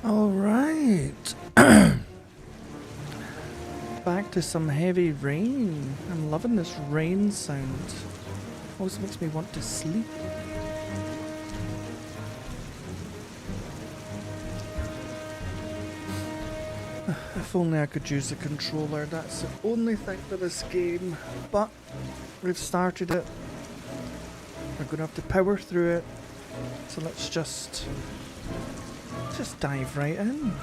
All right. Back to some heavy rain. I'm loving this rain sound. Always makes me want to sleep. If only I could use the controller. That's the only thing for this game. But we've started it. We're gonna have to power through it. So let's just dive right in.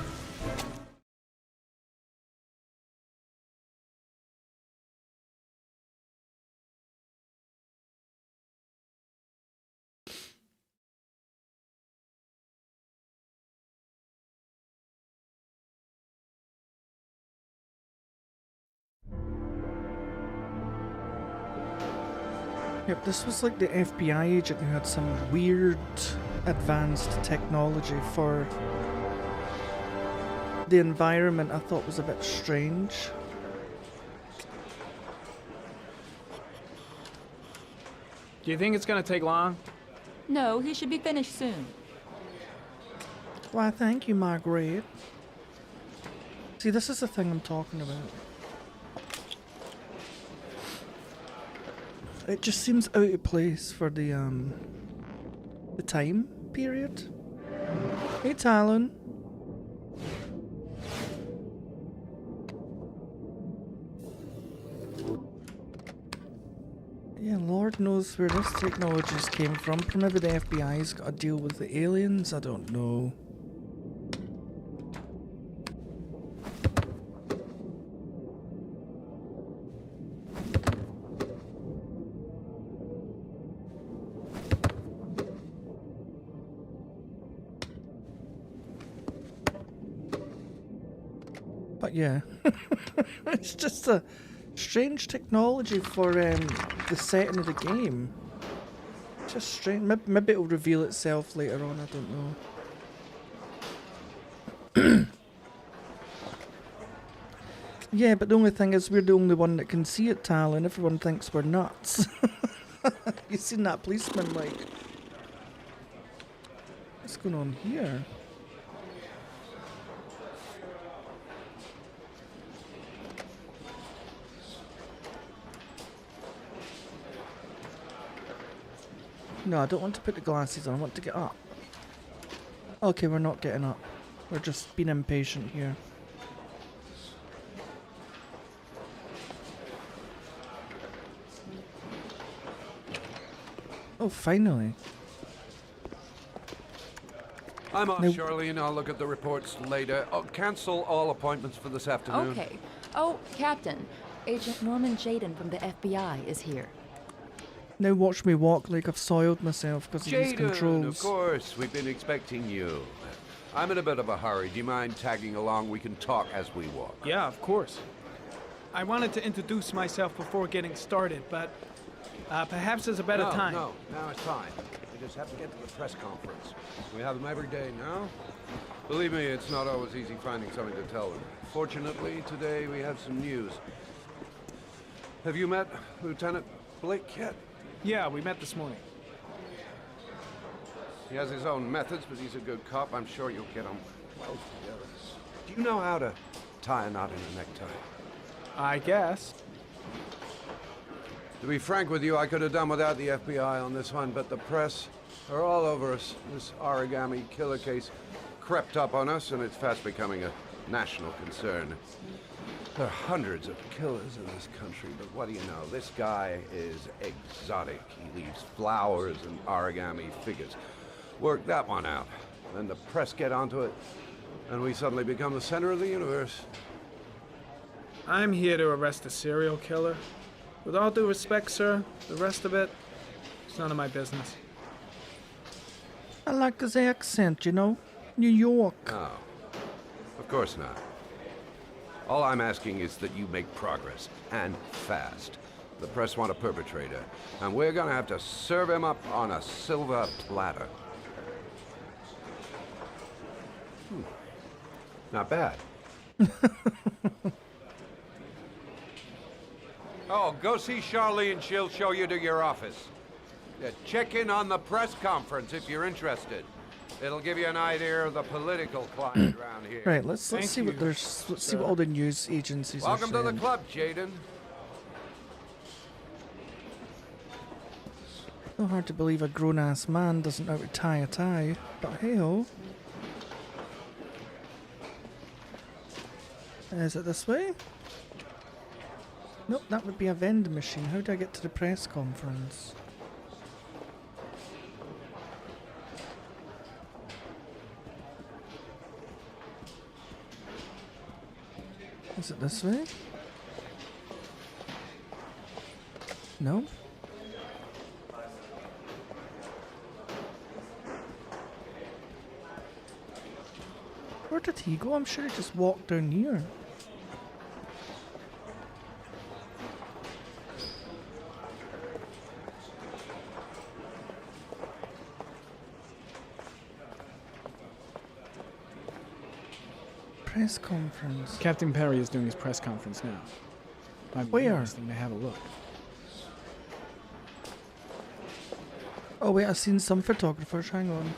Yep, this was like the FBI agent who had some weird advanced technology for the environment I thought was a bit strange. Do you think it's gonna take long? No, he should be finished soon. Why, thank you, Margaret. See, this is the thing I'm talking about. It just seems out of place for the time period. Hey, Talon. Yeah, Lord knows where this technology's came from. Maybe the FBI's got to deal with the aliens, I don't know. But yeah, it's just a strange technology for the setting of the game. Just strange. Maybe it'll reveal itself later on, I don't know. Yeah, but the only thing is we're the only one that can see it, Talon. Everyone thinks we're nuts. You seen that policeman, like... What's going on here? No, I don't want to put the glasses on, I want to get up. Okay, we're not getting up. We're just being impatient here. Oh, finally. I'm off, Charlene. I'll look at the reports later. Oh, cancel all appointments for this afternoon. Okay. Oh, Captain. Agent Norman Jayden from the FBI is here. Now watch me walk like I've soiled myself because of these controls. Of course. We've been expecting you. I'm in a bit of a hurry. Do you mind tagging along? We can talk as we walk. Yeah, of course. I wanted to introduce myself before getting started, but perhaps there's a better time. No, now it's time. We just have to get to the press conference. We have them every day now. Believe me, it's not always easy finding something to tell them. Fortunately, today we have some news. Have you met Lieutenant Blake yet? Yeah, we met this morning. He has his own methods, but he's a good cop. I'm sure you'll get on well together. Do you know how to tie a knot in a necktie? I guess. To be frank with you, I could have done without the FBI on this one, but the press are all over us. This Origami Killer case crept up on us, and it's fast becoming a national concern. There are hundreds of killers in this country, but what do you know? This guy is exotic. He leaves flowers and origami figures. Work that one out. Then the press get onto it, and we suddenly become the center of the universe. I'm here to arrest a serial killer. With all due respect, sir, the rest of it, it's none of my business. I like his accent, you know? New York. Oh, of course not. All I'm asking is that you make progress, and fast. The press want a perpetrator, and we're gonna have to serve him up on a silver platter. Not bad. Oh, go see Charlene, she'll show you to your office. Yeah, check in on the press conference if you're interested. It'll give you an idea of the political climate around here. Right, let's Thank see what you, there's. Let's see what all the news agencies Welcome are to saying. the club, Jayden. So hard to believe a grown-ass man doesn't know how to tie a tie, but hey-ho. Is it this way? Nope, that would be a vending machine. How do I get to the press conference? Is it this way? No? Where did he go? I'm sure he just walked down here. Press conference. Captain Perry is doing his press conference now. I'm Where? interesting to have a look. Oh wait, I've seen some photographers. Hang on.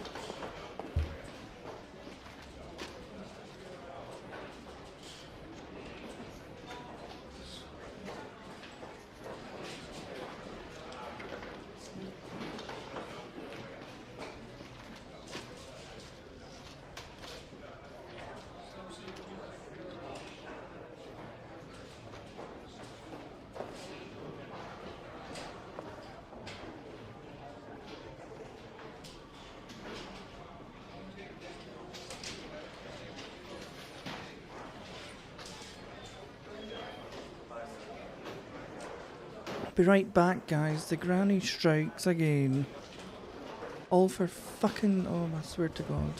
Be right back, guys. The granny strikes again. All for fucking... Oh, I swear to God.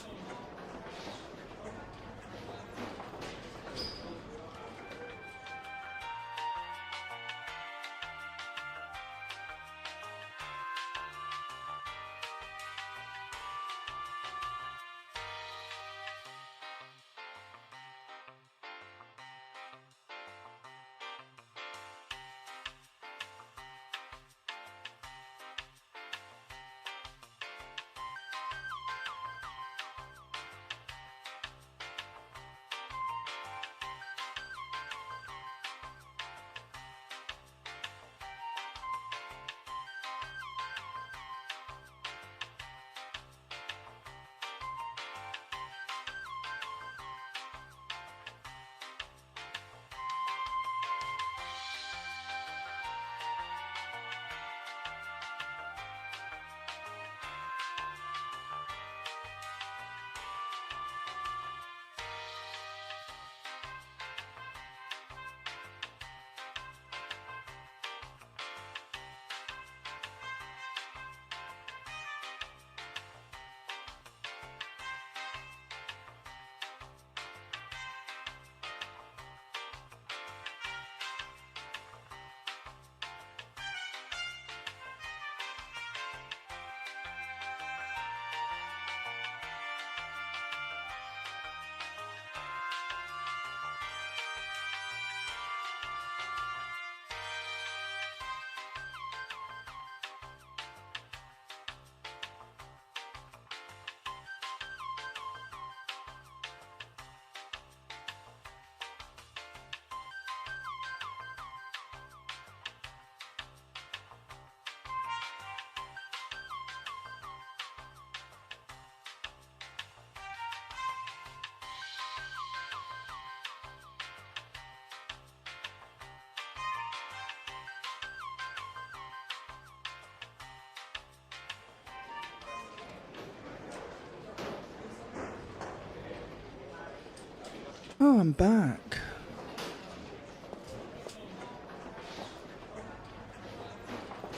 Oh, I'm back.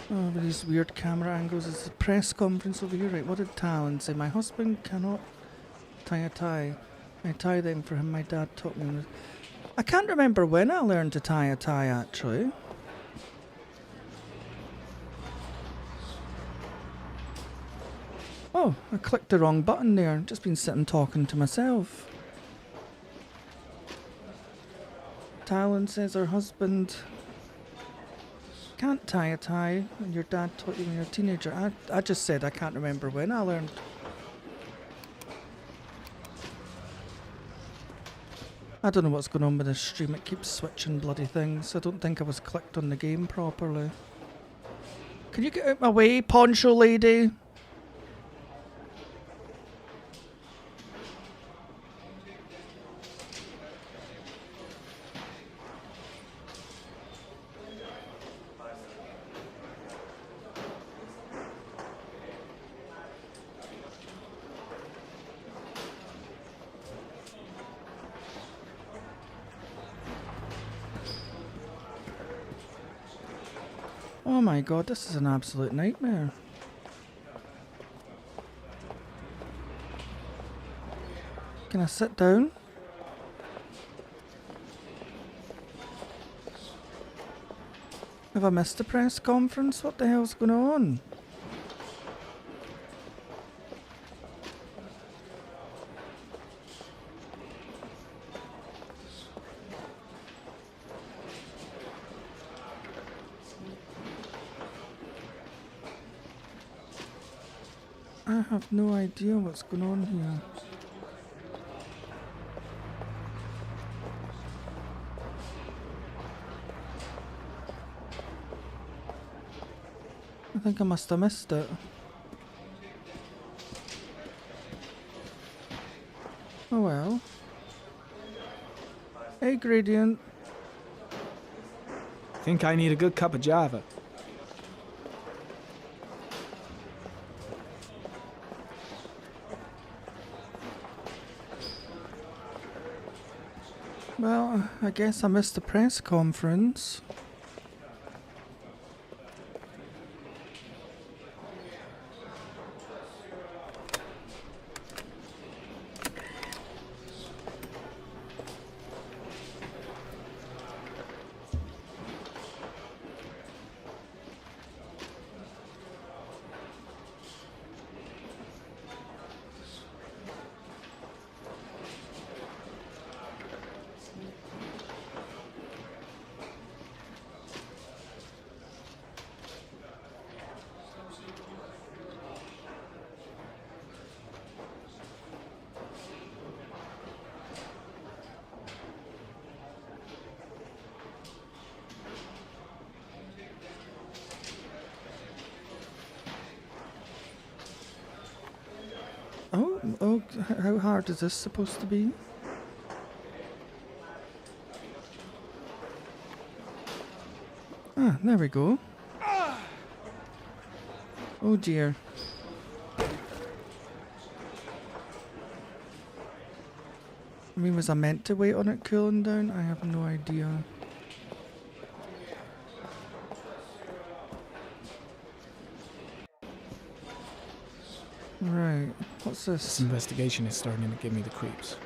Oh, with these weird camera angles. It's a press conference over here. Right, what did Talon say? My husband cannot tie a tie. I tie them for him. My dad taught me. I can't remember when I learned to tie a tie, actually. Oh, I clicked the wrong button there. Just been sitting talking to myself. Talon says her husband can't tie a tie, and your dad taught you when you were a teenager. I just said I can't remember when I learned. I don't know what's going on with this stream. It keeps switching bloody things. I don't think I was clicked on the game properly. Can you get out my way, poncho lady? Oh my god, this is an absolute nightmare. Can I sit down? Have I missed the press conference? What the hell's going on? I have no idea what's going on here. I think I must have missed it. Oh well. Hey, Gradient. Think I need a good cup of Java. Well, I guess I missed the press conference. Oh, how hard is this supposed to be? Ah, there we go. Oh dear. I mean, was I meant to wait on it cooling down? I have no idea. Right, what's This this? investigation is starting to give me the creeps.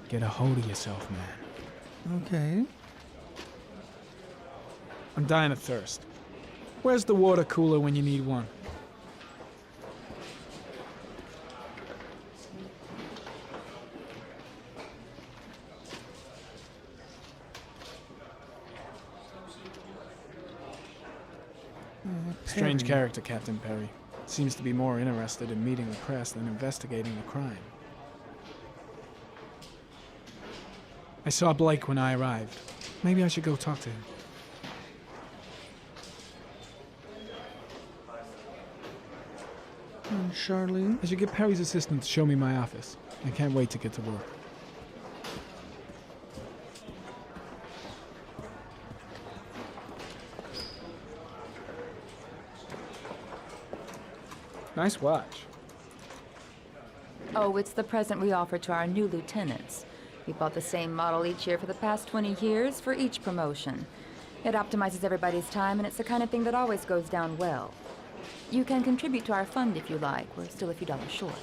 Get a hold of yourself, man. Okay. I'm dying of thirst. Where's the water cooler when you need one? Strange Perry. character, Captain Perry. Seems to be more interested in meeting the press than investigating the crime. I saw Blake when I arrived. Maybe I should go talk to him. And Charlene. I should get Perry's assistant to show me my office. I can't wait to get to work. Nice watch. Oh, it's the present we offer to our new lieutenants. We bought the same model each year for the past 20 years for each promotion. It optimizes everybody's time, and it's the kind of thing that always goes down well. You can contribute to our fund if you like. We're still a few dollars short.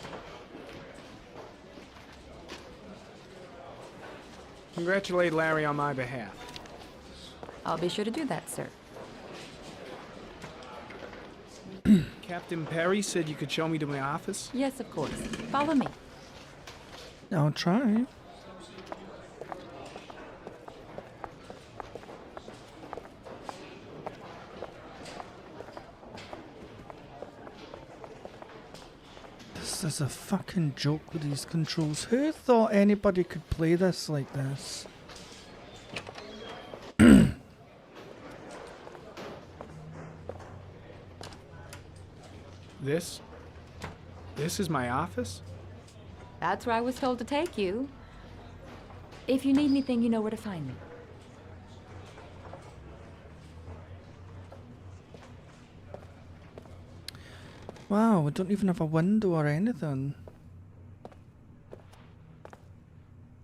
Congratulate Larry on my behalf. I'll be sure to do that, sir. Captain Perry said you could show me to my office. Yes, of course. Follow me. I'll try. This is a fucking joke with these controls. Who thought anybody could play this like this? This is my office? That's where I was told to take you. If you need anything, you know where to find me. Wow, we don't even have a window or anything.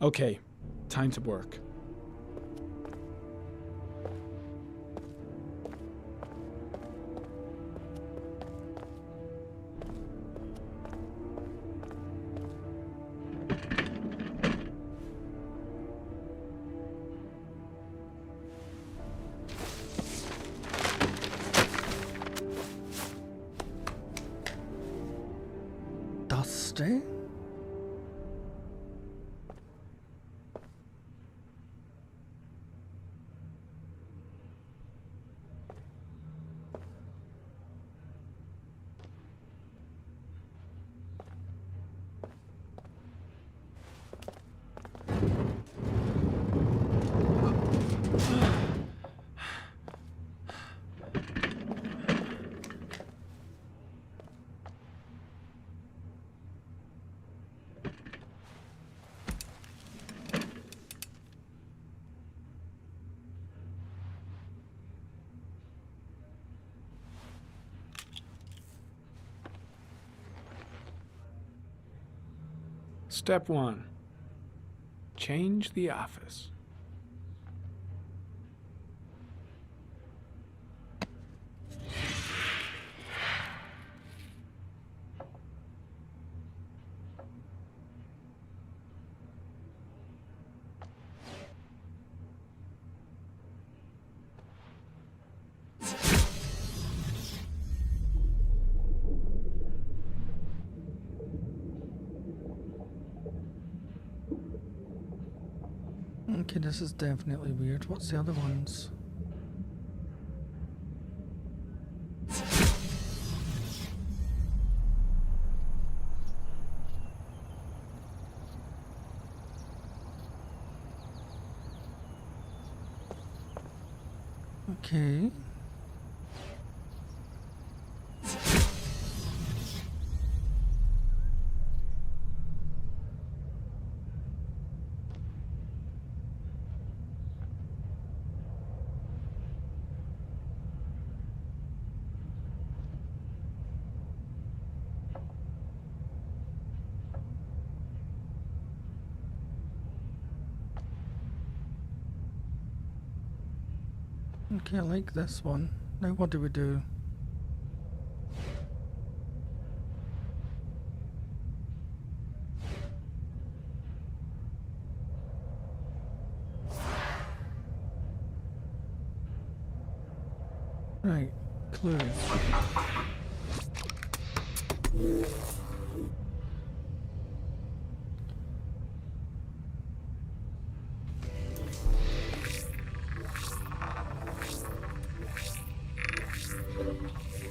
Okay, time to work. Dusty? Step 1. Change the office. Okay, this is definitely weird. What's the other ones? Okay. Okay, I like this one. Now what do we do? Right, clues.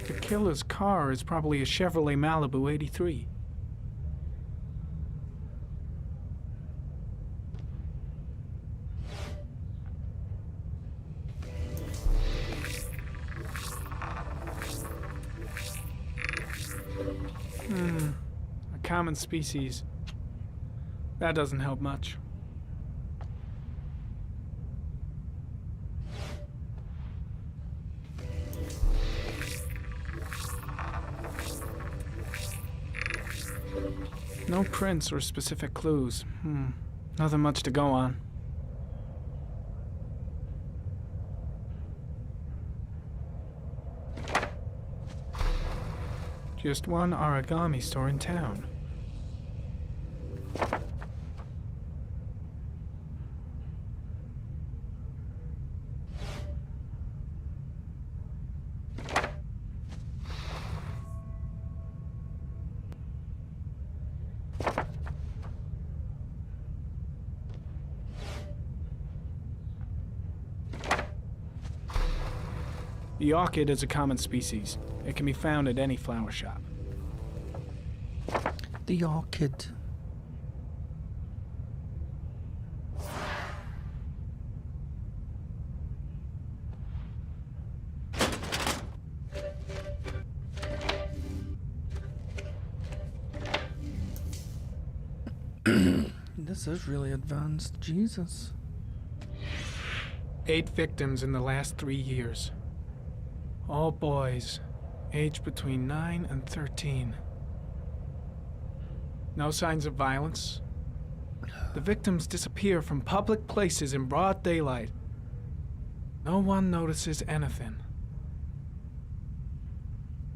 The killer's car is probably a Chevrolet Malibu 83. A common species. That doesn't help much. No prints or specific clues. Nothing much to go on. Just one origami store in town. The orchid is a common species. It can be found at any flower shop. The orchid. This is really advanced. Jesus. 8 victims in the last 3 years. All boys, aged between 9 and 13. No signs of violence. The victims disappear from public places in broad daylight. No one notices anything.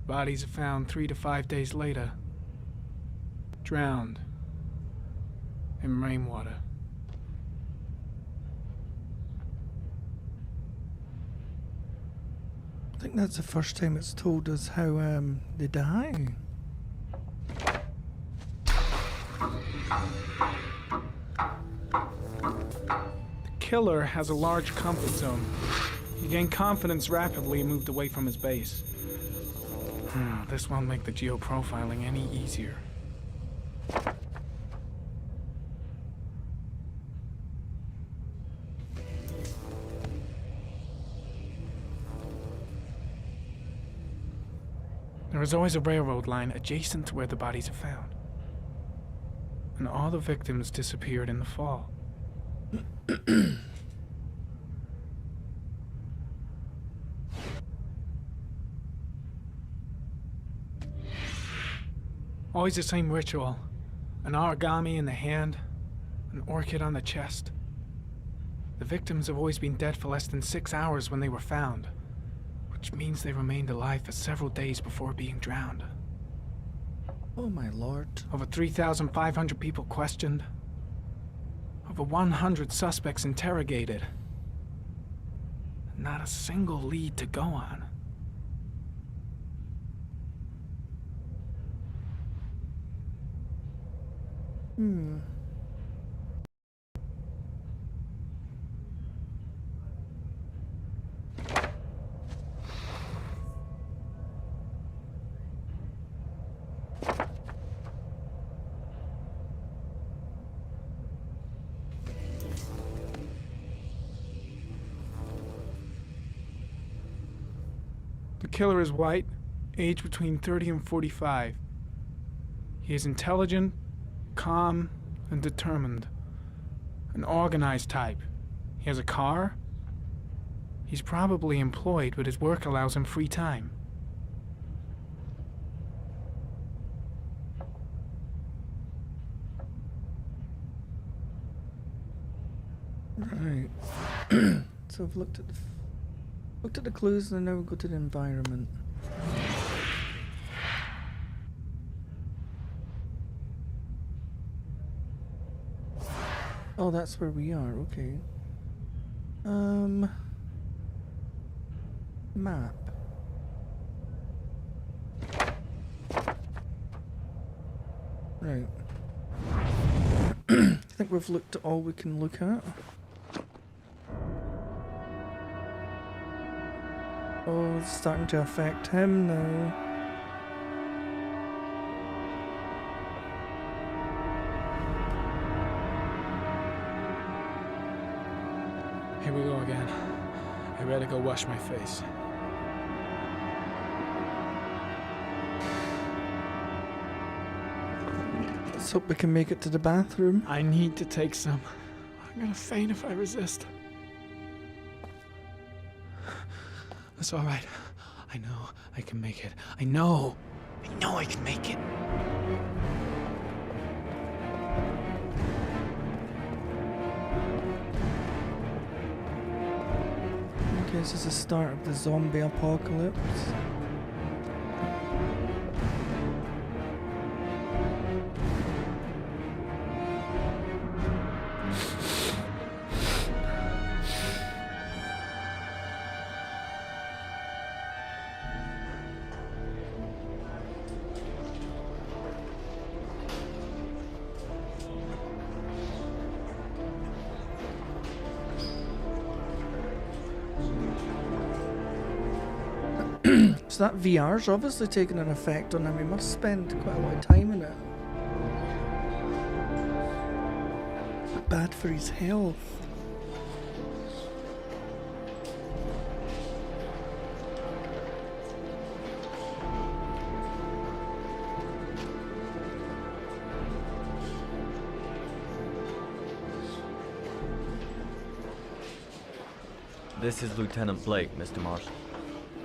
Bodies are found 3 to 5 days later, drowned in rainwater. I think that's the first time it's told us how they die. The killer has a large comfort zone. He gained confidence rapidly and moved away from his base. This won't make the geoprofiling any easier. There is always a railroad line adjacent to where the bodies are found. And all the victims disappeared in the fall. Always the same ritual. An origami in the hand, an orchid on the chest. The victims have always been dead for less than 6 hours when they were found, which means they remained alive for several days before being drowned. Oh my lord. Over 3,500 people questioned. Over 100 suspects interrogated. Not a single lead to go on. The killer is white, aged between 30 and 45. He is intelligent, calm, and determined. An organized type. He has a car. He's probably employed, but his work allows him free time. Right. So I've looked at the clues and then now we go to the environment. Oh, that's where we are, okay. Map. Right. I think we've looked at all we can look at. Oh, it's starting to affect him now. Here we go again. I better go wash my face. Let's hope we can make it to the bathroom. I need to take some. I'm gonna faint if I resist. That's all right. I know I can make it. I know I can make it. This is the start of the zombie apocalypse. So that VR's obviously taking an effect on him. He must spend quite a lot of time in it. Bad for his health. This is Lieutenant Blake, Mr. Marshall.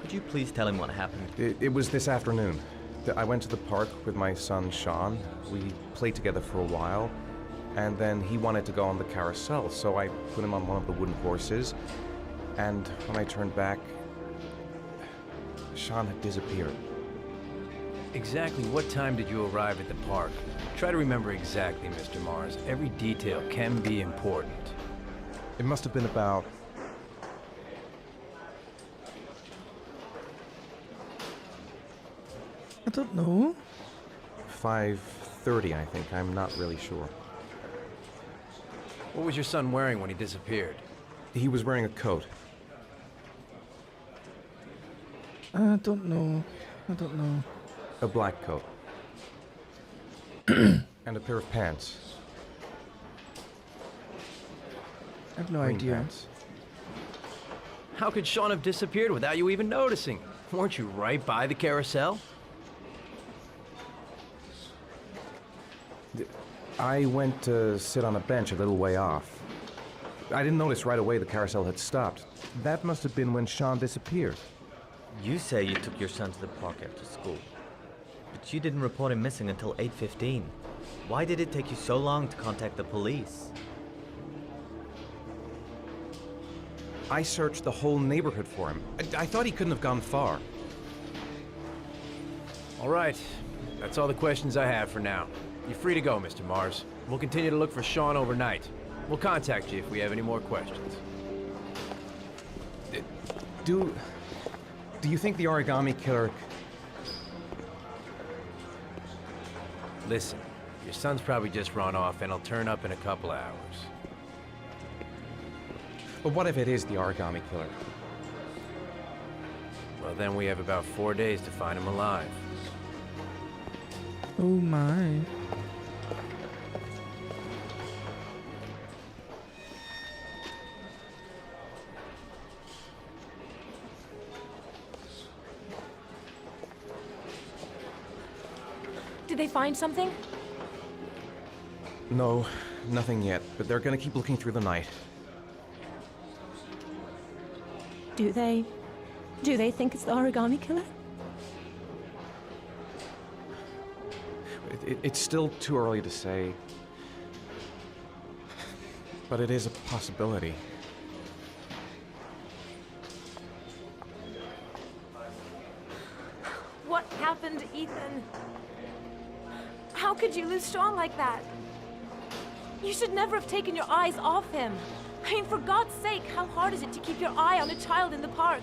Could you please tell him what happened? It was this afternoon. I went to the park with my son, Shaun. We played together for a while, and then he wanted to go on the carousel, so I put him on one of the wooden horses, and when I turned back, Shaun had disappeared. Exactly what time did you arrive at the park? Try to remember exactly, Mr. Mars. Every detail can be important. It must have been about... I don't know. 5:30, I think. I'm not really sure. What was your son wearing when he disappeared? He was wearing a coat. I don't know. I don't know. A black coat. And a pair of pants. I have no Green idea. pants. How could Shaun have disappeared without you even noticing? Weren't you right by the carousel? I went to sit on a bench a little way off. I didn't notice right away the carousel had stopped. That must have been when Shaun disappeared. You say you took your son to the park after school, but you didn't report him missing until 8:15. Why did it take you so long to contact the police? I searched the whole neighborhood for him. I thought he couldn't have gone far. All right. That's all the questions I have for now. You're free to go, Mr. Mars. We'll continue to look for Shaun overnight. We'll contact you if we have any more questions. Do you think the Origami Killer... Listen, your son's probably just run off and he'll turn up in a couple hours. But what if it is the Origami Killer? Well, then we have about 4 days to find him alive. Oh my. Did they find something? No, nothing yet, but they're gonna keep looking through the night. Do they think it's the Origami Killer? It's still too early to say, but it is a possibility. What happened, Ethan? How could you lose Shaun like that? You should never have taken your eyes off him. I mean, for God's sake, how hard is it to keep your eye on a child in the park?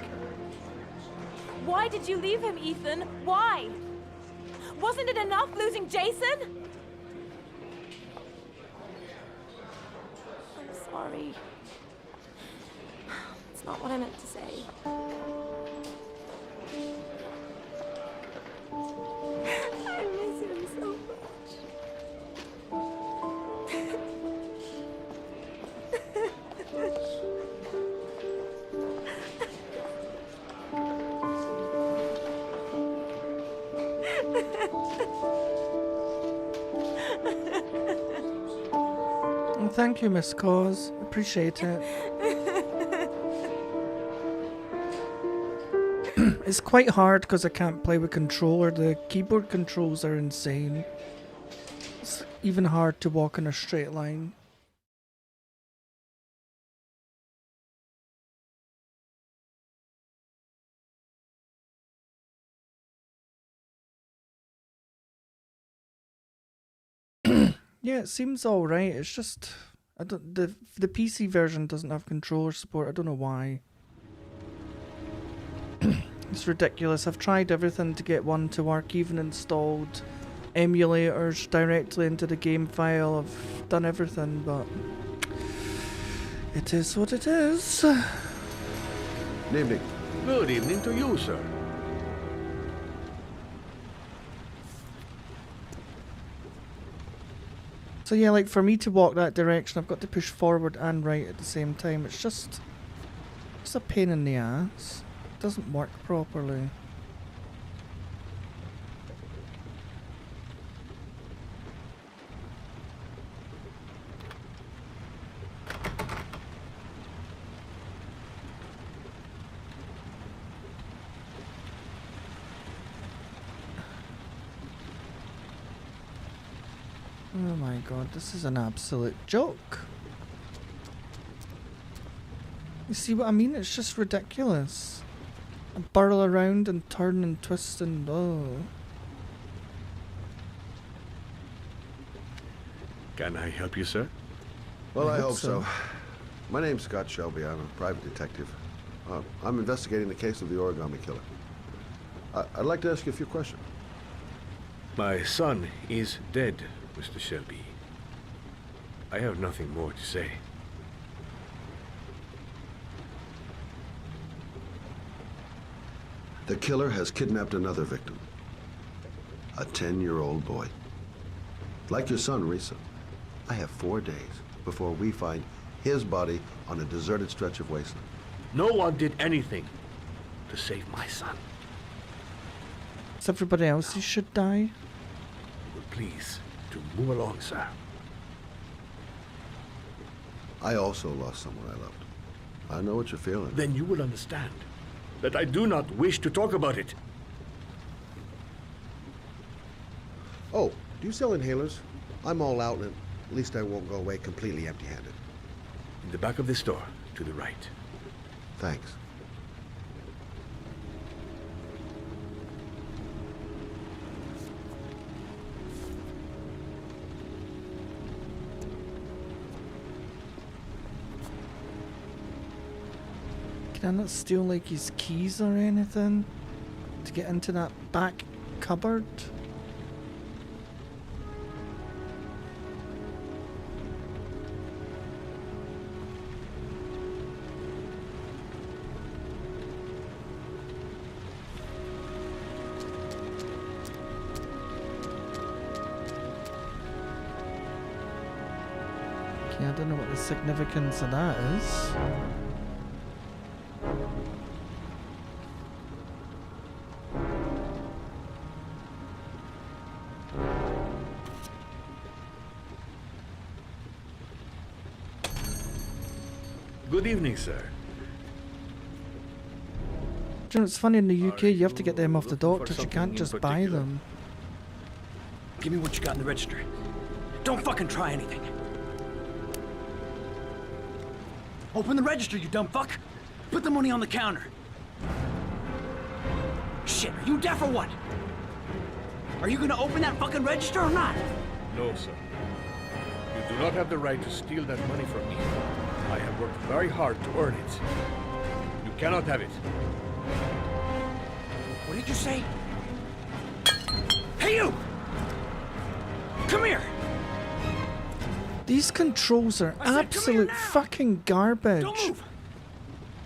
Why did you leave him, Ethan? Why? Wasn't it enough losing Jason? I'm sorry. It's not what I meant to say. I miss him so much. And thank you, Miss Cause. Appreciate it. It's quite hard because I can't play with controller. The keyboard controls are insane. It's even hard to walk in a straight line. Yeah, it seems alright. It's just the PC version doesn't have controller support. I don't know why. It's ridiculous. I've tried everything to get one to work, even installed emulators directly into the game file. I've done everything, but it is what it is. Good evening. Good evening to you, sir. So yeah, like for me to walk that direction, I've got to push forward and right at the same time. It's a pain in the ass. It doesn't work properly. Oh my god, this is an absolute joke. You see what I mean? It's just ridiculous. I burl around and turn and twist and oh. Can I help you, sir? Well, I I hope hope so. My name's Scott Shelby. I'm a private detective. I'm investigating the case of the Origami Killer. I'd like to ask you a few questions. My son is dead, Mr. Shelby. I have nothing more to say. The killer has kidnapped another victim. A 10-year-old boy. Like your son, Risa. I have 4 days before we find his body on a deserted stretch of wasteland. No one did anything to save my son. So everybody else who should die? But please, to move along, sir. I also lost someone I loved. I know what you're feeling. Then you will understand that I do not wish to talk about it. Oh, do you sell inhalers? I'm all out, and at least I won't go away completely empty-handed. In the back of the store, to the right. Thanks. Can I not steal like his keys or anything to get into that back cupboard? Okay, I don't know what the significance of that is. Good evening, sir. Do you know, it's funny in the UK, you have to get them off the looking for doctors, you something can't in just buy particular? them. Give me what you got in the register. Don't fucking try anything. Open the register, you dumb fuck. Put the money on the counter. Shit, are you deaf or what? Are you gonna open that fucking register or not? No, sir. You do not have the right to steal that money from me. I have worked very hard to earn it. You cannot have it. What did you say? Hey, you! Come here! These controls are I said, "Come here absolute now!" fucking garbage. Don't move!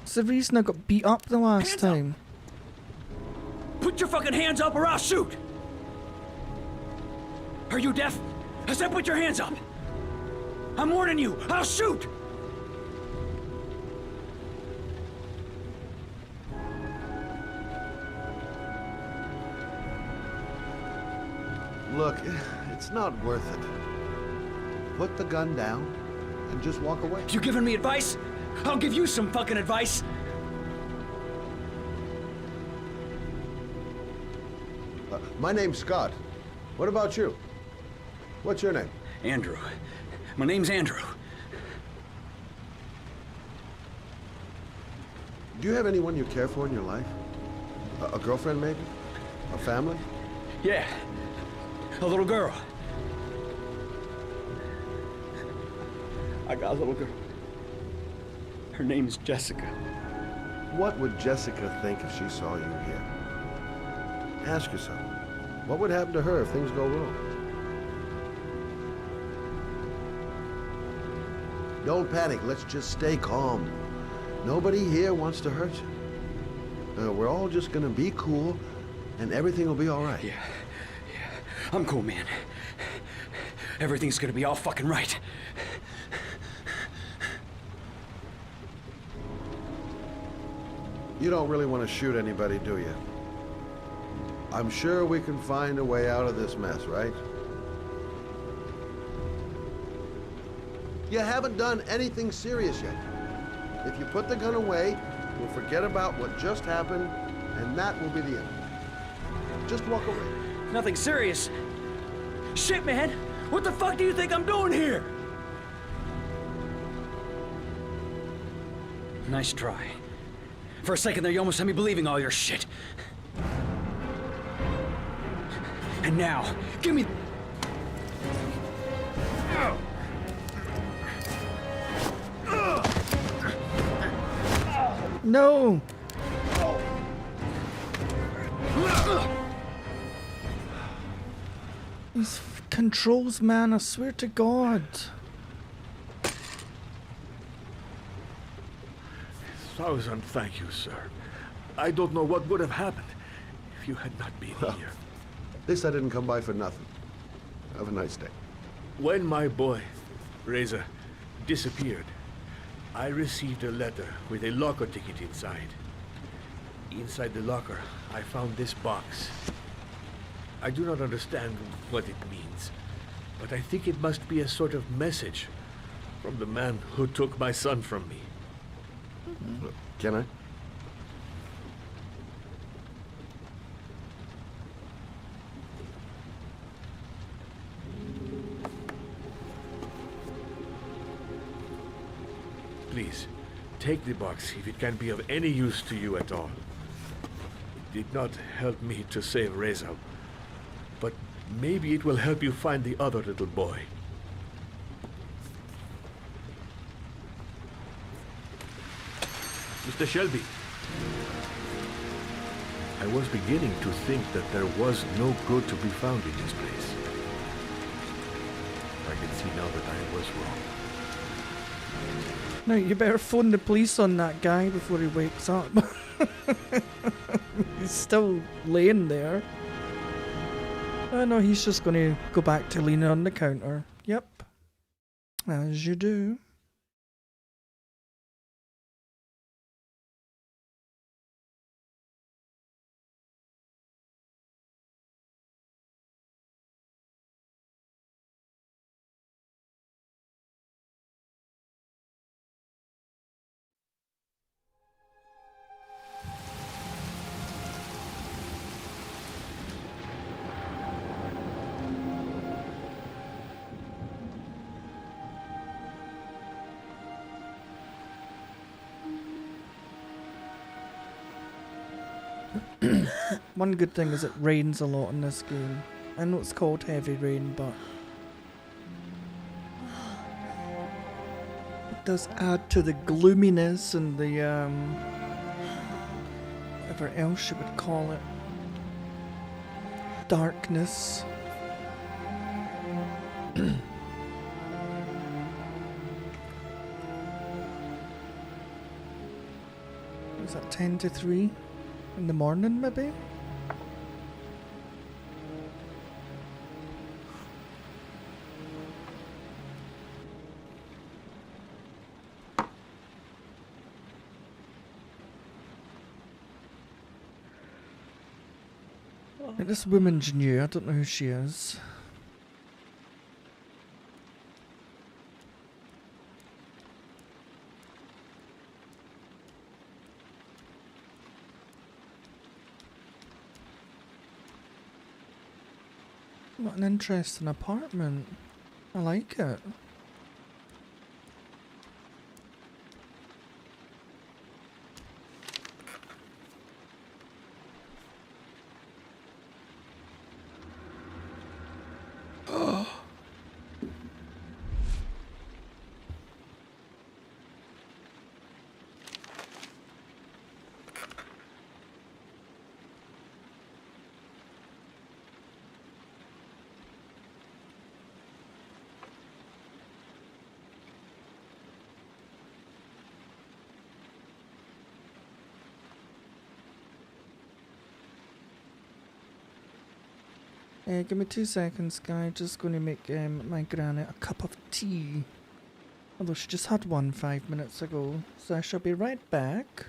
It's the reason I got beat up the last Hands up. time. Put your fucking hands up or I'll shoot! Are you deaf? I said put your hands up! I'm warning you, I'll shoot! Look, it's not worth it. Put the gun down and just walk away. You giving me advice? I'll give you some fucking advice! My name's Scott. What about you? What's your name? Andrew. My name's Andrew. Do you have anyone you care for in your life? A girlfriend, maybe? A family? Yeah. A little girl. I got a little girl. Her name's Jessica. What would Jessica think if she saw you here? Ask yourself, what would happen to her if things go wrong? Don't panic, let's just stay calm. Nobody here wants to hurt you. We're all just gonna be cool, and everything will be all right. Yeah. I'm cool, man. Everything's gonna be all fucking right. You don't really want to shoot anybody, do you? I'm sure we can find a way out of this mess, right? You haven't done anything serious yet. If you put the gun away, we'll forget about what just happened, and that will be the end. Just walk away. Nothing serious. Shit, man! What the fuck do you think I'm doing here? Nice try. For a second there, you almost had me believing all your shit. And now, give me... No! These controls, man, I swear to God. Thousand thank you, sir. I don't know what would have happened if you had not been here. At least I didn't come by for nothing. Have a nice day. When my boy, Reza, disappeared, I received a letter with a locker ticket inside. Inside the locker, I found this box. I do not understand what it means, but I think it must be a sort of message from the man who took my son from me. Can I? Please, take the box if it can be of any use to you at all. It did not help me to save Reza, but maybe it will help you find the other little boy. Mr. Shelby, I was beginning to think that there was no good to be found in this place. I can see now that I was wrong. No, you better phone the police on that guy before he wakes up. He's still laying there. Oh no, he's just gonna go back to leaning on the counter. Yep. As you do. One good thing is it rains a lot in this game. I know it's called heavy rain, but it does add to the gloominess and the whatever else you would call it. Darkness. Was that 10 to 3 in the morning, maybe? Like, this woman's new, I don't know who she is. What an interesting apartment. I like it. Give me 2 seconds, guy. Just going to make my granny a cup of tea. Although she just had one 5 minutes ago. So I shall be right back.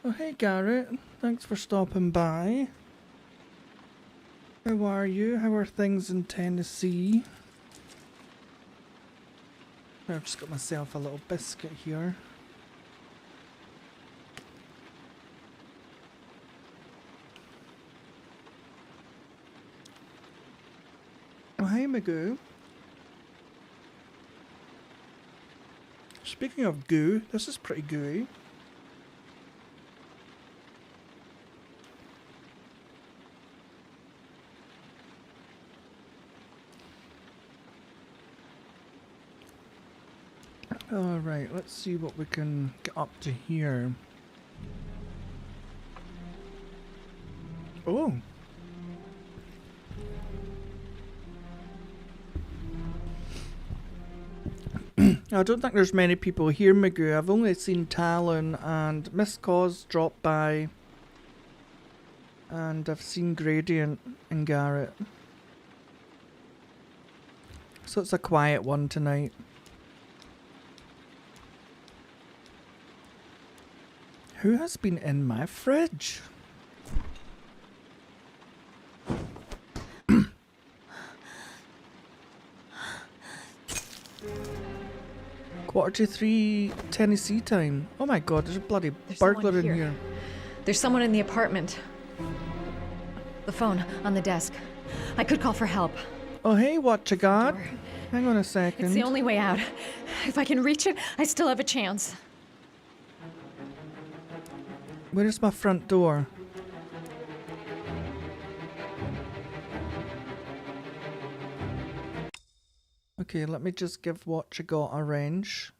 Oh, hey Garrett. Thanks for stopping by. How are you? How are things in Tennessee? I've just got myself a little biscuit here. Oh, hey Magoo. Speaking of goo, this is pretty gooey. Alright, let's see what we can get up to here. Oh! I don't think there's many people here, Magoo. I've only seen Talon and Miss Cause drop by. And I've seen Gradient and Garrett. So it's a quiet one tonight. Who has been in my fridge? Quarter to 3 Tennessee time. Oh my god, there's a bloody burglar in here. There's someone in the apartment. The phone on the desk. I could call for help. Oh hey, what you got? Hang on a second. It's the only way out. If I can reach it, I still have a chance. Where's my front door? Okay, let me just give what you got a range.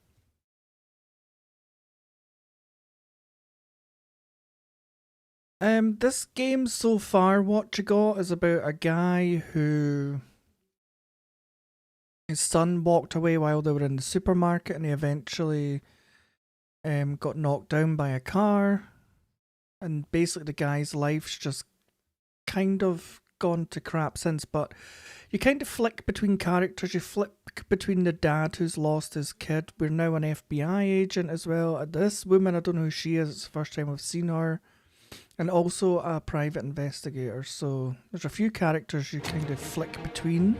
This game so far, what you got is about a guy who his son walked away while they were in the supermarket and he eventually got knocked down by a car. And basically the guy's life's just kind of gone to crap since, but you kind of flick between characters. You flick between the dad who's lost his kid. We're now an FBI agent as well. This woman, I don't know who she is. It's the first time I've seen her. And also a private investigator. So there's a few characters you kind of flick between.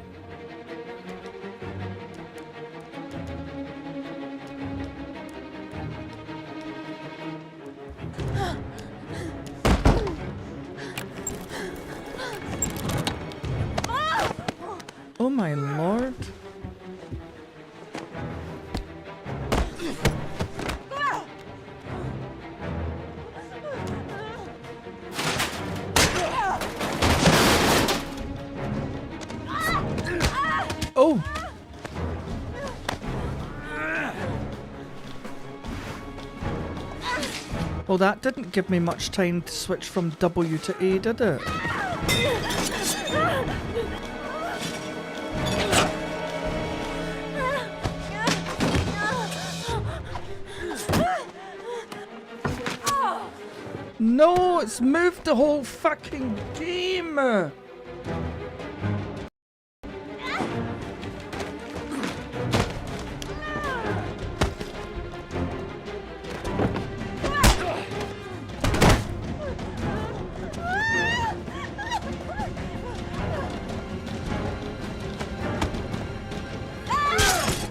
Oh my lord. Oh! Well, that didn't give me much time to switch from W to A, did it? No, it's moved the whole fucking game!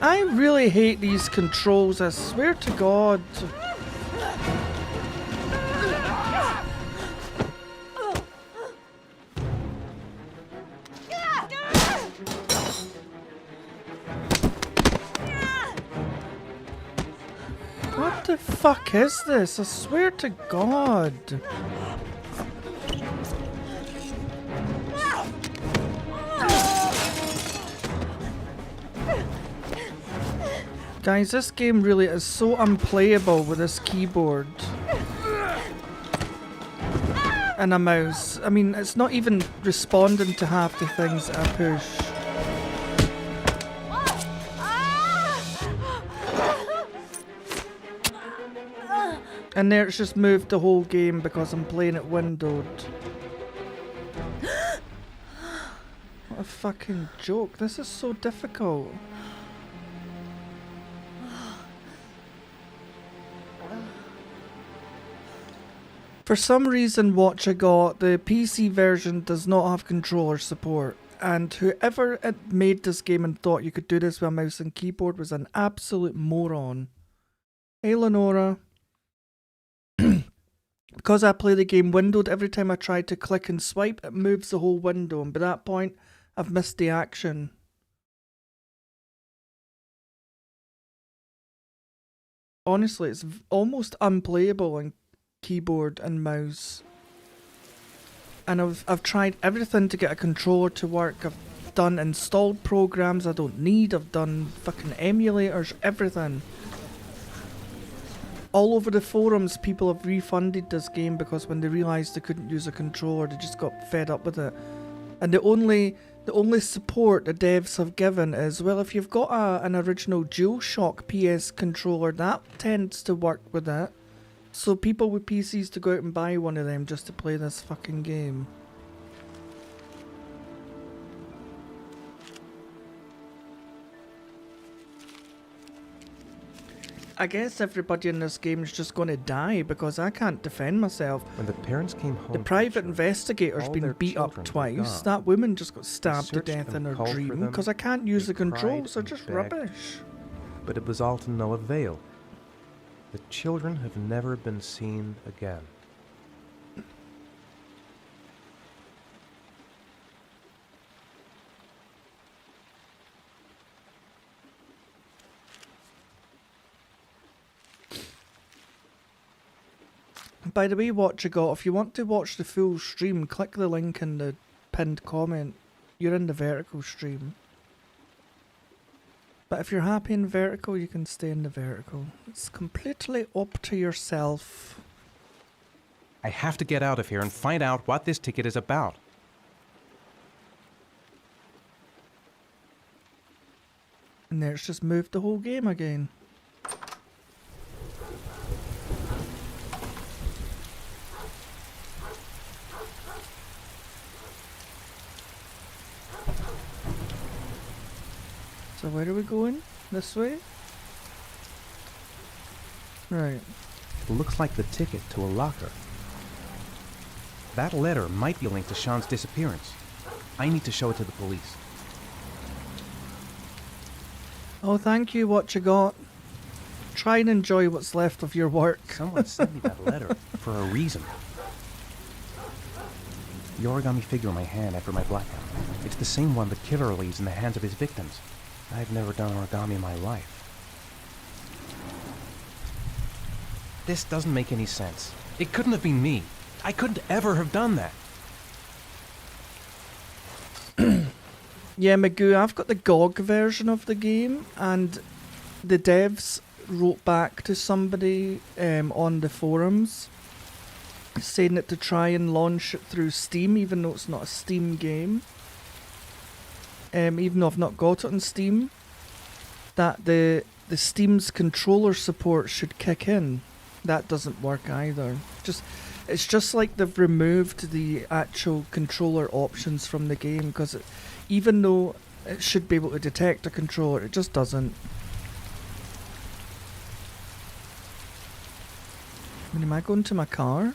I really hate these controls, I swear to God. What the fuck is this? I swear to God. Guys, this game really is so unplayable with this keyboard and a mouse. I mean, it's not even responding to half the things that I push. And there it's just moved the whole game because I'm playing it windowed. What a fucking joke. This is so difficult. For some reason, what you got, the PC version does not have controller support. And whoever made this game and thought you could do this with a mouse and keyboard was an absolute moron. Hey Lenora. Because I play the game windowed, every time I try to click and swipe, it moves the whole window. And by that point, I've missed the action. Honestly, it's almost unplayable in keyboard and mouse. And I've tried everything to get a controller to work. I've done installed programs I don't need. I've done fucking emulators, everything. All over the forums, people have refunded this game because when they realised they couldn't use a controller, they just got fed up with it. And the only support the devs have given is, well, if you've got an original DualShock PS controller, that tends to work with it. So people with PCs to go out and buy one of them just to play this fucking game. I guess everybody in this game is just going to die because I can't defend myself. When the parents came home, The private investigator's been beat up twice. That woman just got stabbed to death in her dream because I can't use the controls. They're just rubbish. But it was all to no avail. The children have never been seen again. By the way, WatchaGot, if you want to watch the full stream, click the link in the pinned comment. You're in the vertical stream. But if you're happy in vertical, you can stay in the vertical. It's completely up to yourself. I have to get out of here and find out what this ticket is about. And there, it's just moved the whole game again. So where are we going? This way? Right. It looks like the ticket to a locker. That letter might be linked to Shaun's disappearance. I need to show it to the police. Oh, thank you, WatchaGot. Try and enjoy what's left of your work. Someone sent me that letter for a reason. The origami figure in my hand after my blackout. It's the same one the killer leaves in the hands of his victims. I've never done origami in my life. This doesn't make any sense. It couldn't have been me. I couldn't ever have done that. Yeah, Magoo, I've got the GOG version of the game, and the devs wrote back to somebody on the forums saying that to try and launch it through Steam, even though it's not a Steam game. Even though I've not got it on Steam, that the Steam's controller support should kick in. That doesn't work either. It's just like they've removed the actual controller options from the game, because even though it should be able to detect a controller, it just doesn't. I mean, am I going to my car?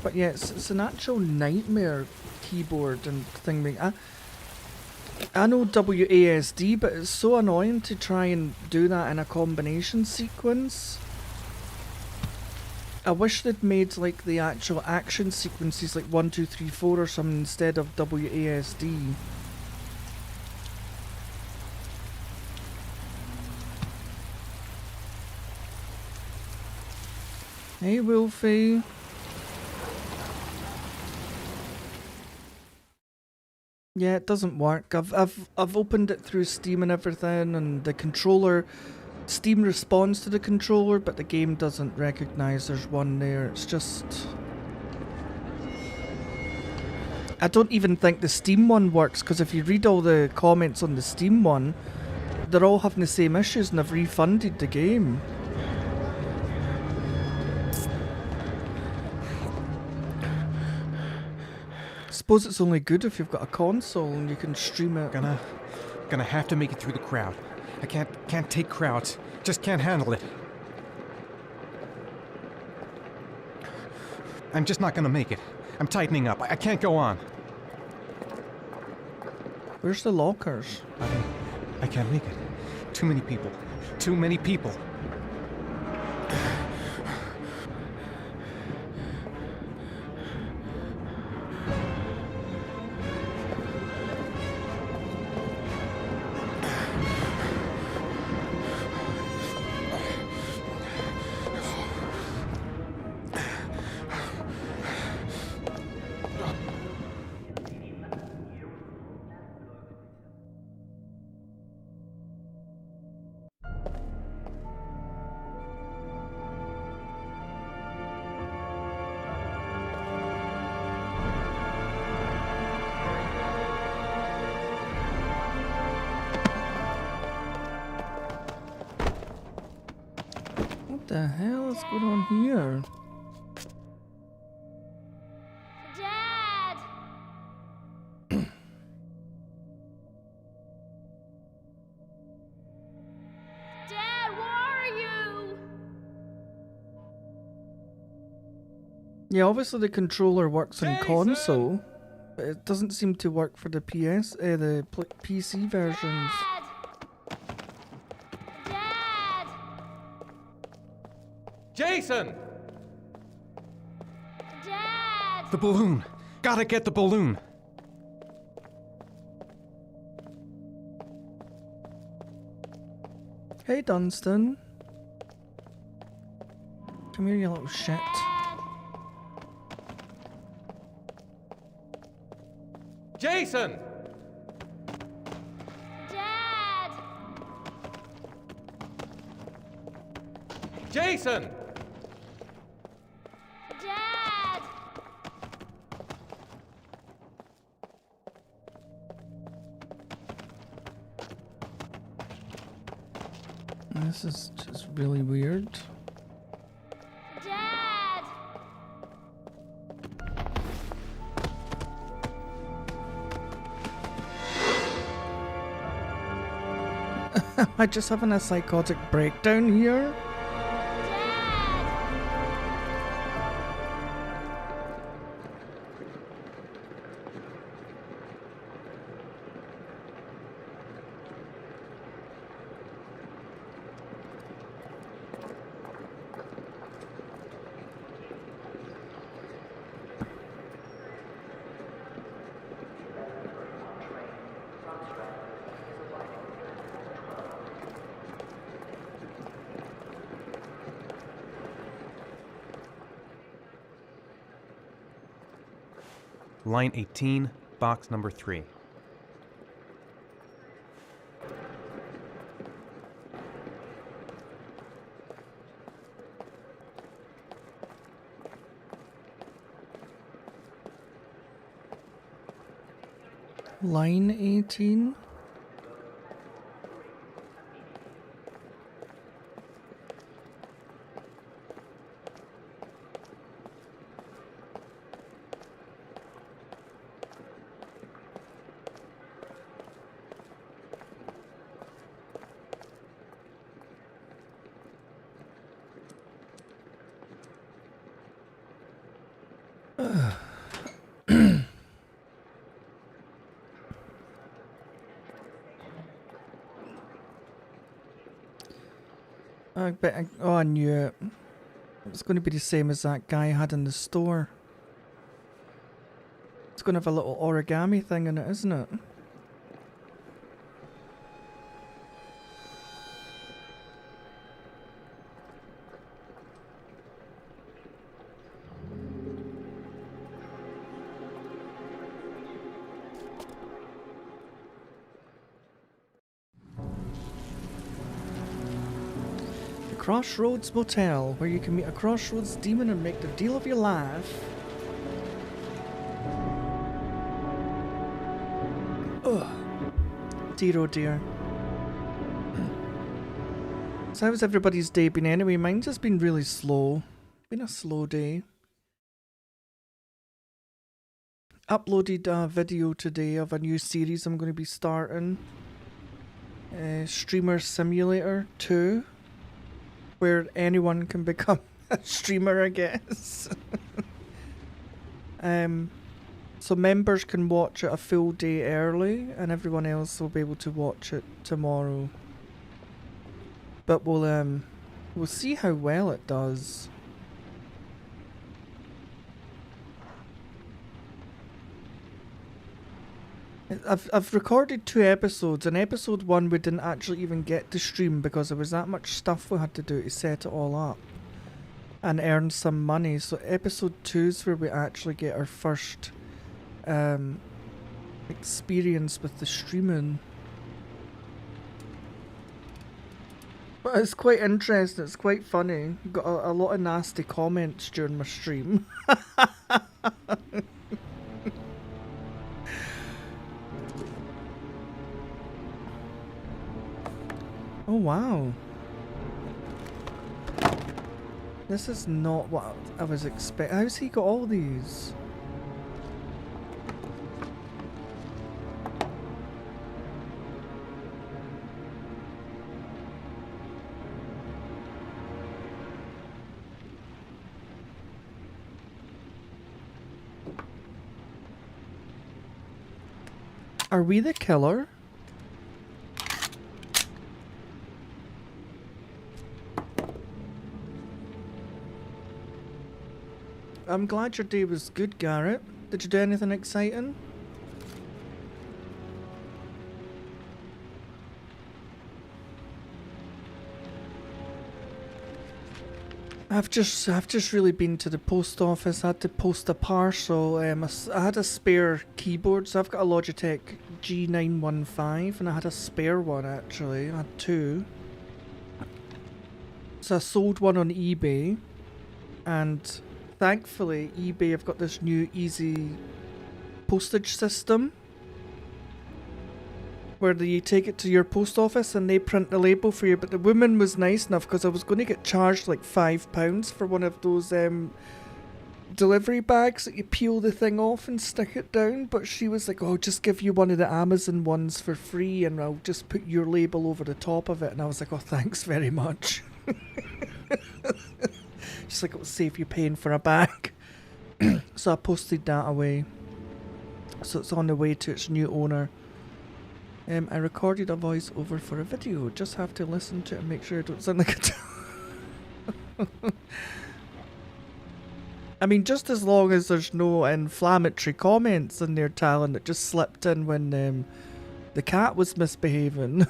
But yeah, it's an actual nightmare keyboard and thing. I know WASD, but it's so annoying to try and do that in a combination sequence. I wish they'd made like the actual action sequences like 1, 2, 3, 4 or something instead of WASD. Hey Wolfie. Yeah, it doesn't work. I've opened it through Steam and everything, and the controller, Steam responds to the controller, but the game doesn't recognize there's one there. It's just, I don't even think the Steam one works, because if you read all the comments on the Steam one, they're all having the same issues, and I've refunded the game. Suppose it's only good if you've got a console and you can stream it. Gonna have to make it through the crowd. I can't take crowds. Just can't handle it. I'm just not gonna make it. I'm tightening up. I can't go on. Where's the lockers? I can't make it. Too many people. Too many people. hell is going on here? Dad! Dad, where are you? Yeah, obviously the controller works on console, but it doesn't seem to work for the PC versions. Dad! Jason! Dad! The balloon! Gotta get the balloon! Hey Dunstan. Come here, you little shit. Jason! Dad! Jason! Dad! This is just really weird. Dad! Am I just having a psychotic breakdown here? Line 18, box number 3. Line 18? I knew it. It was going to be the same as that guy had in the store. It's going to have a little origami thing in it, isn't it? Crossroads Motel, where you can meet a crossroads demon and make the deal of your life. Ugh. Dear oh dear. So how's everybody's day been anyway? Mine's just been really slow. Been a slow day. Uploaded a video today of a new series I'm going to be starting. Streamer Simulator 2. Where anyone can become a streamer, I guess. So members can watch it a full day early, and everyone else will be able to watch it tomorrow. But we'll see how well it does. I've recorded 2 episodes, and episode 1 we didn't actually even get to stream because there was that much stuff we had to do to set it all up and earn some money. So episode 2 is where we actually get our first experience with the streaming. But it's quite interesting, it's quite funny. Got a lot of nasty comments during my stream. Oh wow. This is not what I was expecting. How's he got all these? Are we the killer? I'm glad your day was good, Garrett. Did you do anything exciting? I've just really been to the post office. I had to post a parcel. I had a spare keyboard, so I've got a Logitech G915, and I had a spare one actually. I had two. So I sold one on eBay, and thankfully eBay have got this new easy postage system where you take it to your post office and they print the label for you. But the woman was nice enough, because I was going to get charged like £5 for one of those delivery bags that you peel the thing off and stick it down. But she was like, oh, I'll just give you one of the Amazon ones for free and I'll just put your label over the top of it. And I was like, oh, thanks very much. She's like, it'll save you paying for a bag. So I posted that away. So it's on the way to its new owner. I recorded a voiceover for a video. Just have to listen to it and make sure I don't sound like a I mean, just as long as there's no inflammatory comments in their talent that just slipped in when the cat was misbehaving.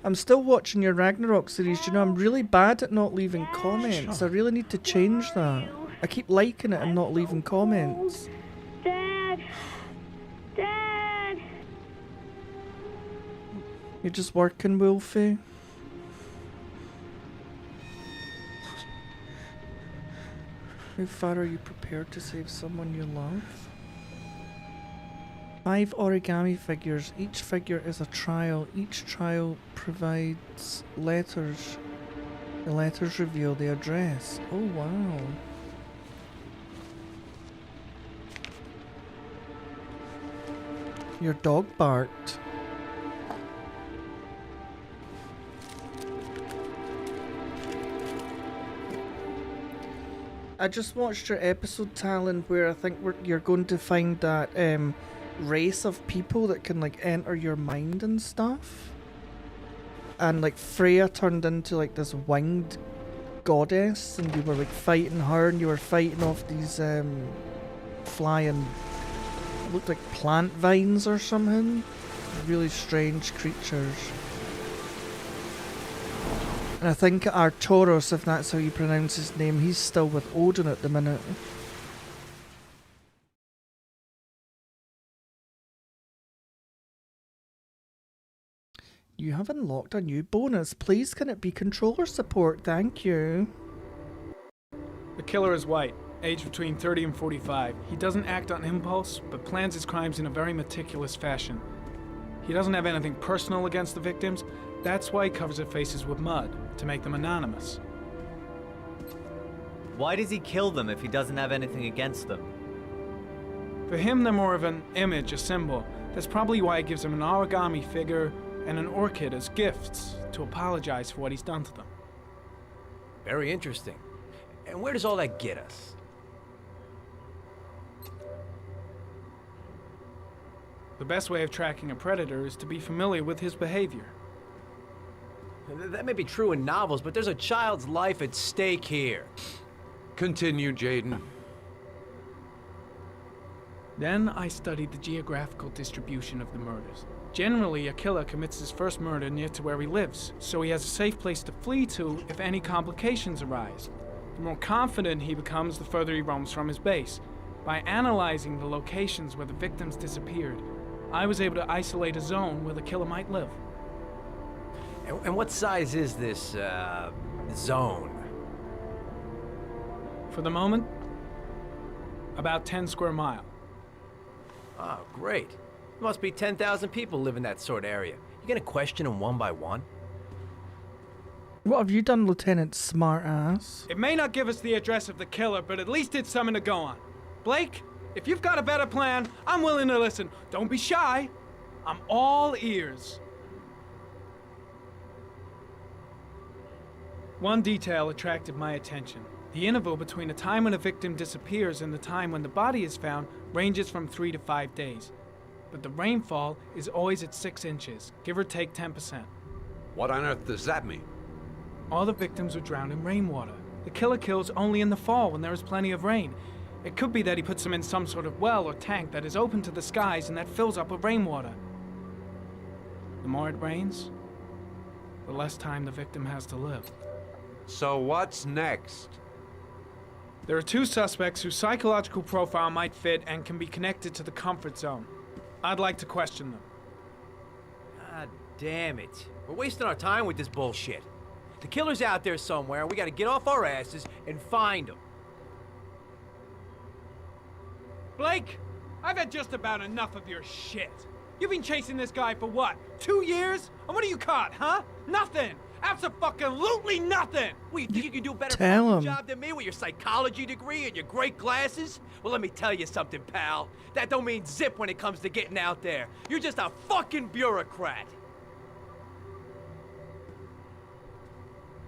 I'm still watching your Ragnarok series. You know, I'm really bad at not leaving comments. I really need to change that. I keep liking it and not leaving comments. Dad! Dad! You're just working, Wolfie? How far are you prepared to save someone you love? 5 origami figures. Each figure is a trial. Each trial provides letters. The letters reveal the address. Oh, wow. Your dog barked. I just watched your episode, Talon, where I think you're going to find that race of people that can like enter your mind and stuff. And like Freya turned into like this winged goddess, and you were like fighting her, and you were fighting off these flying, looked like plant vines or something. Really strange creatures. And I think Artoros, if that's how you pronounce his name, he's still with Odin at the minute. You have unlocked a new bonus. Please can it be controller support? Thank you. The killer is white, aged between 30 and 45. He doesn't act on impulse, but plans his crimes in a very meticulous fashion. He doesn't have anything personal against the victims. That's why he covers their faces with mud, to make them anonymous. Why does he kill them if he doesn't have anything against them? For him, they're more of an image, a symbol. That's probably why he gives them an origami figure and an orchid as gifts to apologize for what he's done to them. Very interesting. And where does all that get us? The best way of tracking a predator is to be familiar with his behavior. That may be true in novels, but there's a child's life at stake here. Continue, Jayden. Then I studied the geographical distribution of the murders. Generally, a killer commits his first murder near to where he lives, so he has a safe place to flee to if any complications arise. The more confident he becomes, the further he roams from his base. By analyzing the locations where the victims disappeared, I was able to isolate a zone where the killer might live. And what size is this, zone? For the moment, about 10 square mile. Oh, great. Must be 10,000 people live in that sort of area. You gonna question them one by one? What have you done, Lieutenant Smartass? It may not give us the address of the killer, but at least it's something to go on. Blake, if you've got a better plan, I'm willing to listen. Don't be shy. I'm all ears. One detail attracted my attention. The interval between the time when a victim disappears and the time when the body is found ranges from 3 to 5 days. But the rainfall is always at 6 inches, give or take 10%. What on earth does that mean? All the victims were drowned in rainwater. The killer kills only in the fall when there is plenty of rain. It could be that he puts them in some sort of well or tank that is open to the skies and that fills up with rainwater. The more it rains, the less time the victim has to live. So what's next? There are 2 suspects whose psychological profile might fit and can be connected to the comfort zone. I'd like to question them. God damn it. We're wasting our time with this bullshit. The killer's out there somewhere, and we gotta get off our asses and find him. Blake, I've had just about enough of your shit. You've been chasing this guy for what, 2 years? And what are you caught, huh? Nothing! Abso-fucking-lutely nothing! Well, you think you can do a better Tell fucking him. job than me with your psychology degree and your great glasses? Well, let me tell you something, pal. That don't mean zip when it comes to getting out there. You're just a fucking bureaucrat.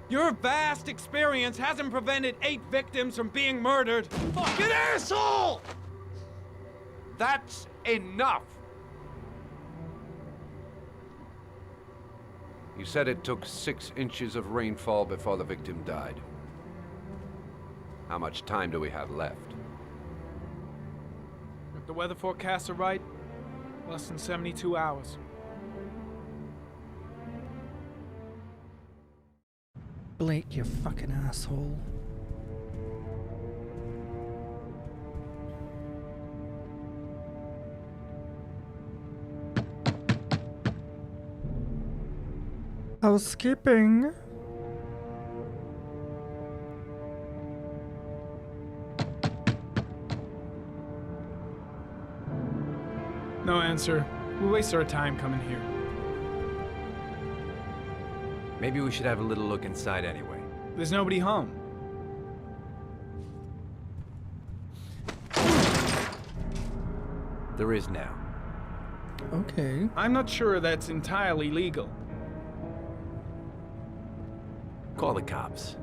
Your vast experience hasn't prevented 8 victims from being murdered. Fucking asshole! That's enough! You said it took 6 inches of rainfall before the victim died. How much time do we have left? If the weather forecasts are right, less than 72 hours. Blake, you fucking asshole. Housekeeping. No answer. We waste our time coming here. Maybe we should have a little look inside anyway. There's nobody home. There is now. Okay. I'm not sure that's entirely legal. Call the cops.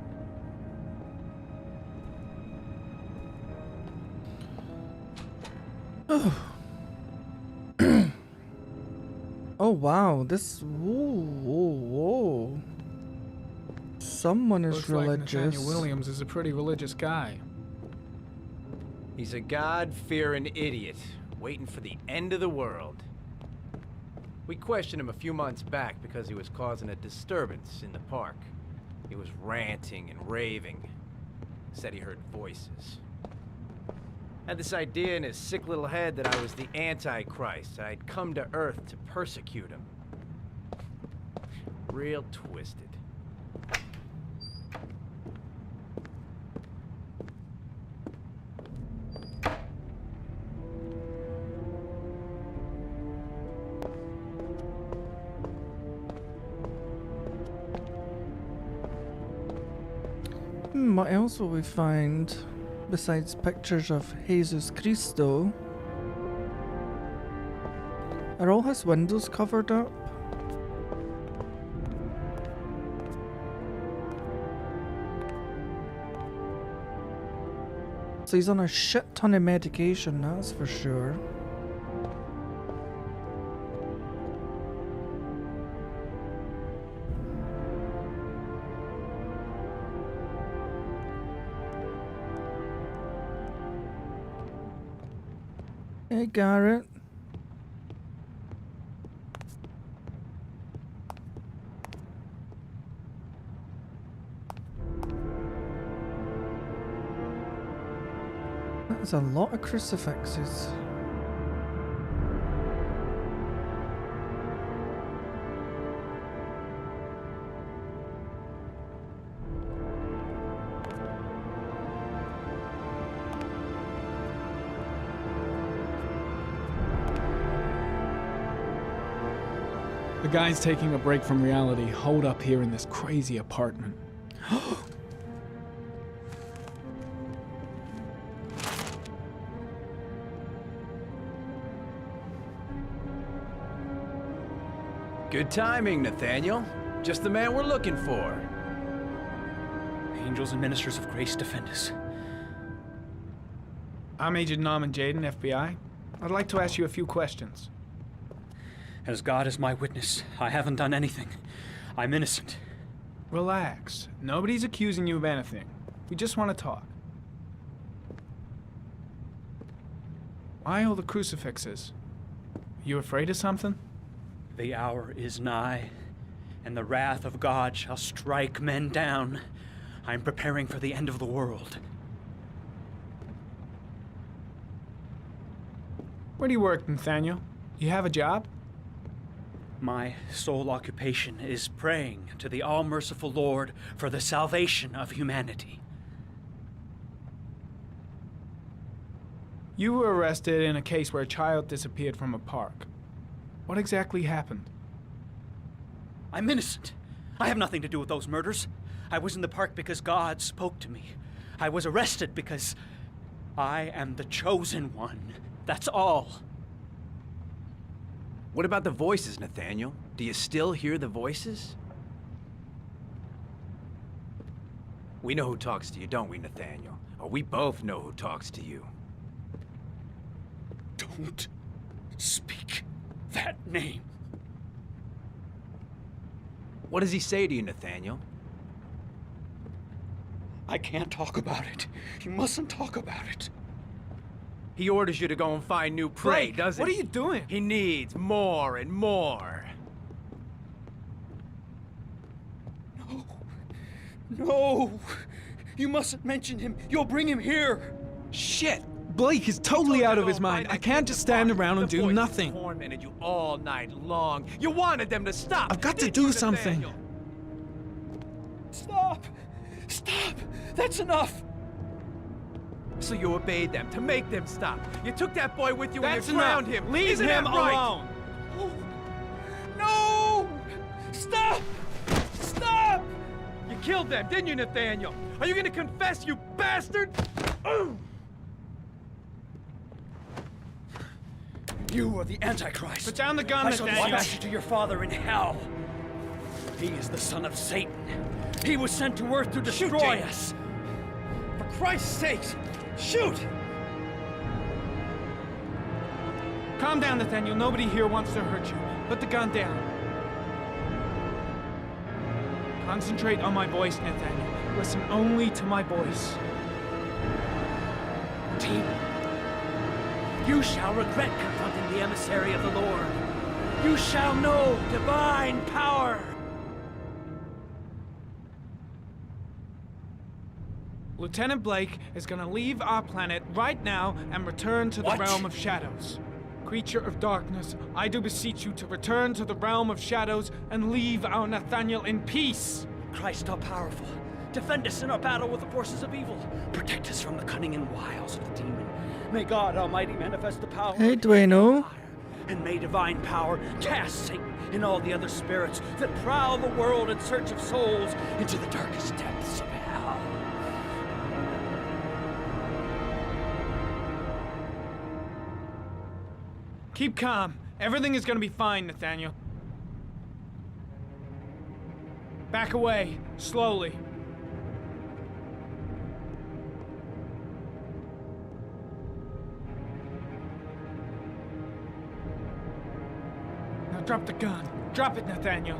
Oh wow, this whoa. Someone is Looks religious. like Nathaniel Williams is a pretty religious guy. He's a God-fearing idiot, waiting for the end of the world. We questioned him a few months back because he was causing a disturbance in the park. He was ranting and raving. Said he heard voices. Had this idea in his sick little head that I was the Antichrist. I'd come to Earth to persecute him. Real twisted. What else will we find besides pictures of Jesus Cristo? Are all his windows covered up? So he's on a shit ton of medication, that's for sure. Hey, Garrett. That's a lot of crucifixes. The guy's taking a break from reality, holed up here in this crazy apartment. Good timing, Nathaniel. Just the man we're looking for. Angels and ministers of grace defend us. I'm Agent Norman Jayden, FBI. I'd like to ask you a few questions. As God is my witness, I haven't done anything. I'm innocent. Relax. Nobody's accusing you of anything. We just want to talk. Why all the crucifixes? You afraid of something? The hour is nigh, and the wrath of God shall strike men down. I'm preparing for the end of the world. Where do you work, Nathaniel? You have a job? My sole occupation is praying to the all-merciful Lord for the salvation of humanity. You were arrested in a case where a child disappeared from a park. What exactly happened? I'm innocent. I have nothing to do with those murders. I was in the park because God spoke to me. I was arrested because I am the chosen one. That's all. What about the voices, Nathaniel? Do you still hear the voices? We know who talks to you, don't we, Nathaniel? Or we both know who talks to you. Don't speak that name. What does he say to you, Nathaniel? I can't talk about it. You mustn't talk about it. He orders you to go and find new prey, Blake, doesn't what he? are you doing? He needs more and more. No. No. You mustn't mention him. You'll bring him here. Shit! Blake is totally out of his mind. I can't just stand around and do nothing. Tormented you all night long. You wanted them to stop. I've got to do something. Stop. Stop. That's enough. So you obeyed them to make them stop. You took that boy with you That's and you drowned enough. him. Leave Isn't him that right? alone. No. Stop. Stop. You killed them, didn't you, Nathaniel? Are you gonna confess, you bastard? You are the Antichrist. Put down the gun, I shall Nathaniel. dispatch you to your father in hell. He is the son of Satan. He was sent to Earth to destroy us. For Christ's sake, shoot! Calm down, Nathaniel. Nobody here wants to hurt you. Put the gun down. Concentrate on my voice, Nathaniel. Listen only to my voice. Team, you shall regret confronting the emissary of the Lord. You shall know divine power. Lieutenant Blake is gonna leave our planet right now and return to the realm of shadows. Creature of darkness, I do beseech you to return to the realm of shadows and leave our Nathaniel in peace. Christ all powerful, defend us in our battle with the forces of evil. Protect us from the cunning and wiles of the demon. May God Almighty manifest the power. Hey, Dueno. And may divine power cast Satan and all the other spirits that prowl the world in search of souls into the darkest depths of hell. Keep calm. Everything is gonna be fine, Nathaniel. Back away, slowly. Now drop the gun. Drop it, Nathaniel.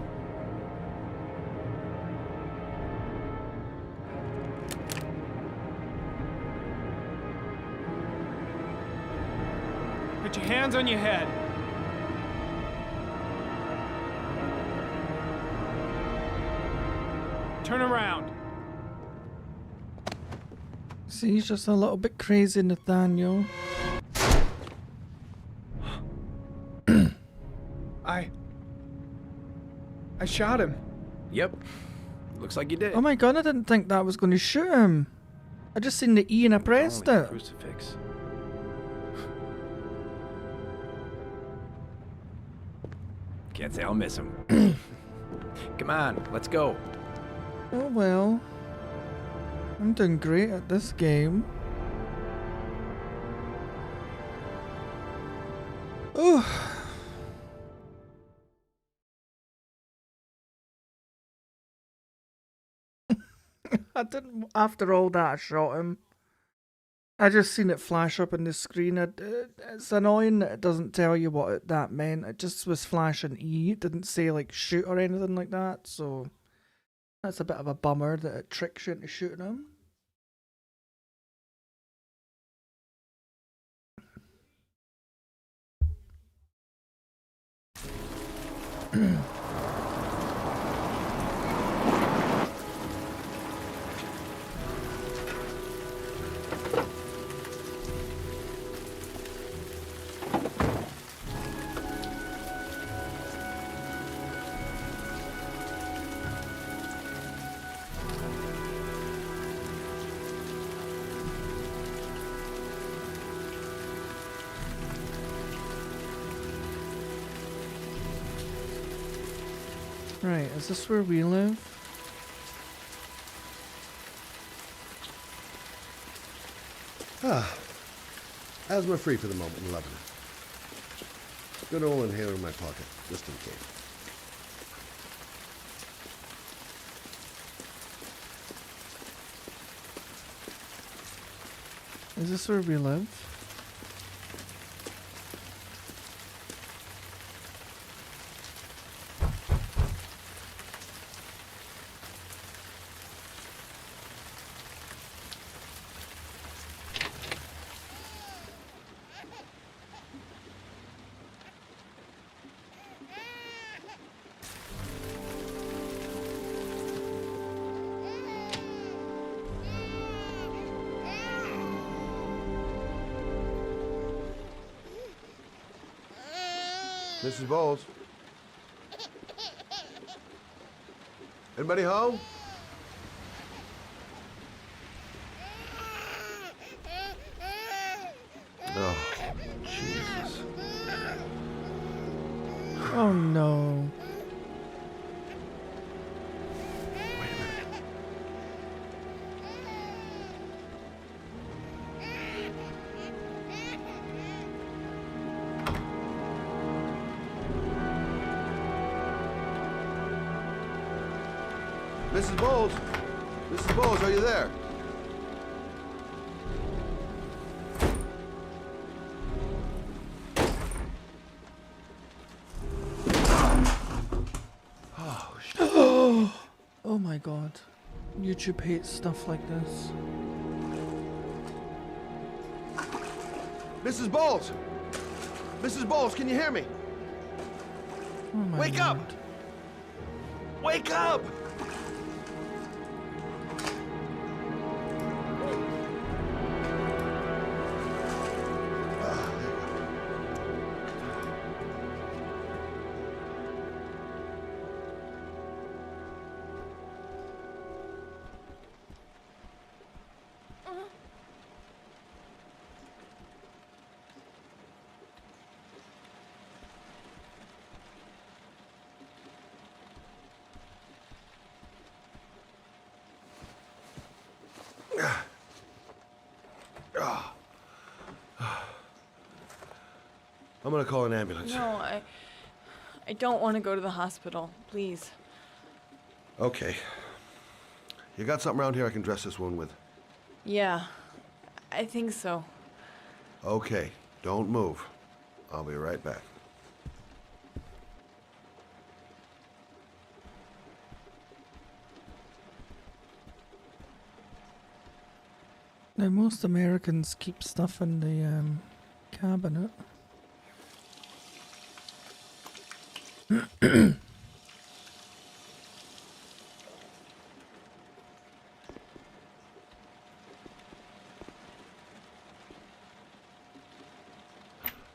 Put your hands on your head. Turn around. See, he's just a little bit crazy, Nathaniel. I shot him. Yep. Looks like you did. Oh my god, I didn't think that was going to shoot him. I just seen the E and I pressed Only a it. crucifix. Can't say I'll miss him. Come on, let's go. Oh well. I'm doing great at this game. Oh. I didn't. After all that, I shot him. I just seen it flash up on the screen. It's annoying that it doesn't tell you what that meant. It just was flashing E. It didn't say like shoot or anything like that. So that's a bit of a bummer that it tricks you into shooting him. Right, is this where we live? Asthma free for the moment and loving it. Good old inhaler in my pocket, just in case. Is this where we live? Mrs. Bowles? Anybody home? Oh, Jesus. Oh no. Mrs. Bowles? Mrs. Bowles, are you there? Oh, shit. Oh my god. YouTube hates stuff like this. Mrs. Bowles! Mrs. Bowles, can you hear me? Oh my Wake lord. up! Wake up! I'm gonna call an ambulance. No, I don't want to go to the hospital. Please. Okay. You got something around here I can dress this wound with? Yeah, I think so. Okay, don't move. I'll be right back. Now most Americans keep stuff in the cabinet.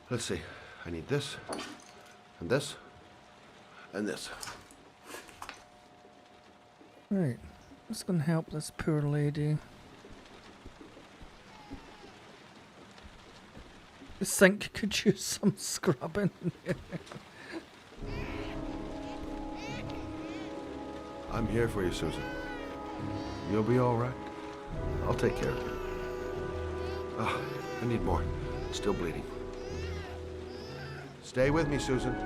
Let's see. I need this, and this, and this. Right. What's gonna help this poor lady? The sink could use some scrubbing. I'm here for you, Susan. You'll be all right. I'll take care of you. Ah, I need more. Still bleeding. Stay with me, Susan.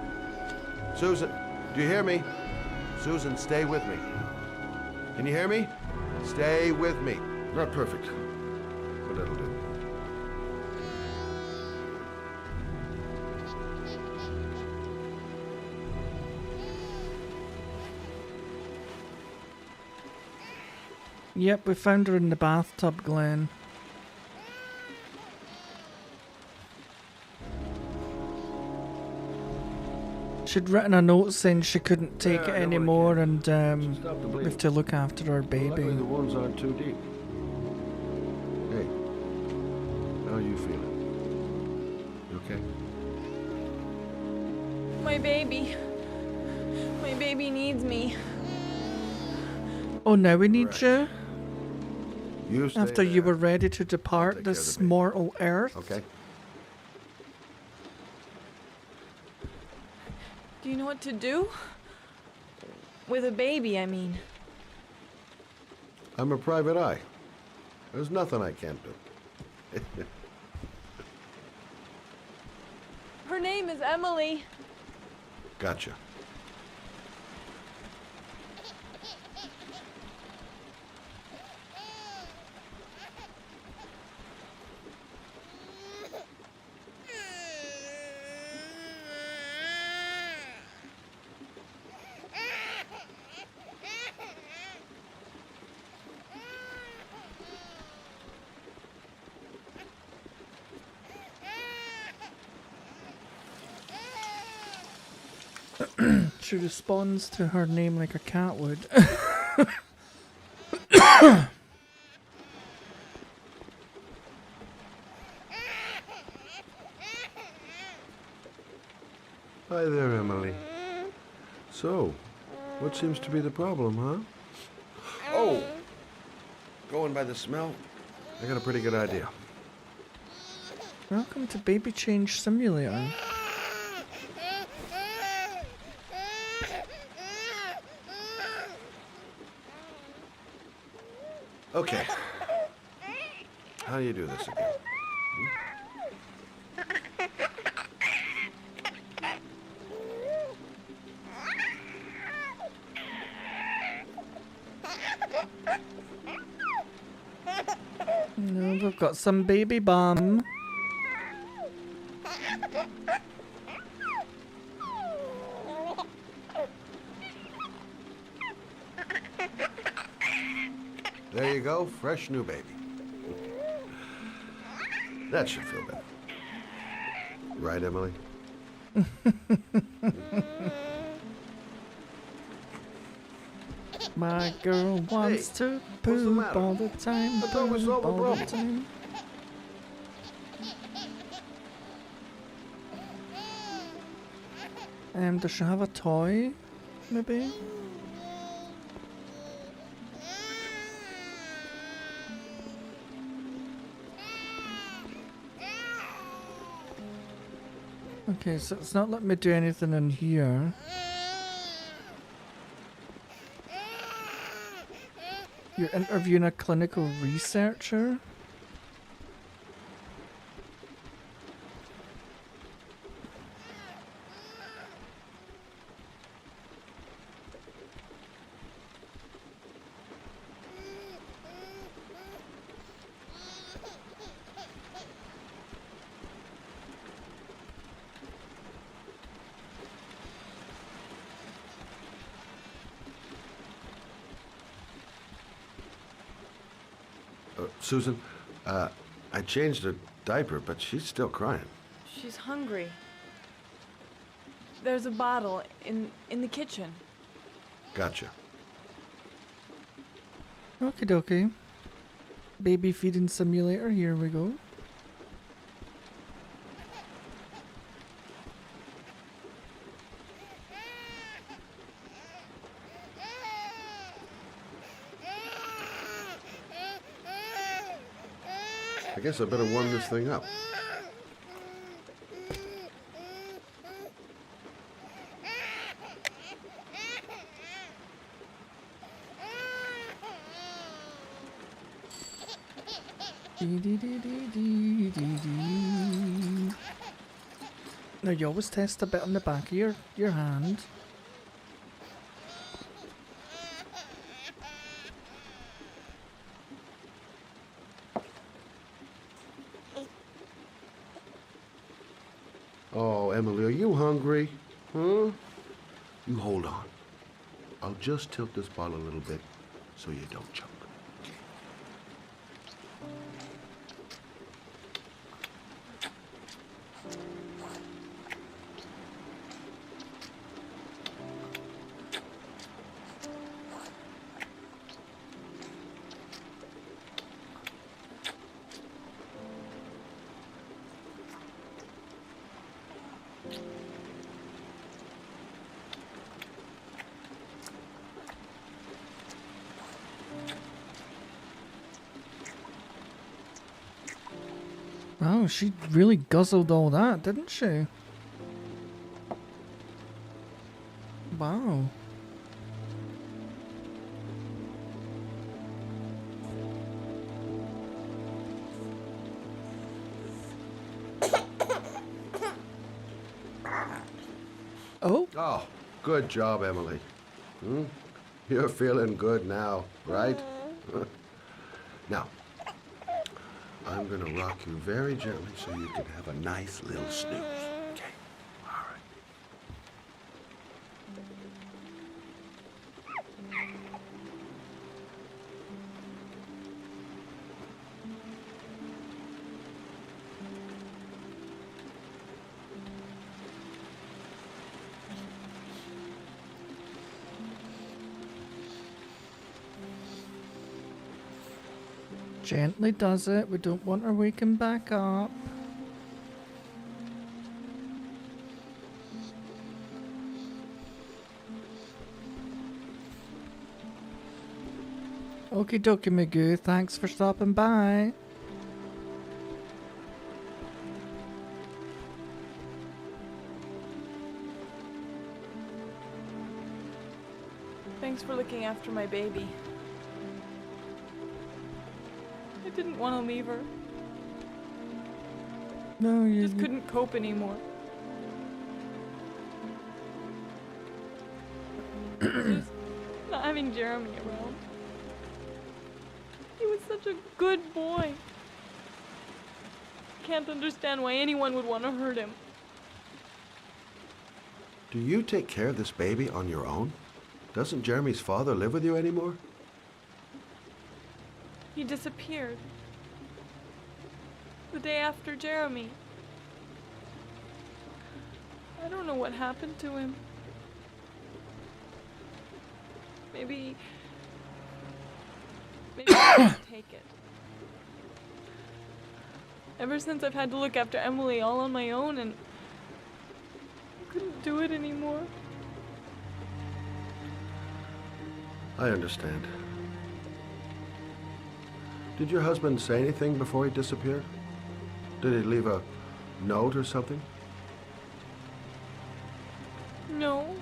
Susan, do you hear me? Susan, stay with me. Can you hear me? Stay with me. Not perfect, but it'll do. Yep, we found her in the bathtub, Glenn. She'd written a note saying she couldn't take it anymore and we have to look after her baby. Luckily the wounds aren't too deep. Hey, how are you feeling? You okay? My baby. My baby needs me. Oh, now we need you? You stay After you there. were ready to depart this mortal earth? Okay. Do you know what to do? With a baby, I mean. I'm a private eye. There's nothing I can't do. Her name is Emily. Gotcha. She responds to her name like a cat would. Hi there, Emily. So, what seems to be the problem, huh? Oh! Going by the smell, I got a pretty good idea. Welcome to Baby Change Simulator. Okay. How do you do this again? No, we've got some baby bum. There you go, fresh new baby. That should feel better. Right, Emily? My girl wants to poop all the time. I thought we solved the all the problem. time. Does she have a toy? Maybe? Okay, so it's not letting me do anything in here. You're interviewing a clinical researcher? Susan, I changed her diaper, but she's still crying. She's hungry. There's a bottle in the kitchen. Gotcha. Okie dokie. Baby feeding simulator, here we go. I guess I better warm this thing up. Now you always test a bit on the back of your hand. Oh, Emily, are you hungry? Huh? You hold on. I'll just tilt this bottle a little bit so you don't choke. Wow, she really guzzled all that, didn't she? Wow. Oh? Oh, good job, Emily. Hmm? You're feeling good now, right? Now, I'm gonna rock you very gently so you can have a nice little snooze. Okay, all right. Gently does it. We don't want her waking back up. Okie dokie, Magoo. Thanks for stopping by. Thanks for looking after my baby. I didn't want to leave her. No, you Just couldn't cope anymore. Just not having Jeremy around. He was such a good boy. Can't understand why anyone would want to hurt him. Do you take care of this baby on your own? Doesn't Jeremy's father live with you anymore? He disappeared. The day after Jeremy. I don't know what happened to him. Maybe I can't take it. Ever since I've had to look after Emily all on my own and I couldn't do it anymore. I understand. Did your husband say anything before he disappeared? Did he leave a note or something? No.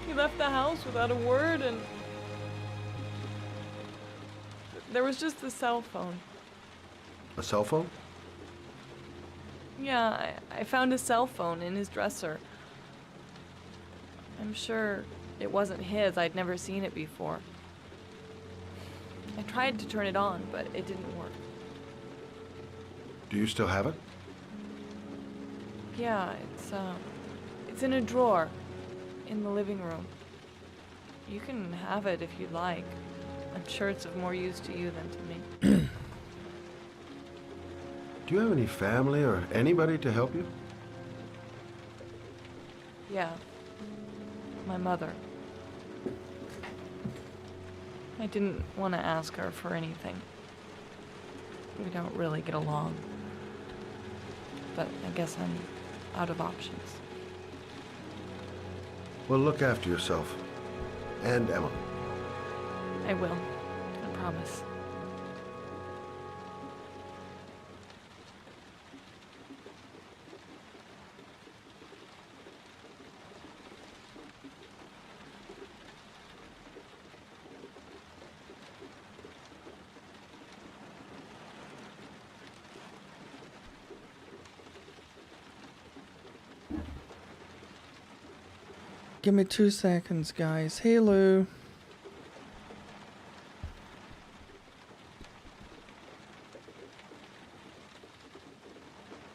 He left the house without a word and there was just the cell phone. A cell phone? Yeah, I found a cell phone in his dresser. I'm sure it wasn't his. I'd never seen it before. I tried to turn it on, but it didn't work. Do you still have it? Yeah, it's in a drawer in the living room. You can have it if you'd like. I'm sure it's of more use to you than to me. Do you have any family or anybody to help you? Yeah. My mother. I didn't want to ask her for anything. We don't really get along. But I guess I'm out of options. Well, look after yourself. And Emily. I will. I promise. Give me 2 seconds, guys. Hello.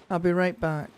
I'll be right back.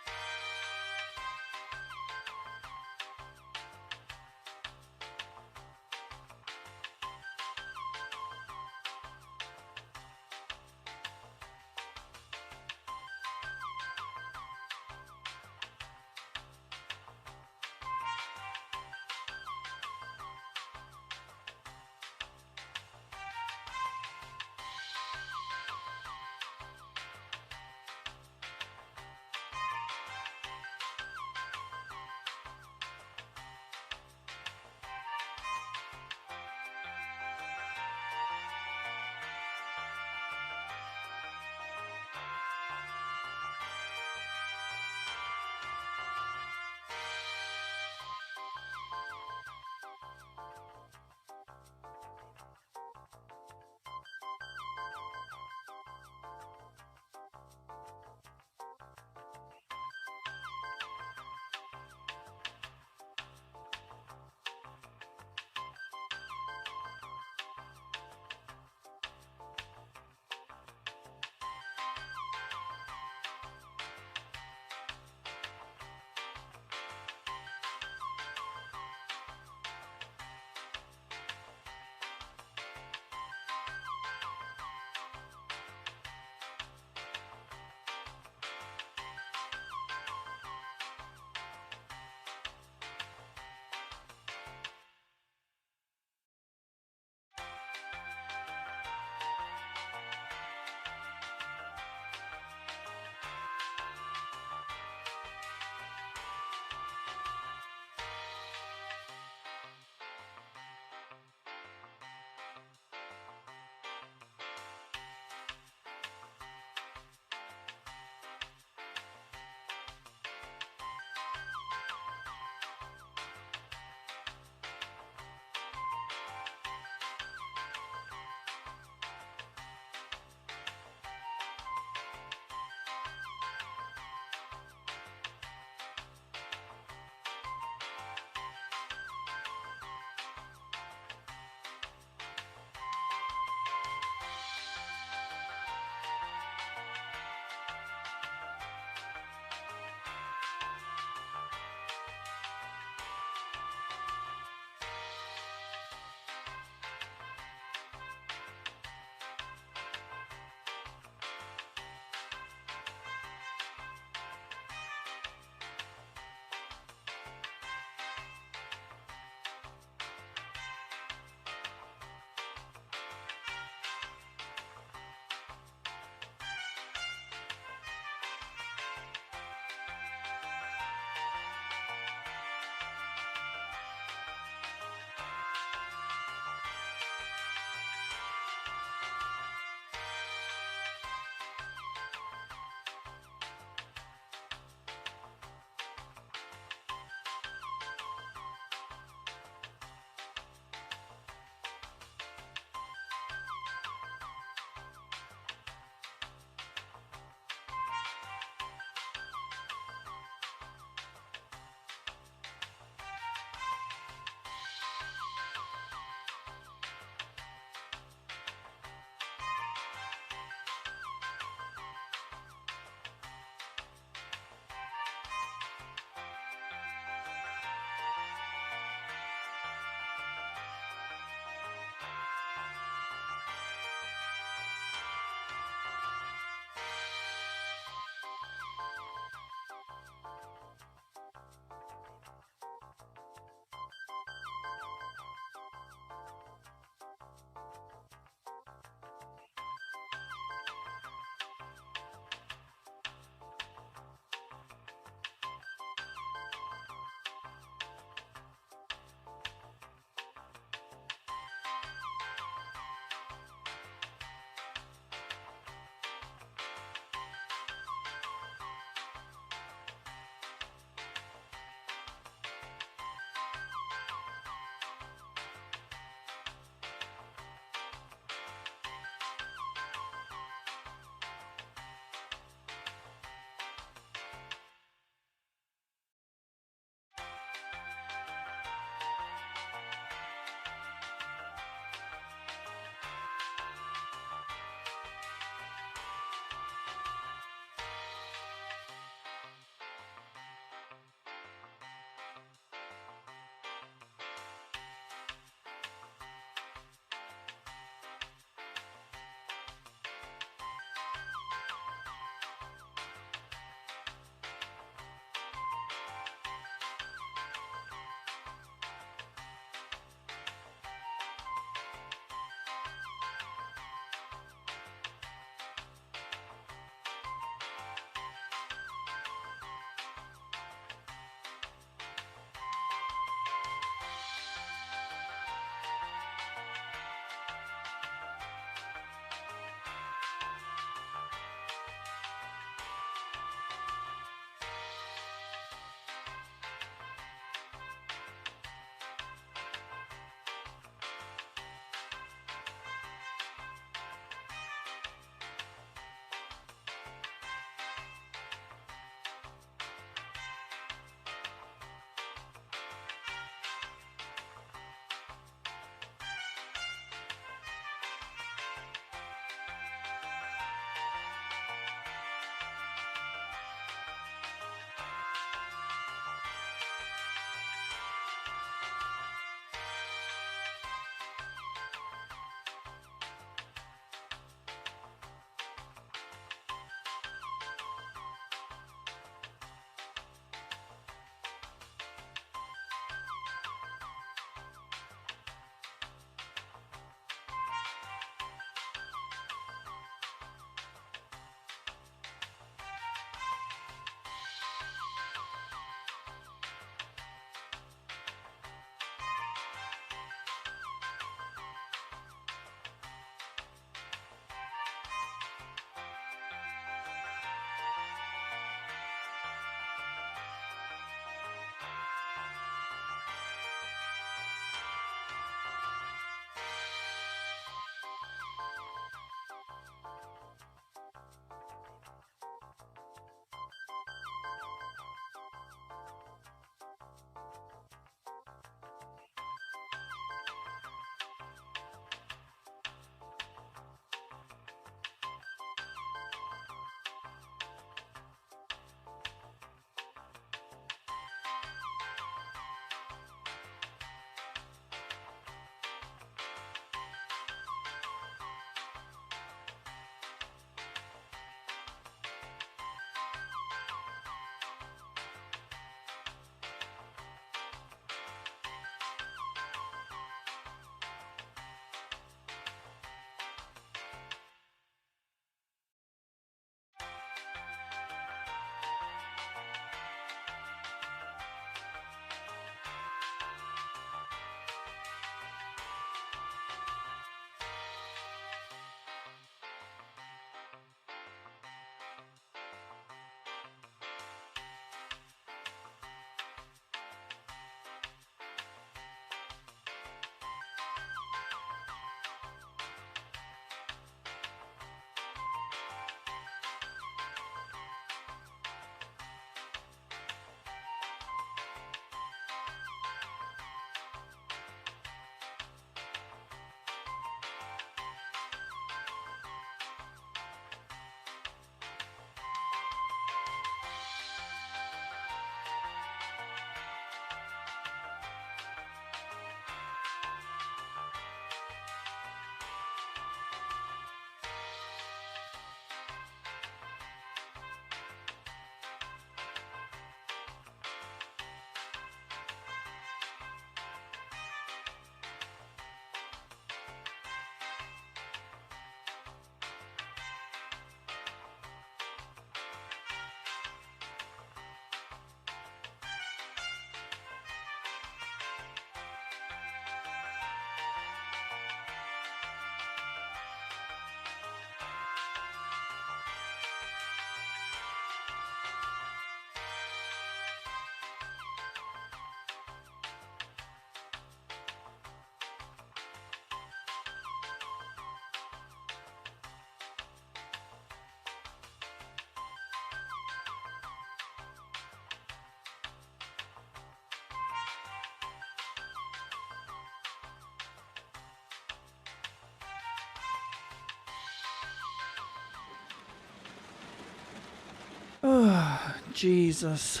Jesus.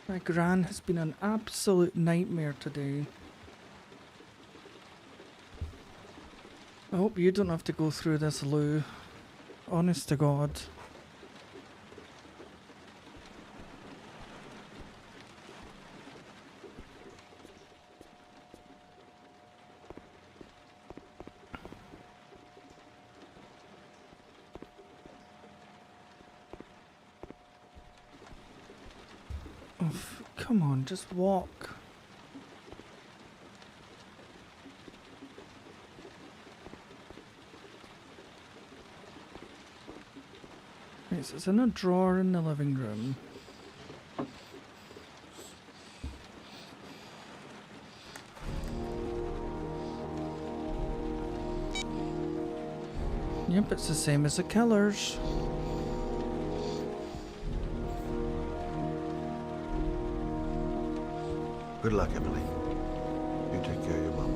My gran has been an absolute nightmare today. I hope you don't have to go through this, Lou. Honest to God. Oh, come on, just walk. Right, so it's in a drawer in the living room. Yep, it's the same as the killer's. Good luck, Emily. You take care of your mom.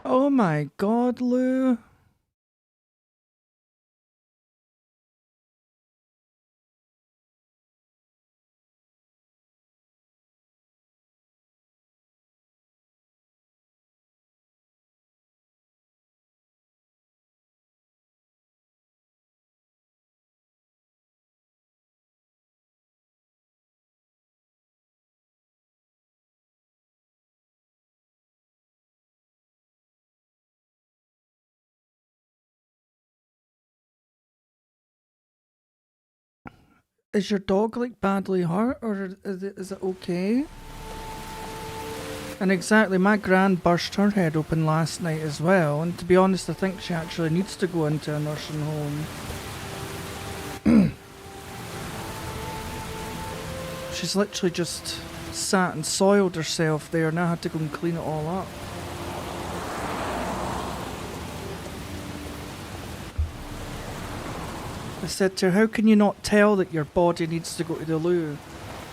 Oh my God, Lou. Is your dog like badly hurt, or is it okay? And exactly, my gran burst her head open last night as well, and to be honest, I think she actually needs to go into a nursing home. She's literally just sat and soiled herself there, and I had to go and clean it all up. I said to her, how can you not tell that your body needs to go to the loo?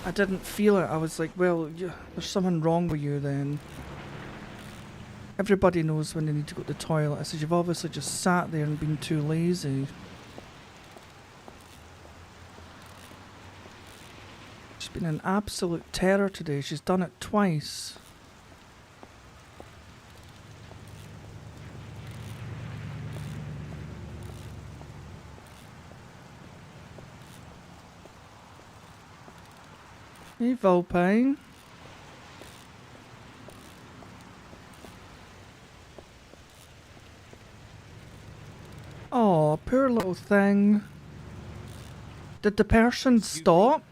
I didn't feel it. I was like, well, there's something wrong with you then. Everybody knows when they need to go to the toilet. I said, you've obviously just sat there and been too lazy. She's been an absolute terror today. She's done it twice. Hey, Volpine. Oh, poor little thing. Did the person stop?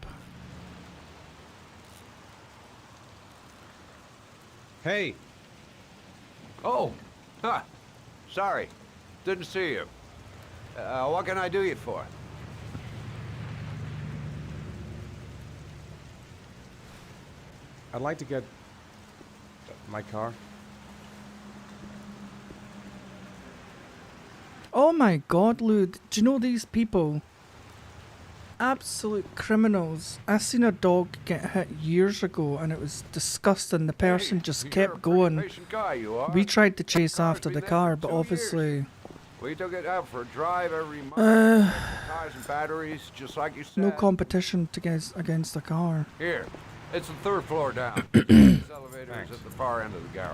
Hey. Oh. Huh. Sorry. Didn't see you. What can I do you for? I'd like to get my car. Oh my God, Lou, do you know these people? Absolute criminals. I seen a dog get hit years ago and it was disgusting. The person just kept going. We tried to chase after the car, but obviously... We took it out for a drive every month. Tires and batteries, just like you said. No competition against the car. Here, it's the third floor down. This elevator is at the far end of the garage.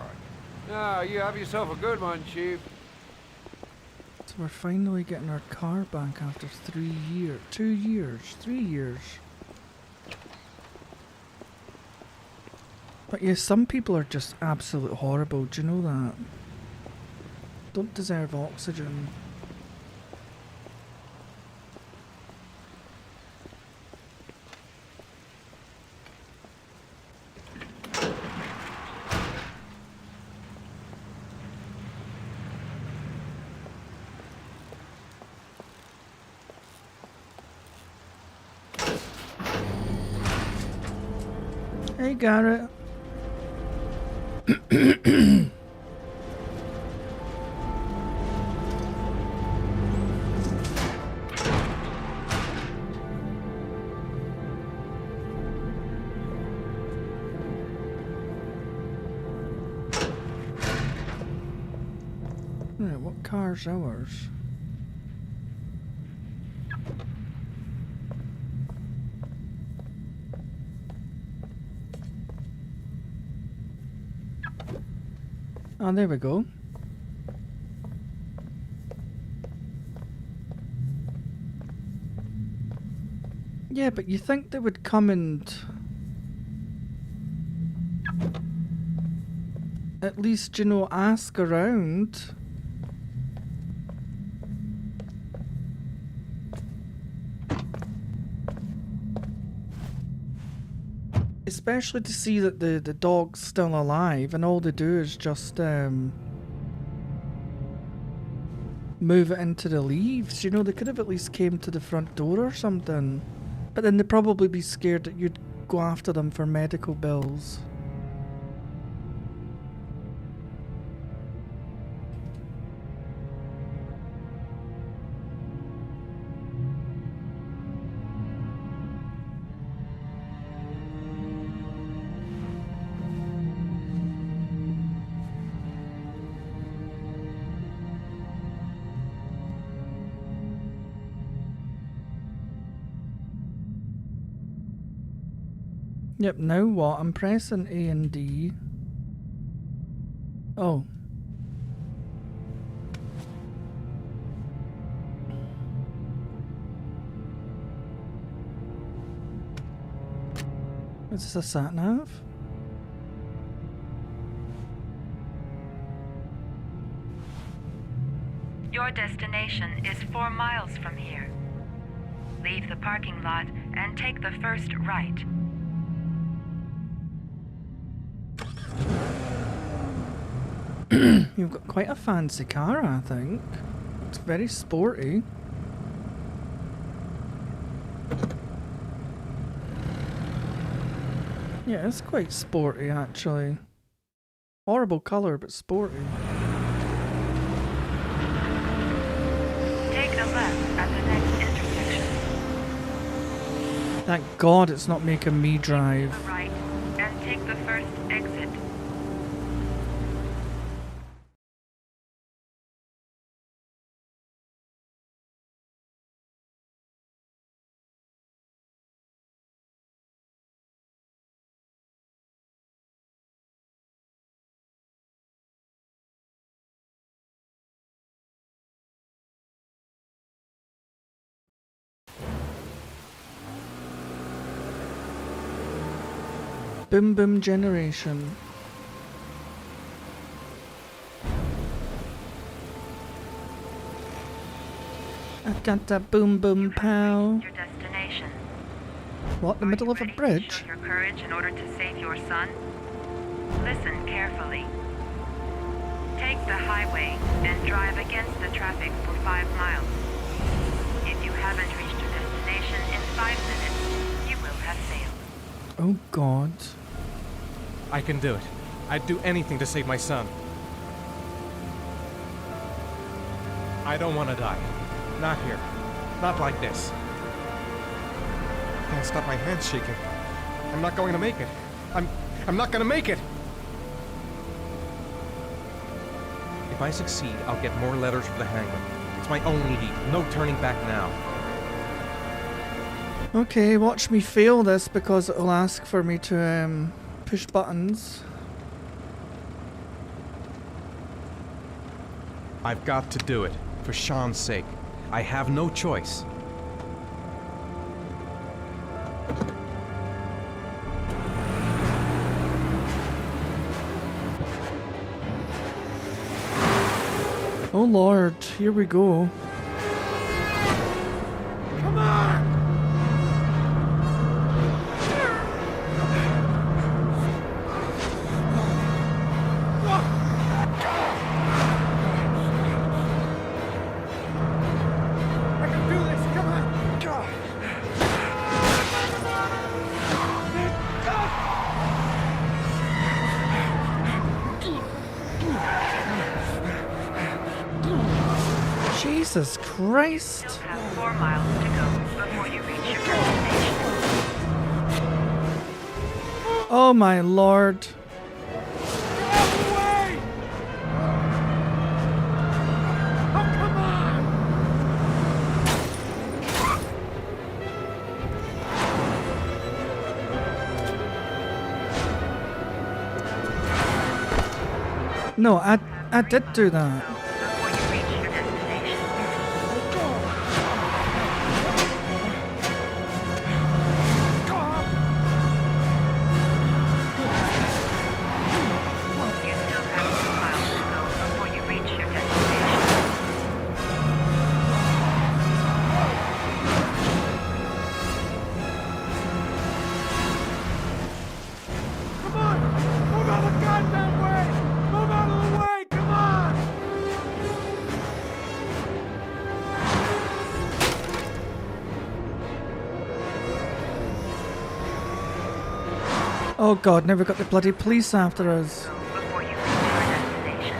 Now, you have yourself a good one, Chief. So we're finally getting our car back after 3 years. 2 years. 3 years. But yeah, some people are just absolute horrible. Do you know that? Don't deserve oxygen. Hey, Garrett. Right, what car's ours? Oh, there we go. Yeah, but you think they would come and at least, you know, ask around. Especially to see that the dog's still alive and all they do is just move it into the leaves. You know, they could have at least came to the front door or something. But then they'd probably be scared that you'd go after them for medical bills. Yep, now what? I'm pressing A and D. Oh. Is this a sat-nav? Your destination is 4 miles from here. Leave the parking lot and take the first right. You've got quite a fancy car, I think. It's very sporty. Yeah, it's quite sporty, actually. Horrible colour, but sporty. Take a left at the next intersection. Thank God it's not making me drive. To the right and take the first exit. Boom Boom Generation. I got that boom boom pow. Your destination. What, the middle of a bridge? Show your courage in order to save your son. Listen carefully. Take the highway and drive against the traffic for 5 miles. If you haven't reached your destination in 5 minutes, you will have failed. Oh God. I can do it. I'd do anything to save my son. I don't want to die. Not here. Not like this. Can't stop my hands shaking. I'm not going to make it. I'm not going to make it! If I succeed, I'll get more letters for the hangman. It's my only lead. No turning back now. Okay, watch me fail this because it'll ask for me to push buttons. I've got to do it. For Shaun's sake. I have no choice. Oh Lord, here we go. Come on! I can do this, come on! Jesus Christ. You'll have 4 miles to go before you reach your destination. Oh my lord. No, I did do that. Before you reach your destination. You still have 2 miles to go before you reach your destination. Come on! Move out of the goddamn way! Move out of the way! Come on! Oh god, now we've got the bloody police after us. Before you reach your destination.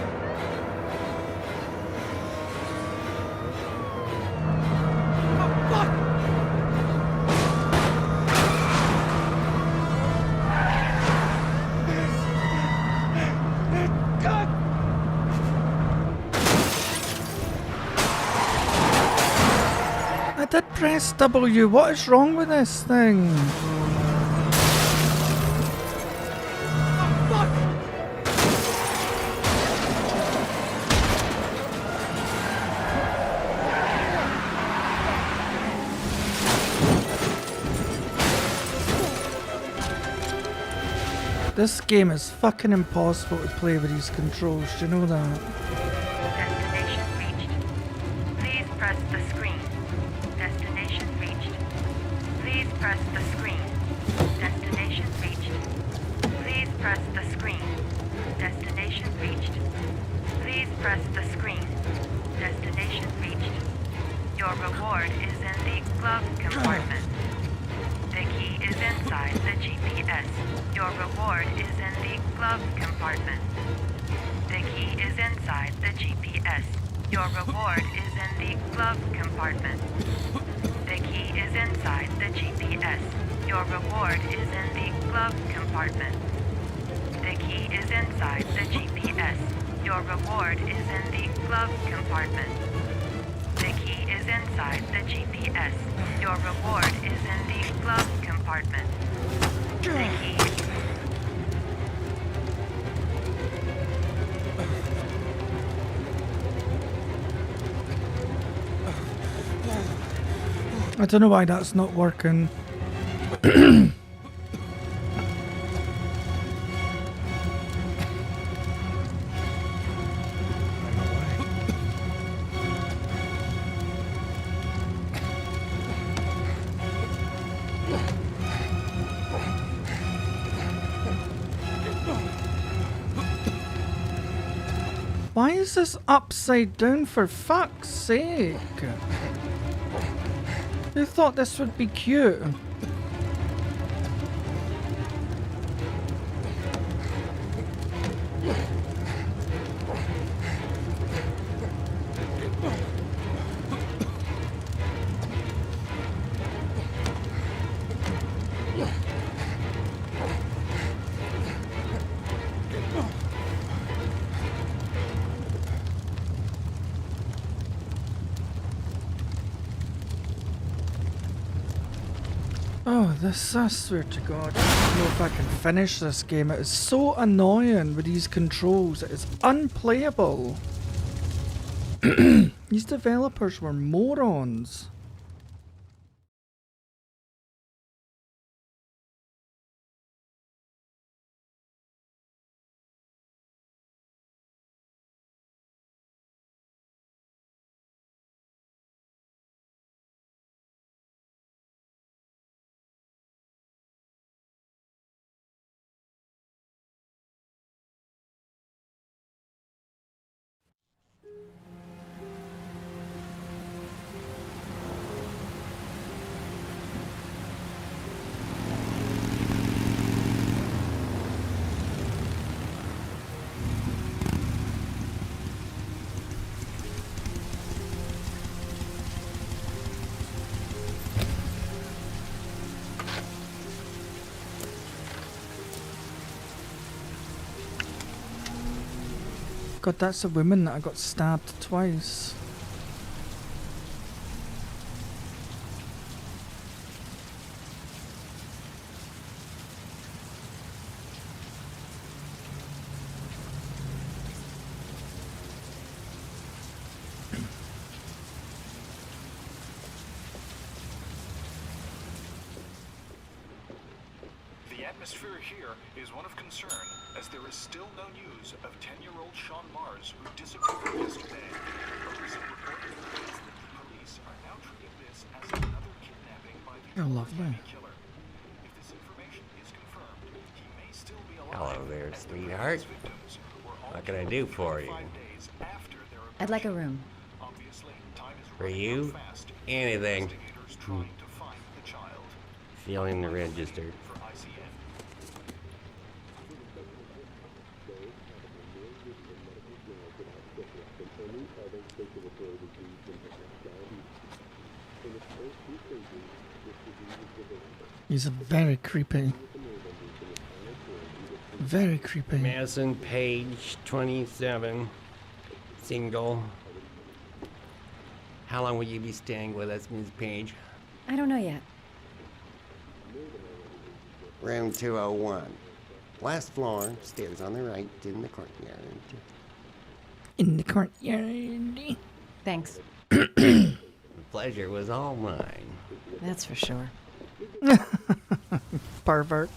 I did press W. What is wrong with this thing? This game is fucking impossible to play with these controls, do you know that? Destination reached. Please press the screen. Destination reached. Please press the screen. Destination reached. Please press the screen. Destination reached. Please press the screen. Destination reached. Your reward is in the glove compartment. The key is inside the GPS. Your reward is in the glove compartment. The key is inside the GPS. Your reward is in the glove compartment. The key is inside the GPS. Your reward is in the glove compartment. The key is inside the GPS. Your reward is in the glove compartment. The key is inside the GPS. Your reward is in the glove compartment. The key. I don't know why that's not working. Why is this upside down, for fuck's sake? Who thought this would be cute? Oh, this, I swear to God, I don't know if I can finish this game. It is so annoying with these controls. It is unplayable. These developers were morons. God, that's a woman that I got stabbed twice. The atmosphere here is one of concern, as there is still no news of 10-year-old Shaun Mars, who disappeared yesterday. A recent report indicates that the police are now treating this as another kidnapping by the Origami Killer. If this information is confirmed, he may still be alive. Hello there, sweetheart. What can I do for you? I'd like a room. For you? Anything. Feeling the register. He's very creepy. Very creepy. Madison Paige, 27. Single. How long will you be staying with us, Ms. Paige? I don't know yet. Room 201. Last floor, stairs on the right, in the courtyard. In the courtyard. Thanks. The pleasure was all mine. That's for sure. Pervert.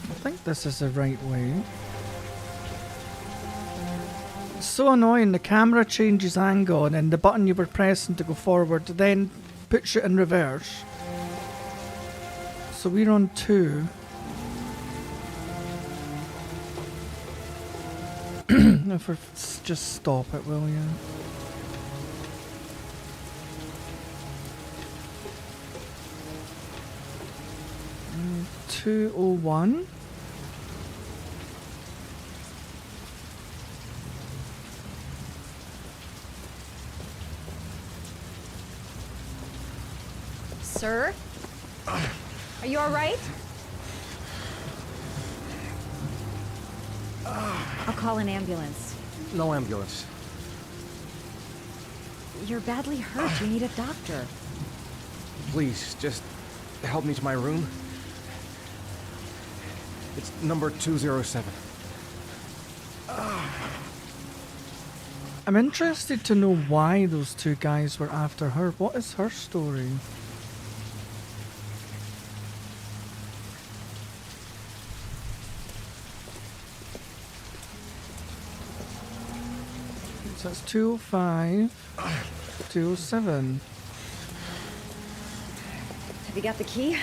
I think this is the right way. It's so annoying, the camera changes angle and then the button you were pressing to go forward then puts you in reverse. So we're on 2. If we just stop it, will you? Mm, 201. Sir? Are you all right? I'll call an ambulance. No ambulance. You're badly hurt. You need a doctor. Please, just help me to my room. It's number 207. I'm interested to know why those two guys were after her. What is her story? So that's 205, 207. Have you got the key?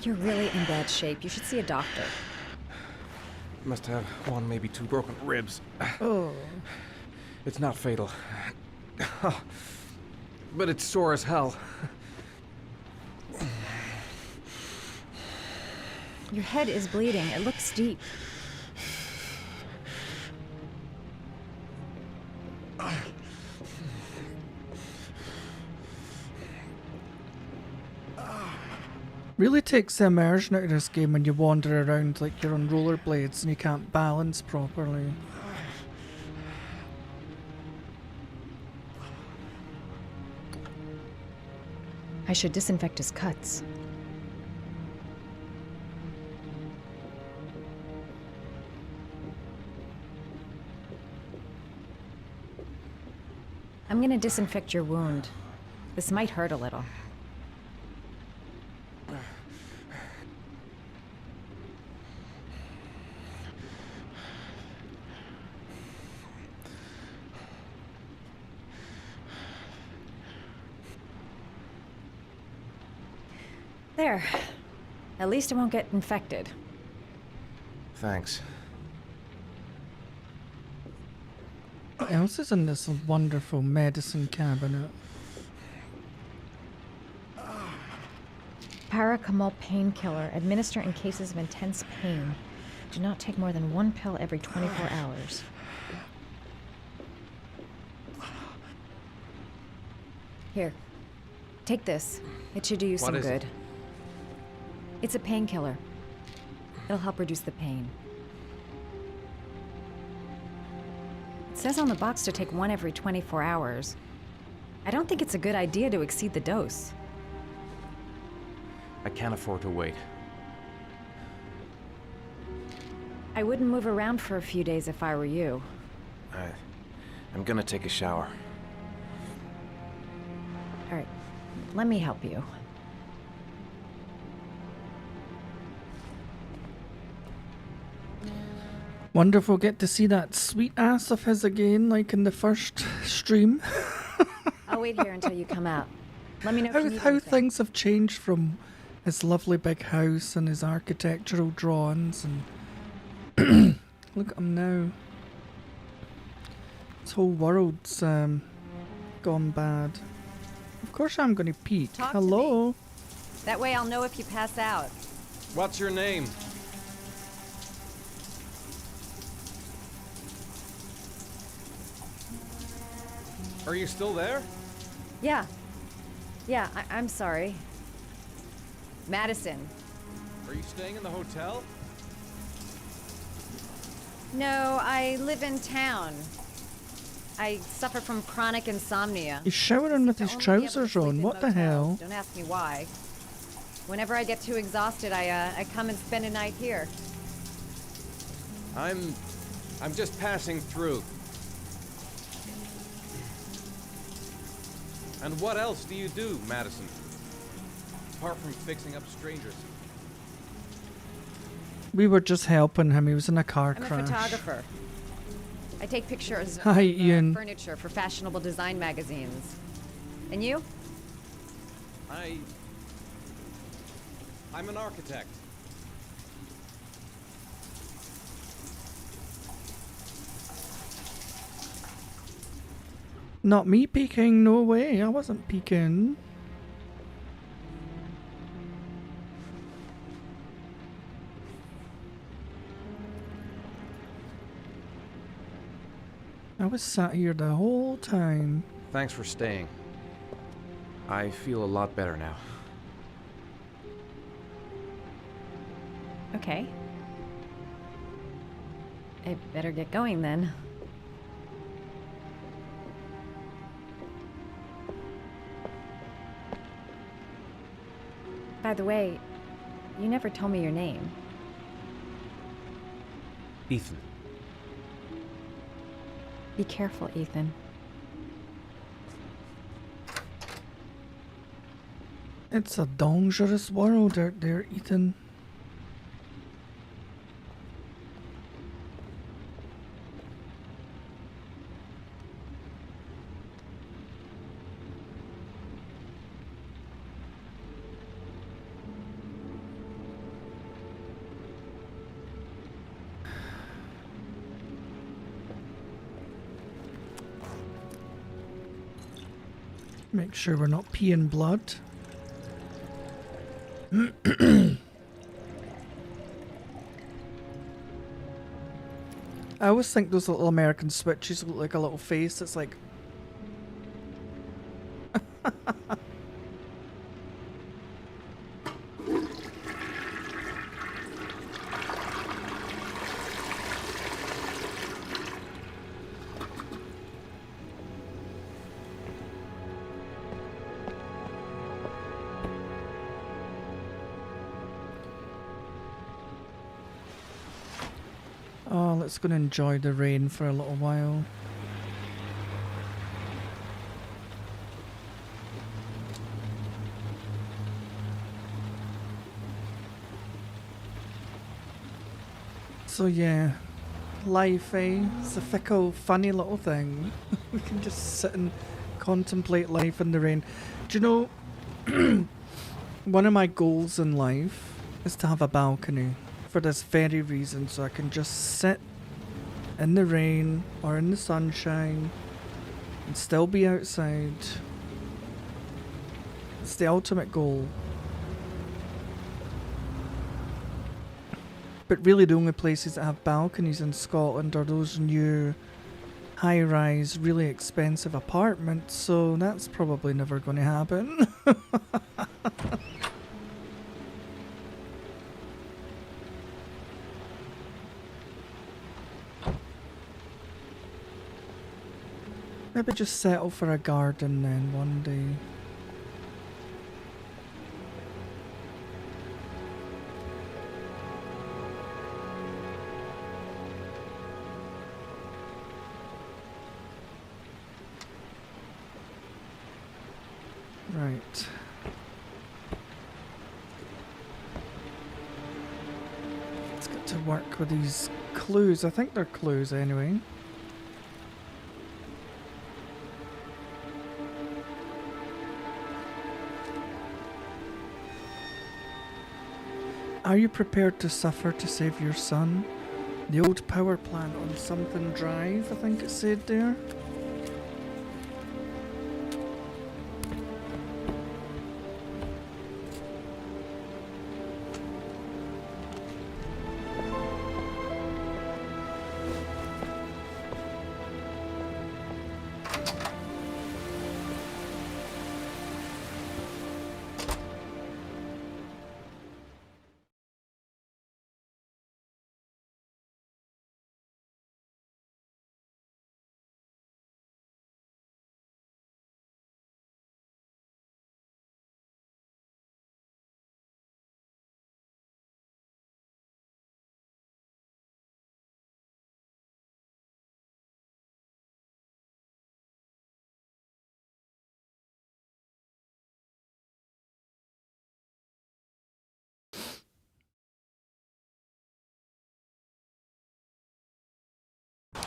You're really in bad shape. You should see a doctor. Must have 1, maybe 2 broken ribs. Oh. It's not fatal. But it's sore as hell. Your head is bleeding. It looks deep. Really takes the immersion out of this game when you wander around like you're on rollerblades and you can't balance properly. I should disinfect his cuts. I'm gonna disinfect your wound. This might hurt a little. There. At least it won't get infected. Thanks. What else is in this wonderful medicine cabinet? Paracetamol painkiller. Administer in cases of intense pain. Do not take more than 1 pill every 24 hours. Here. Take this. It should do you some What is good. it? It's a painkiller. It'll help reduce the pain. It says on the box to take 1 every 24 hours. I don't think it's a good idea to exceed the dose. I can't afford to wait. I wouldn't move around for a few days if I were you. I'm gonna take a shower. All right, let me help you. Wonderful, get to see that sweet ass of his again, like in the first stream. I'll wait here until you come out. Let me know if you need How anything. things have changed from his lovely big house and his architectural drawings, and look at him now. This whole world's gone bad. Of course I'm going to peek. Talk to Hello. That way I'll know if you pass out. What's your name? Are you still there? Yeah. Yeah, I'm sorry. Madison. Are you staying in the hotel? No, I live in town. I suffer from chronic insomnia. He's showering with his trousers on. What the hell? Don't ask me why. Whenever I get too exhausted, I come and spend a night here. I'm just passing through. And what else do you do, Madison? Apart from fixing up strangers. We were just helping him. He was in a car I'm crash. a photographer. I take pictures Hi, of Ian. furniture for fashionable design magazines. And you? I'm an architect. Not me peeking, no way. I wasn't peeking. I was sat here the whole time. Thanks for staying. I feel a lot better now. Okay. I better get going then. By the way, you never told me your name. Ethan. Be careful, Ethan. It's a dangerous world out there, Ethan. Make sure we're not peeing blood. I always think those little American switches look like a little face. It's like... Oh, let's go and enjoy the rain for a little while. So yeah, life, eh? It's a fickle, funny little thing. We can just sit and contemplate life in the rain. Do you know, One of my goals in life is to have a balcony for this very reason, so I can just sit in the rain or in the sunshine and still be outside. It's the ultimate goal. But really the only places that have balconies in Scotland are those new high-rise, really expensive apartments, so that's probably never going to happen. Maybe just settle for a garden then one day. Right. Let's get to work with these clues. I think they're clues anyway. Are you prepared to suffer to save your son? The old power plant on something drive, I think it said there.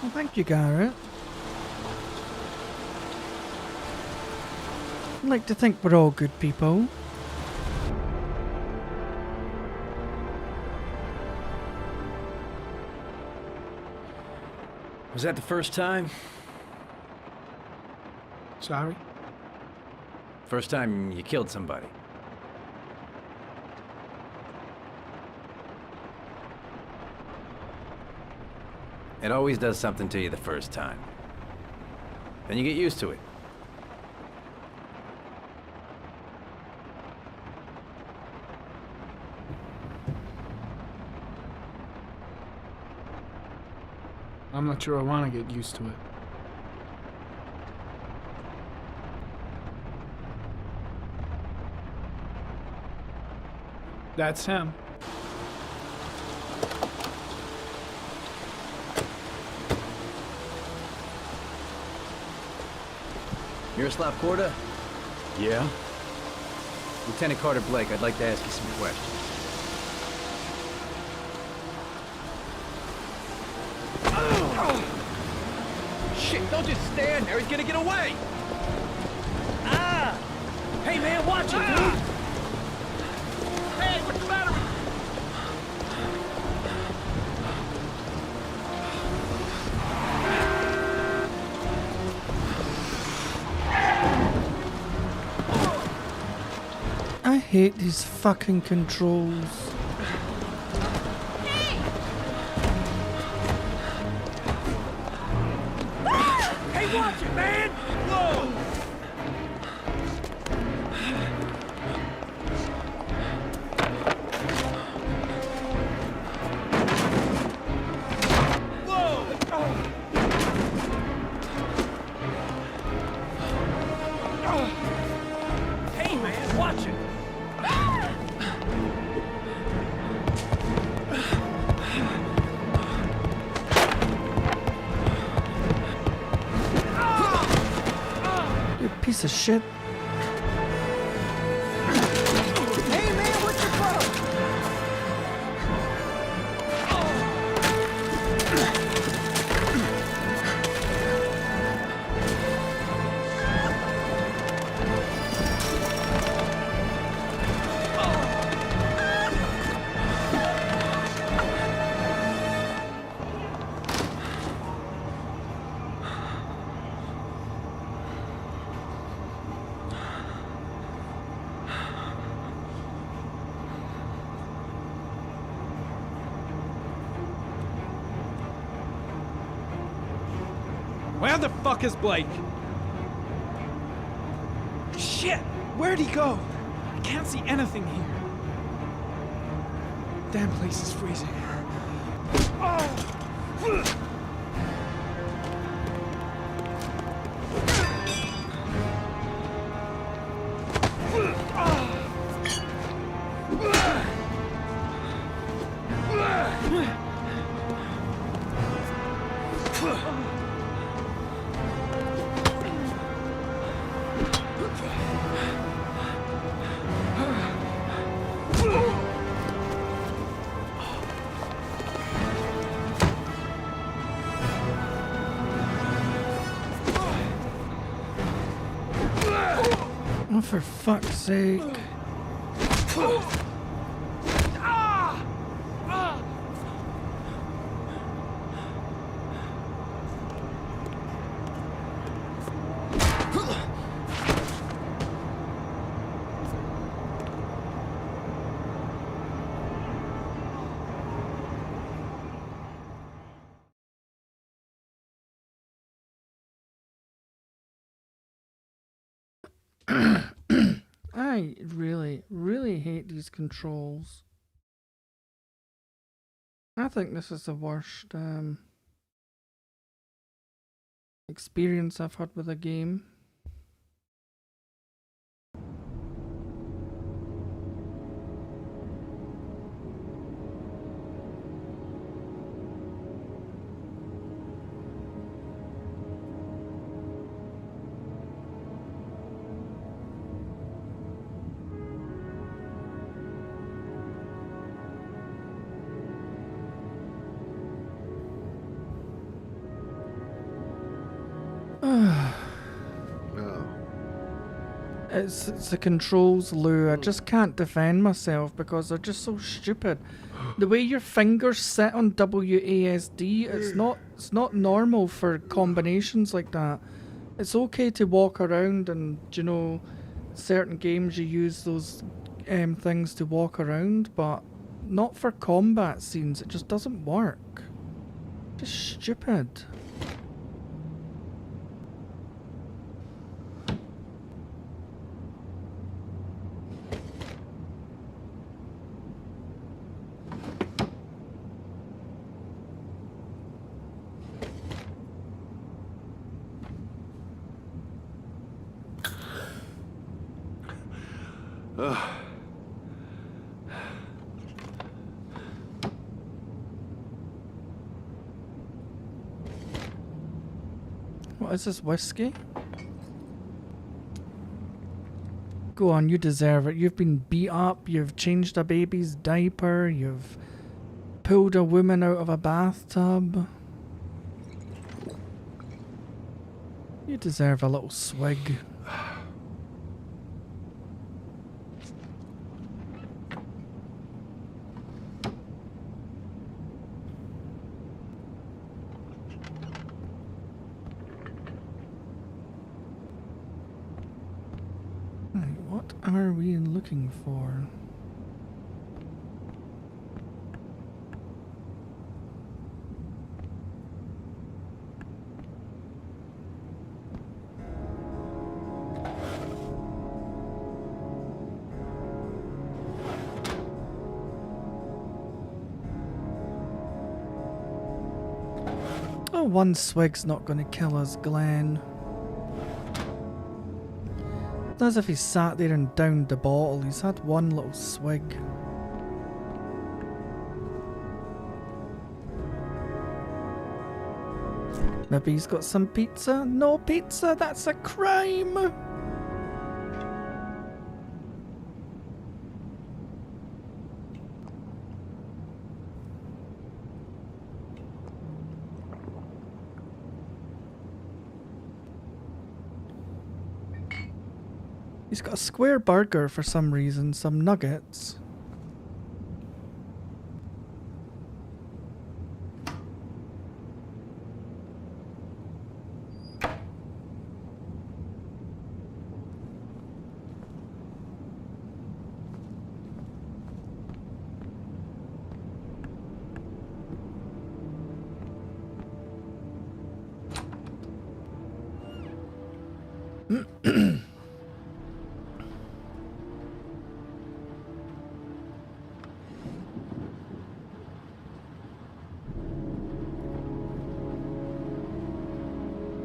Well, thank you, Garrett. I'd like to think we're all good people. Was that the first time? Sorry? First time you killed somebody? It always does something to you the first time. Then you get used to it. I'm not sure I want to get used to it. That's him. Miroslav Korda? Yeah? Lieutenant Carter Blake, I'd like to ask you some questions. Shit, don't just stand there, he's gonna get away! Ah! Hey man, watch it, dude! Hey, what's the matter with I hate these fucking controls. Hey, watch it, man! Whoa! Hey, man, watch it! You piece of shit. Hey, man, what's your problem? Where the fuck is Blake? Shit! Where'd he go? I can't see anything here. Damn place is freezing. Oh! Oh, for fuck's sake. I really hate these controls. I think this is the worst experience I've had with a game. It's the controls, Lou. I just can't defend myself because they're just so stupid. The way your fingers sit on WASD, it's not normal for combinations like that. It's okay to walk around and, you know, certain games you use those things to walk around, but not for combat scenes. It just doesn't work. Just stupid. What is this, whiskey? Go on, you deserve it. You've been beat up, you've changed a baby's diaper, you've pulled a woman out of a bathtub. You deserve a little swig. What are we looking for? Oh, one swig's not going to kill us, Glenn. As if he sat there and downed the bottle. He's had one little swig. Maybe he's got some pizza? No pizza, that's a crime! He's got a square burger for some reason, some nuggets.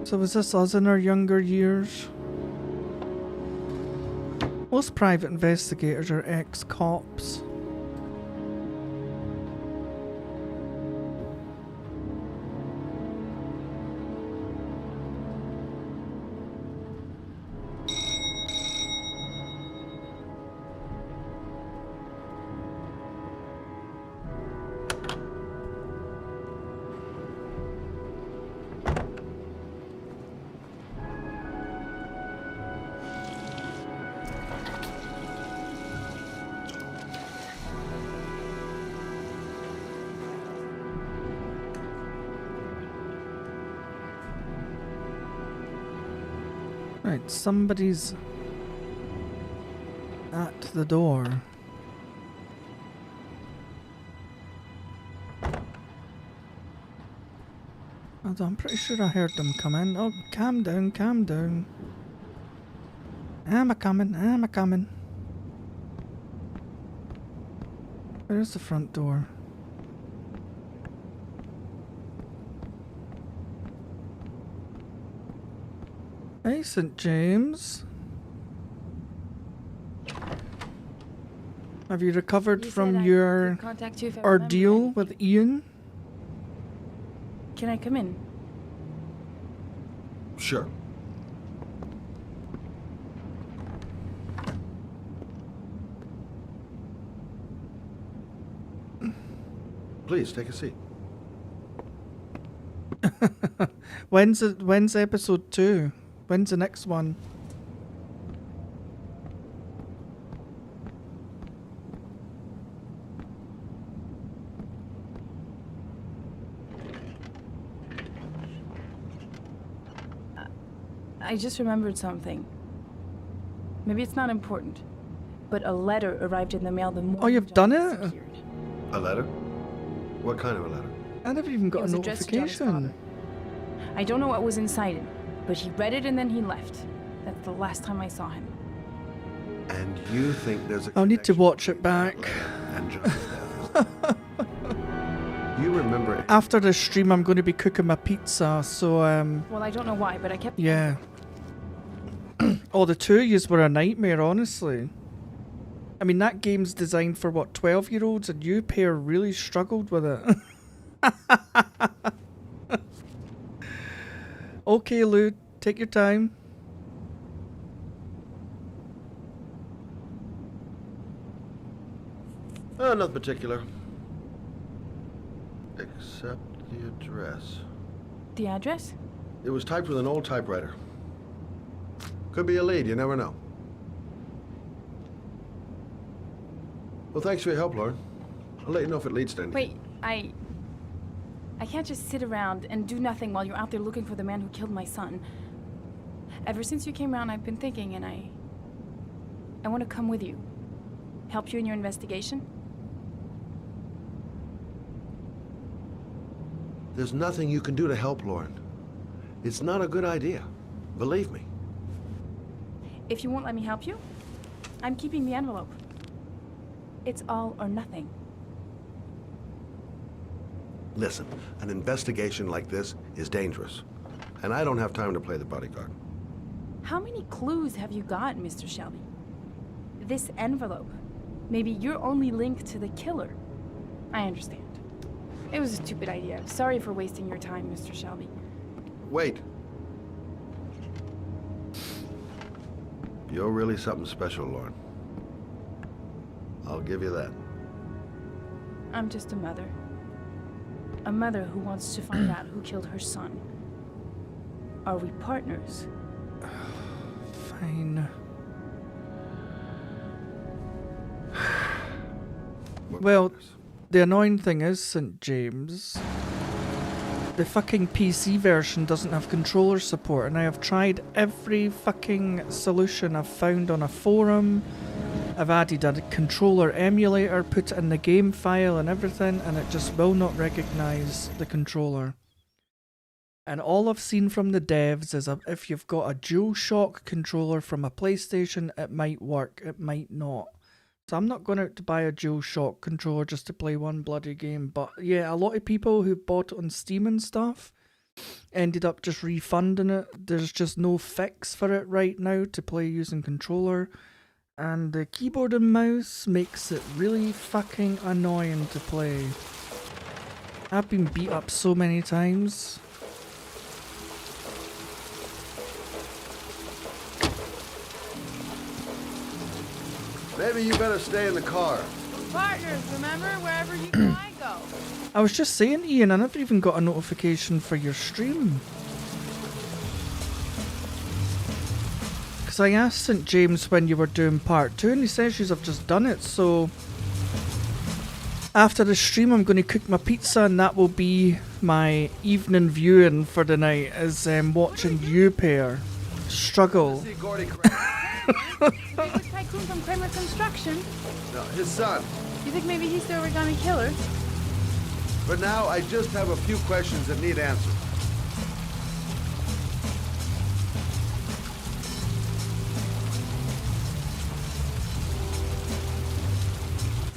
So was this us in our younger years? Most private investigators are ex-cops. Right, somebody's at the door. Although I'm pretty sure I heard them come in. Oh, calm down, calm down. I'm a coming, I'm a coming. Where's the front door? Hey, St. James. Have you recovered from your contact you if I remember ordeal with Ian? Can I come in? Sure. Please, take a seat. When's episode 2? When's the next one? I just remembered something. Maybe it's not important, but a letter arrived in the mail the morning. Oh, you've done it? A letter? What kind of a letter? I never even got It a was addressed to John's notification. I don't know what was inside it, but he read it and then he left. That's the last time I saw him. And you think there's a I'll need to watch it back. and John's death. You remember it. After the stream, I'm going to be cooking my pizza, so Well, I don't know why, but I kept. yeah. Oh, the two of yous were a nightmare, honestly. I mean, that game's designed for, what, 12-year-olds, and you pair really struggled with it. Okay, Lou, take your time. Nothing particular. Except the address. The address? It was typed with an old typewriter. Could be a lead, you never know. Well, thanks for your help, Lauren. I'll let you know if it leads to anything. Wait, I can't just sit around and do nothing while you're out there looking for the man who killed my son. Ever since you came around, I've been thinking, and I want to come with you. Help you in your investigation? There's nothing you can do to help, Lauren. It's not a good idea. Believe me. If you won't let me help you, I'm keeping the envelope. It's all or nothing. Listen, an investigation like this is dangerous. And I don't have time to play the bodyguard. How many clues have you got, Mr. Shelby? This envelope. Maybe your only link to the killer. I understand. It was a stupid idea. Sorry for wasting your time, Mr. Shelby. Wait. You're really something special, Lauren. I'll give you that. I'm just a mother. A mother who wants to find out who killed her son. Are we partners? Fine. Well, the annoying thing is, St. James, the fucking PC version doesn't have controller support, and I have tried every fucking solution I've found on a forum. I've added a controller emulator, put it in the game file and everything, and it just will not recognize the controller. And all I've seen from the devs is if you've got a DualShock controller from a PlayStation, it might work, it might not. So I'm not going out to buy a DualShock controller just to play one bloody game. But yeah, a lot of people who bought it on Steam and stuff, ended up just refunding it. There's just no fix for it right now to play using controller. And the keyboard and mouse makes it really fucking annoying to play. I've been beat up so many times. Maybe you better stay in the car. Partners, remember? Wherever you go, I go. I was just saying, Ian, I never even got a notification for your stream. Because I asked St. James when you were doing part 2 and he says you've just done it, so... After the stream I'm going to cook my pizza and that will be my evening viewing for the night, is watching you pair struggle. Famous tycoon from Kramer Construction. No, his son. You think maybe he's the Origami Killer? For now, I just have a few questions that need answers.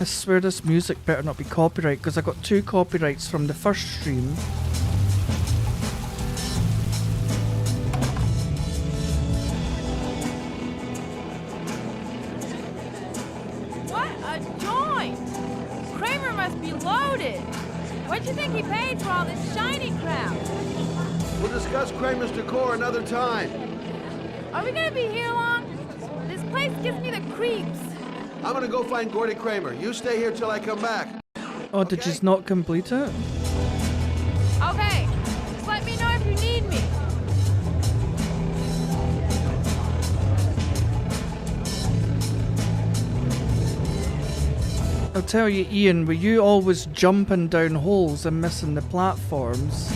I swear this music better not be copyright, because I got 2 copyrights from the first stream. What a joint! Kramer must be loaded. What'd you think he paid for all this shiny crap? We'll discuss Kramer's decor another time. Are we gonna be here long? This place gives me the creeps. I'm gonna go find Gordy Kramer. You stay here till I come back. Oh, did you not complete it? Okay, just let me know if you need me. I'll tell you, Ian, were you always jumping down holes and missing the platforms?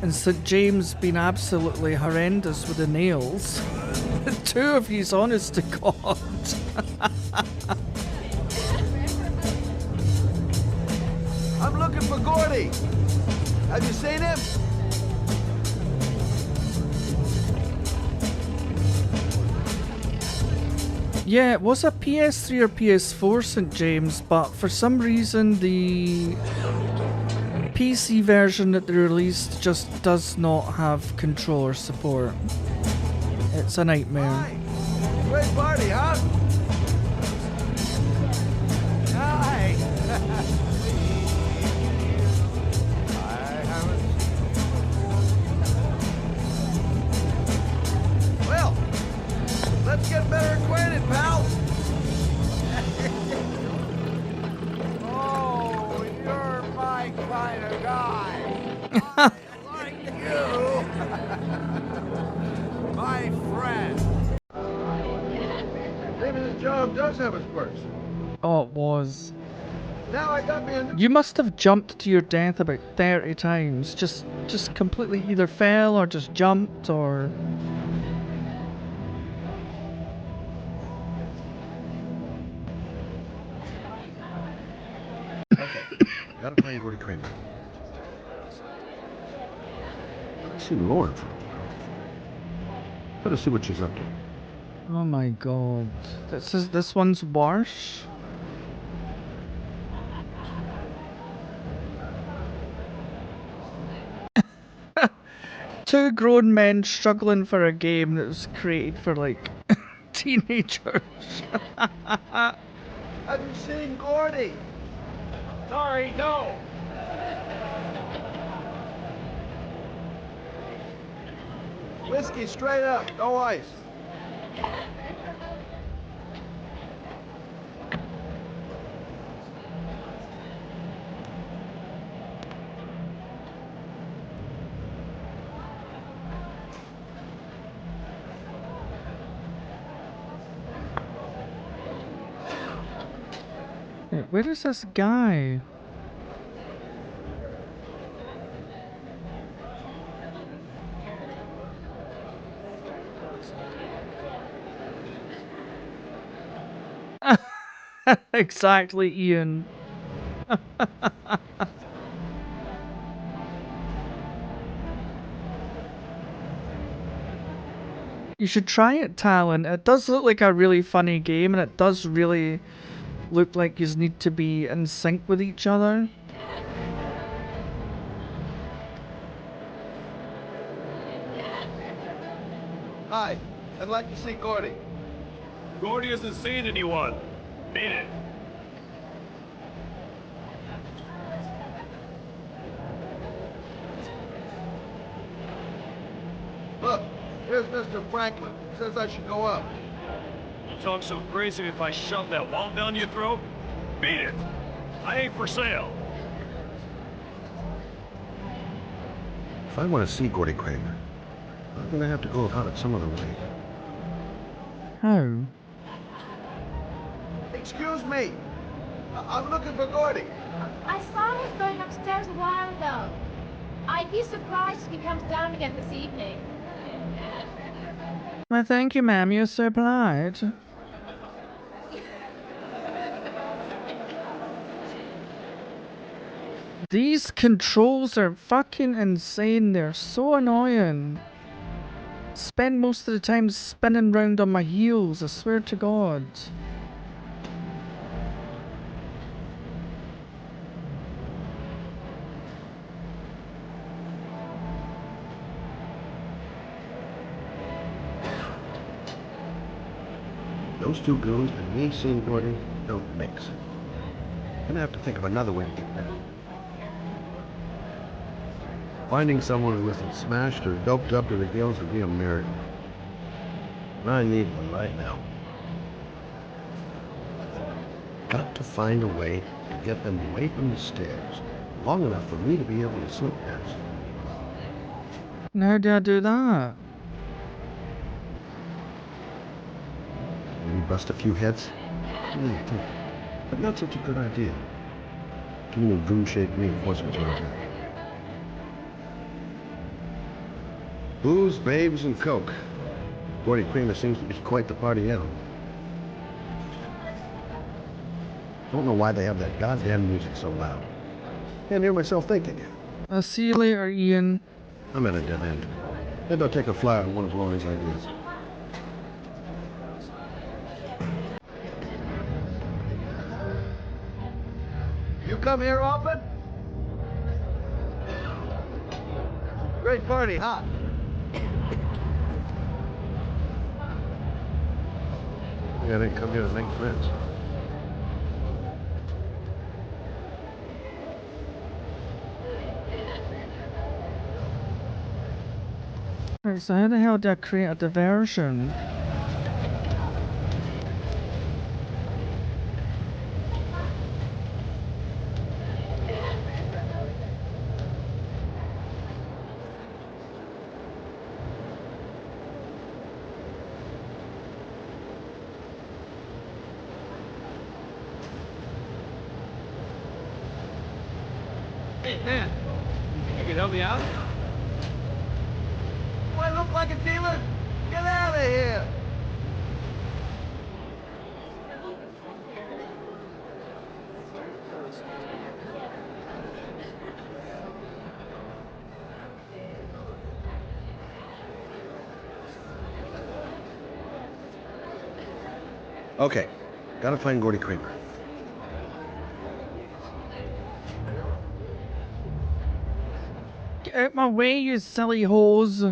And St. James being absolutely horrendous with the nails? The 2 of you's, honest to God. I'm looking for Gordy. Have you seen him? Yeah, it was a PS3 or PS4 St. James, but for some reason the PC version that they released just does not have controller support. It's a nightmare. Great party, huh? Hi. Well, let's get better acquainted, pal. Oh, you're my kind of guy. I like you. My friend. Maybe this job does have its perks. Oh, it was. Now I got me a new... You must have jumped to your death about 30 times. Just completely either fell or just jumped or... Okay, gotta find Gordy Kramer. I see Lauren for a while. Gotta see what she's up to. Oh my god. This one's worse. Two grown men struggling for a game that was created for like teenagers. Have you seen Gordy? Sorry, no. Whiskey straight up, no ice. Hey, where is this guy? Exactly, Ian. You should try it, Talon. It does look like a really funny game, and it does really look like you need to be in sync with each other. I'd like to see Gordy. Gordy hasn't seen anyone. Beat it. Look, here's Mr. Franklin. Says I should go up. You talk so crazy if I shove that wall down your throat? Beat it. I ain't for sale. If I want to see Gordy Kramer, I'm gonna have to go about it some other way. How? Excuse me. I'm looking for Gordy. I saw him going upstairs a while ago. I'd be surprised if he comes down again this evening. Well, thank you, ma'am. You're so polite. These controls are fucking insane. They're so annoying. Spend most of the time spinning round on my heels, I swear to God. Those two goons and me seeing Gordy don't mix. I'm gonna have to think of another way to get there. Finding someone who isn't smashed or doped up to the gills would be a miracle. And I need one right now. Got to find a way to get them away from the stairs, long enough for me to be able to slip past. And how do I do that? Maybe bust a few heads? But not such a good idea. Too many broom-shaped reinforcements around here. Booze, babes, and coke. Gordy Kramer seems to be quite the party animal. Don't know why they have that goddamn music so loud. Can't hear myself thinking. I'll see you later, Ian. I'm at a dead end. Maybe I'll take a flyer on one of Laurie's ideas. You come here often? Great party, huh? Yeah, I didn't come here to make friends. Right, so how the hell do I create a diversion? Hey, Dan. You can help me out? Do I look like a dealer? Get out of here! Okay, gotta find Gordy Kramer. Get out my way, you silly hose.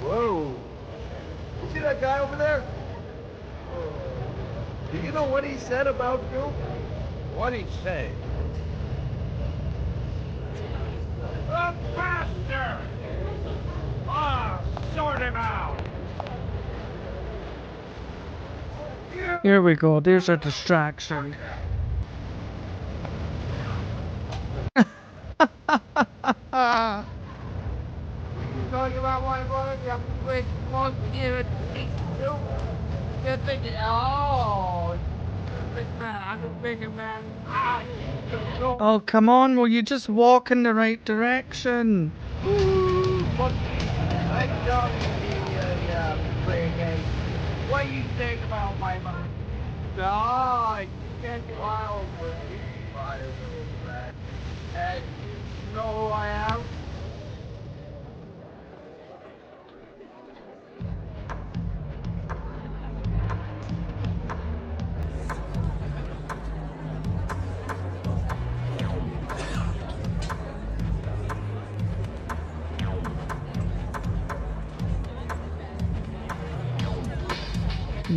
Whoa! You see that guy over there? Do you know what he said about you? What'd he say? A bastard! Ah, sort him out! Here we go, there's a distraction. Talking about my boy, I'm quick, won't give it. Get the oh, big man, I'm a bigger man. Oh, come on, will you just walk in the right direction? I don't need play a game. What do you think about my mom? No, you can't go out with me, my little friend. And you know who I am?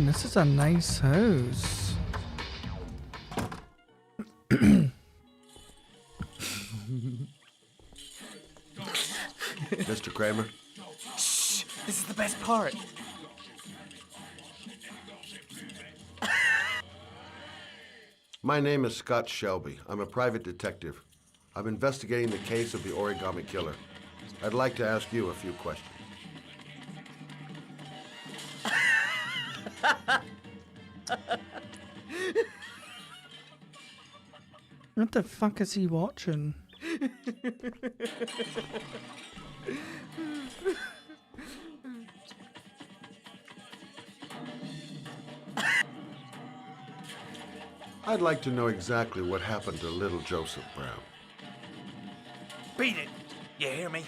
This is a nice house. Mr. Kramer? Shh! This is the best part. My name is Scott Shelby. I'm a private detective. I'm investigating the case of the Origami Killer. I'd like to ask you a few questions. What the fuck is he watching? I'd like to know exactly what happened to little Joseph Brown. Beat it! You hear me?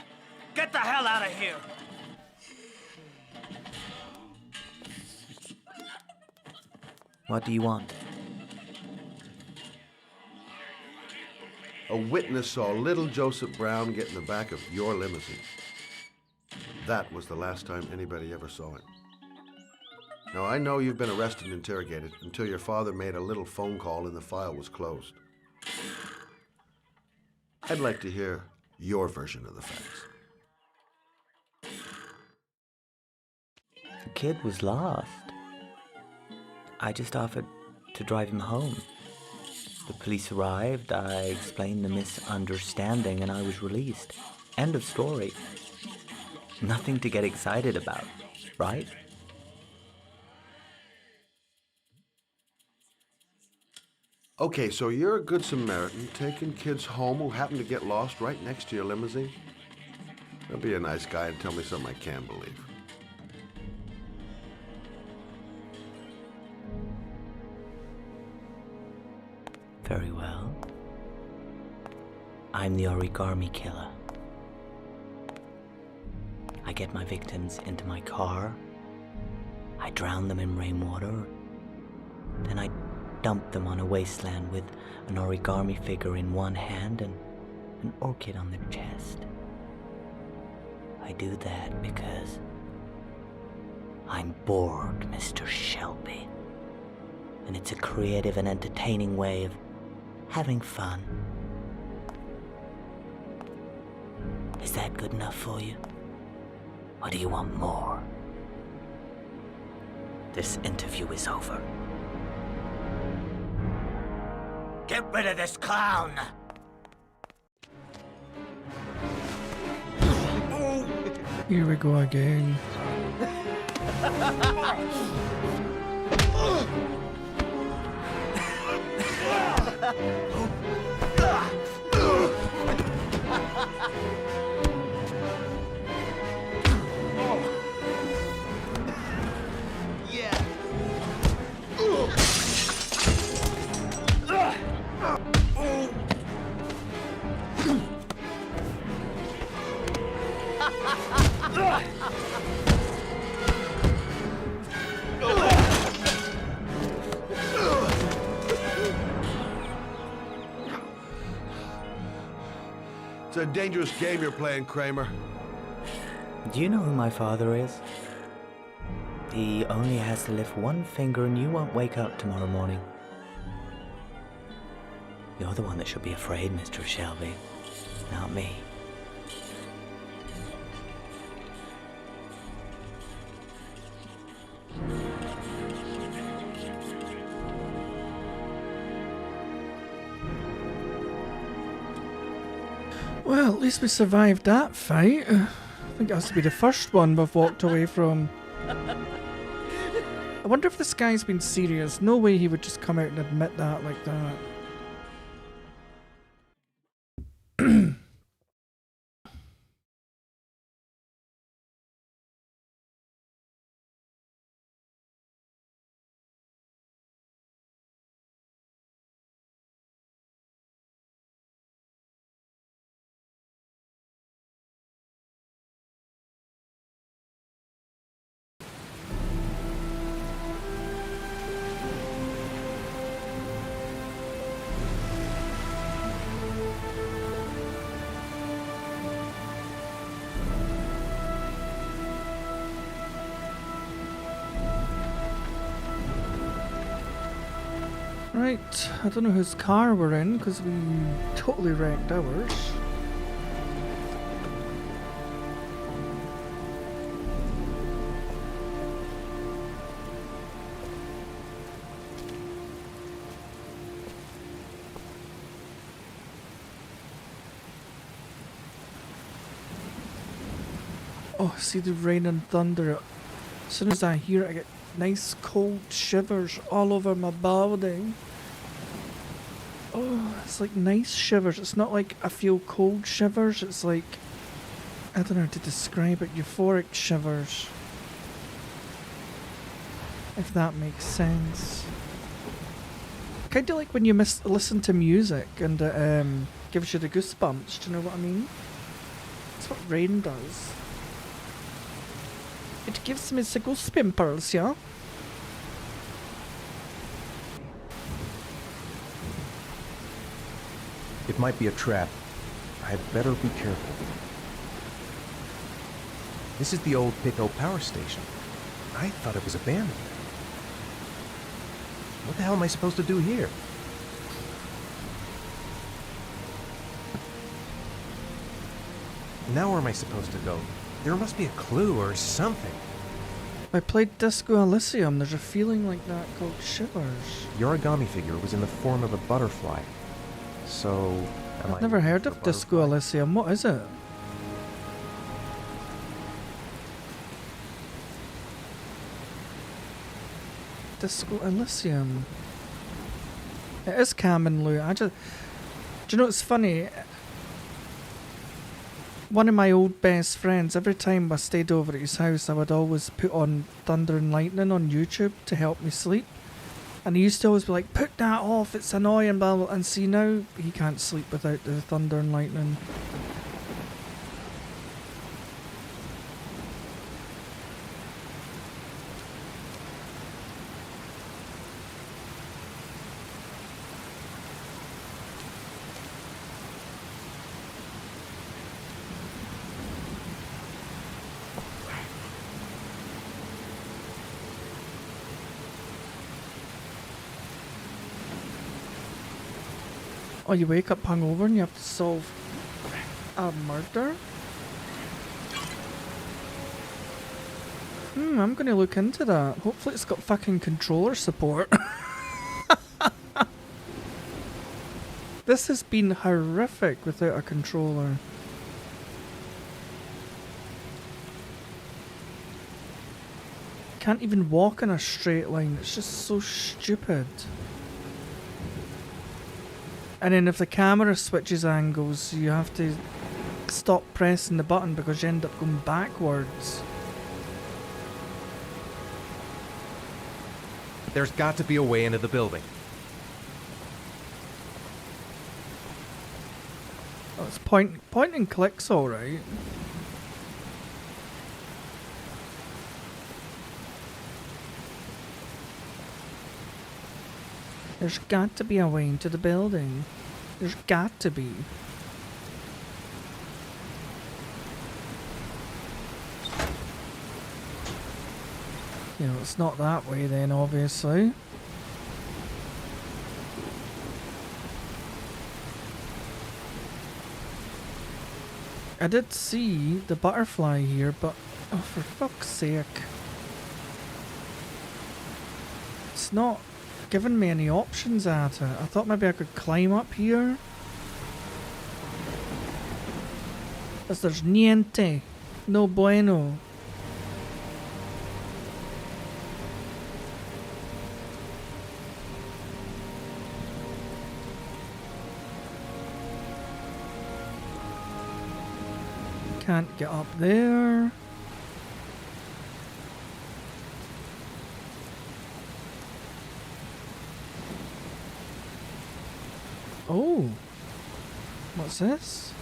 Get the hell out of here! What do you want? A witness saw little Joseph Brown get in the back of your limousine. That was the last time anybody ever saw him. Now, I know you've been arrested and interrogated until your father made a little phone call and the file was closed. I'd like to hear your version of the facts. The kid was lost. I just offered to drive him home. The police arrived, I explained the misunderstanding, and I was released. End of story. Nothing to get excited about, right? Okay, so you're a good Samaritan taking kids home who happen to get lost right next to your limousine? Now be a nice guy and tell me something I can't believe. Very well. I'm the Origami Killer. I get my victims into my car. I drown them in rainwater. Then I dump them on a wasteland with an origami figure in one hand and an orchid on their chest. I do that because I'm bored, Mr. Shelby. And it's a creative and entertaining way of having fun. Is that good enough for you? Or do you want more? This interview is over. Get rid of this clown! Here we go again. It's a dangerous game you're playing, Kramer. Do you know who my father is? He only has to lift one finger and you won't wake up tomorrow morning. You're the one that should be afraid, Mr. Shelby, not me. Well, at least we survived that fight. I think it has to be the first one we've walked away from. I wonder if this guy's been serious. No way he would just come out and admit that like that. Right, I don't know whose car we're in because we totally wrecked ours. Oh, see the rain and thunder. As soon as I hear it, I get nice cold shivers all over my body. Oh, it's like nice shivers. It's not like I feel cold shivers. It's like, I don't know how to describe it, euphoric shivers. If that makes sense. Kind of like when you listen to music and it gives you the goosebumps. Do you know what I mean? That's what rain does. It gives me the goosebumps, yeah? It might be a trap. I'd better be careful. This is the old Pico power station. I thought it was abandoned. What the hell am I supposed to do here? Now where am I supposed to go? There must be a clue or something. I played Disco Elysium. There's a feeling like that called shivers. The origami figure was in the form of a butterfly. So, I've never heard of Disco Elysium. What is it? Disco Elysium. It is Cam and Lou. Do you know what's funny? One of my old best friends, every time I stayed over at his house, I would always put on Thunder and Lightning on YouTube to help me sleep. And he used to always be like, put that off, it's annoying, blah, blah. And see, now he can't sleep without the Thunder and Lightning. Oh, you wake up hungover and you have to solve a murder? I'm gonna look into that. Hopefully it's got fucking controller support. This has been horrific without a controller. Can't even walk in a straight line. It's just so stupid. And then if the camera switches angles, you have to stop pressing the button because you end up going backwards. There's got to be a way into the building. Oh, it's point and click's alright. There's got to be a way into the building. There's got to be. You know, it's not that way then, obviously. I did see the butterfly here, but oh, for fuck's sake. It's not giving me any options at it. I thought maybe I could climb up here. As there's niente. No bueno. Can't get up there. Oh, what's this?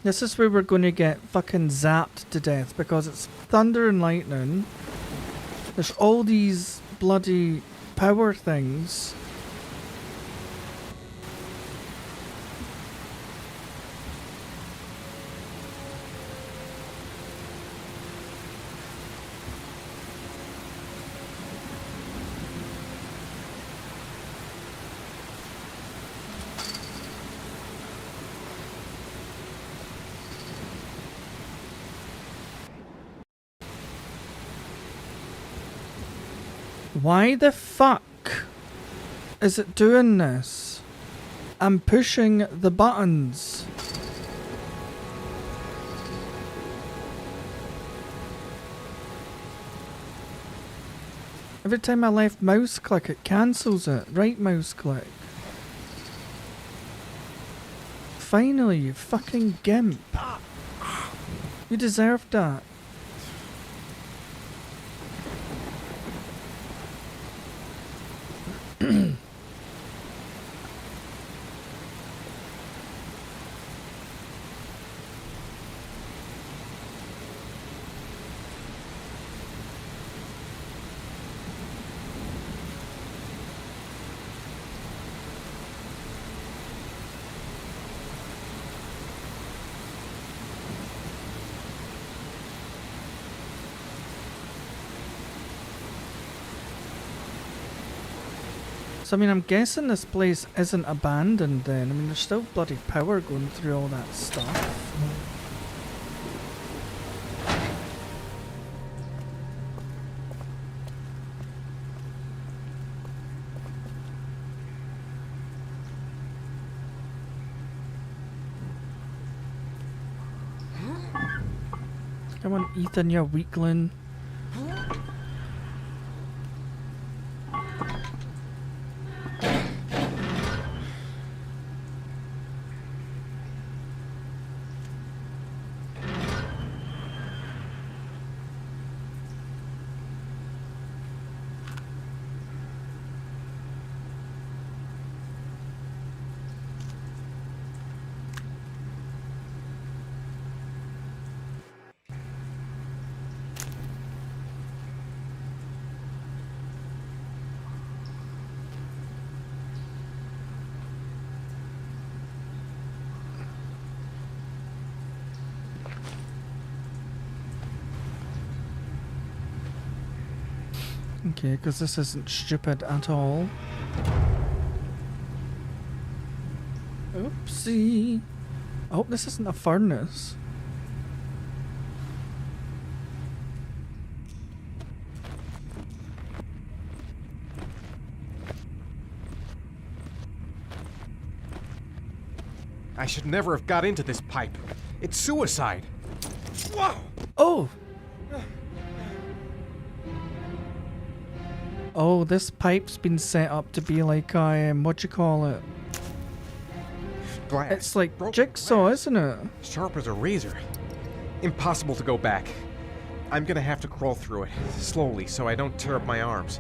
This is where we're going to get fucking zapped to death because it's thunder and lightning. There's all these bloody power things. Why the fuck is it doing this? I'm pushing the buttons. Every time I left mouse click, it cancels it. Right mouse click. Finally, you fucking gimp. You deserved that. So, I mean, I'm guessing this place isn't abandoned then. I mean, there's still bloody power going through all that stuff. Come on, Ethan, you weakling. Okay, because this isn't stupid at all. Oopsie. I hope this isn't a furnace. I should never have got into this pipe. It's suicide. Whoa! Oh! Oh, this pipe's been set up to be like a, what you call it? Glass. It's like jigsaw, isn't it? Sharp as a razor. Impossible to go back. I'm gonna have to crawl through it, slowly, so I don't tear up my arms.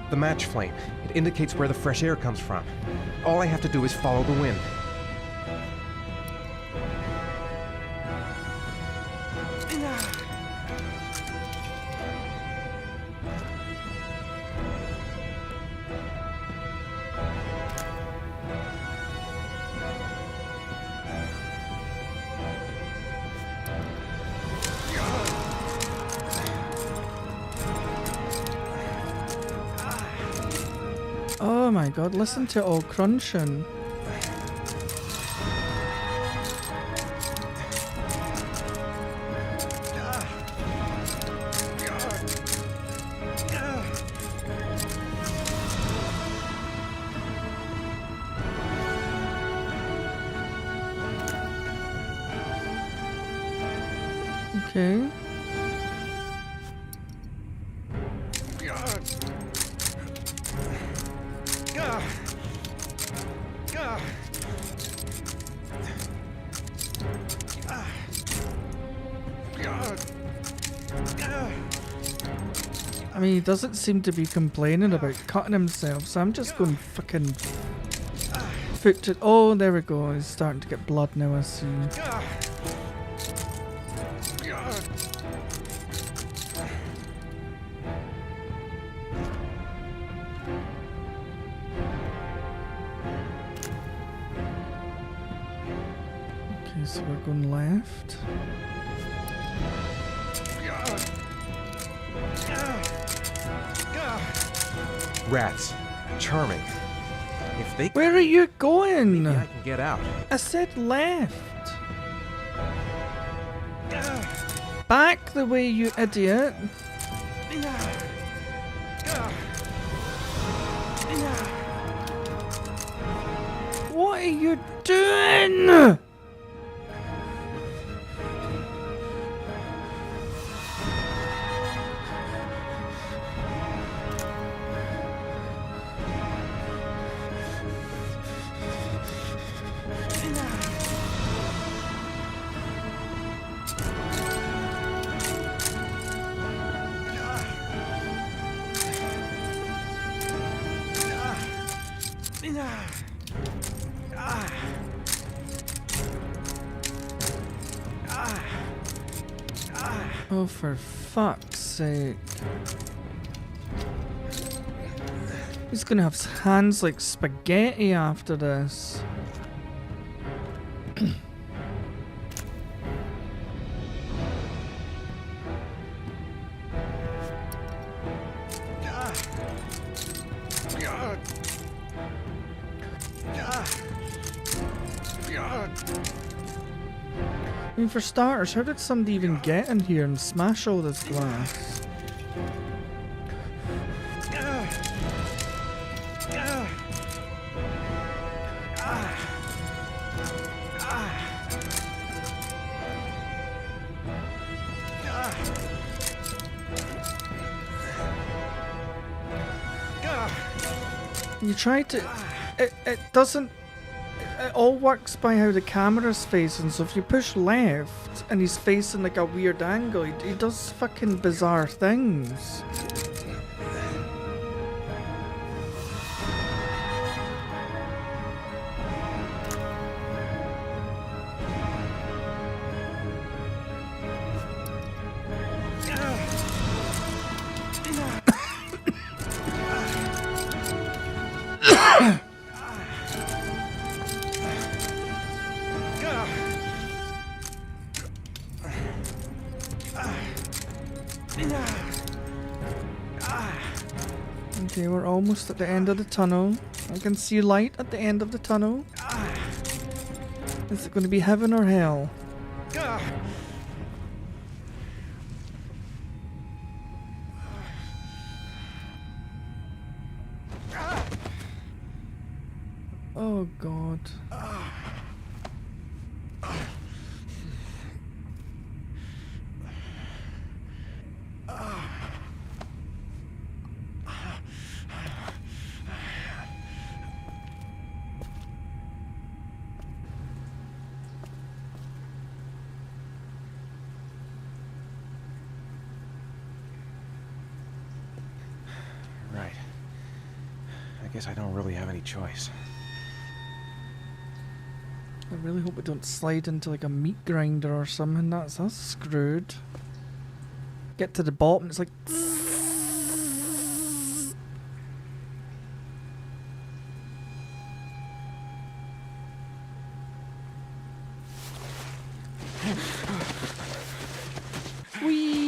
The match flame. It indicates where the fresh air comes from. All I have to do is follow the wind. Oh my god, listen to it all crunching. Okay. I mean, he doesn't seem to be complaining about cutting himself, so I'm just going fucking foot it. Oh, there we go. He's starting to get blood now, I see. Okay, so we're going left. Rats. Charming. If they... Where are you going? Maybe I can get out. I said left. Back the way, you idiot. What are you doing? Oh, for fuck's sake. He's gonna have hands like spaghetti after this. I mean, for starters, how did somebody even get in here and smash all this glass? You try to... It doesn't... It all works by how the camera's facing, so if you push left and he's facing like a weird angle, he does fucking bizarre things. Okay, we're almost at the end of the tunnel. I can see light at the end of the tunnel. Is it going to be heaven or hell? Oh God. Right. I guess I don't really have any choice. I really hope we don't slide into like a meat grinder or something. That's screwed. Get to the bottom, it's like... Whee!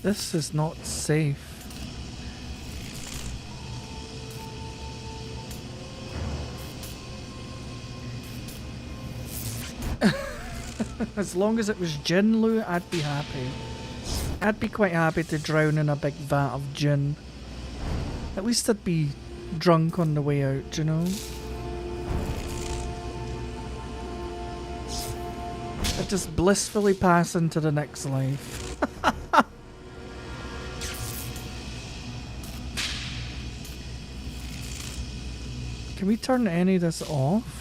This is not safe. As long as it was gin, Lou, I'd be happy. I'd be quite happy to drown in a big vat of gin. At least I'd be drunk on the way out, you know? I'd just blissfully pass into the next life. Can we turn any of this off?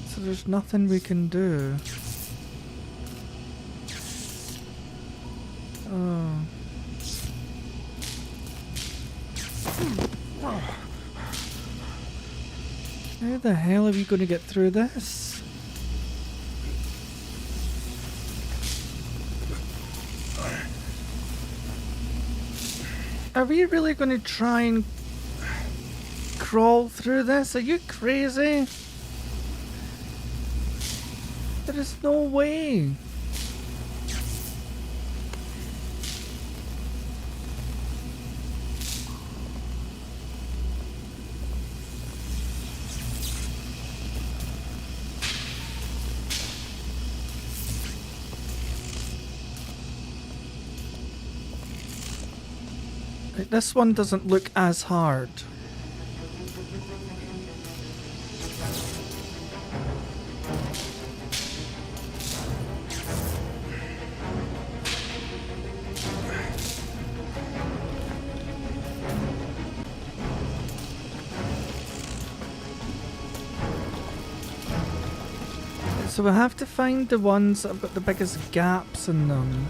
So there's nothing we can do. Oh. How the hell are we going to get through this? Are we really going to try and crawl through this? Are you crazy? There is no way. This one doesn't look as hard. So we have to find the ones that have got the biggest gaps in them.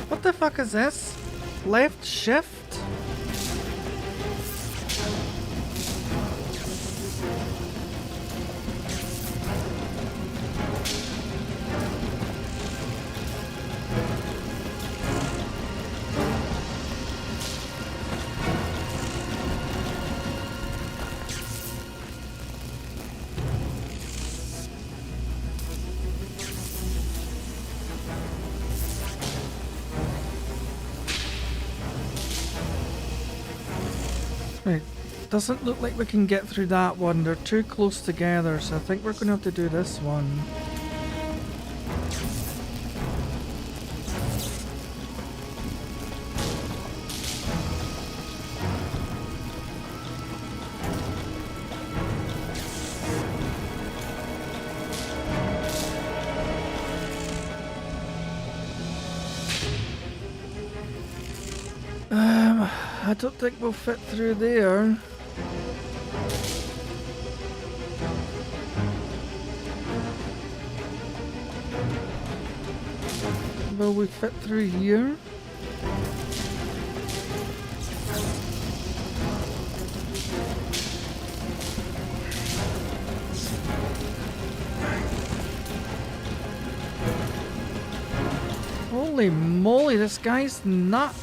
What the fuck is this? Left shift? Right, doesn't look like we can get through that one. They're too close together, so I think we're going to have to do this one. I don't think we'll fit through there. Will we fit through here? Holy moly, this guy's nuts.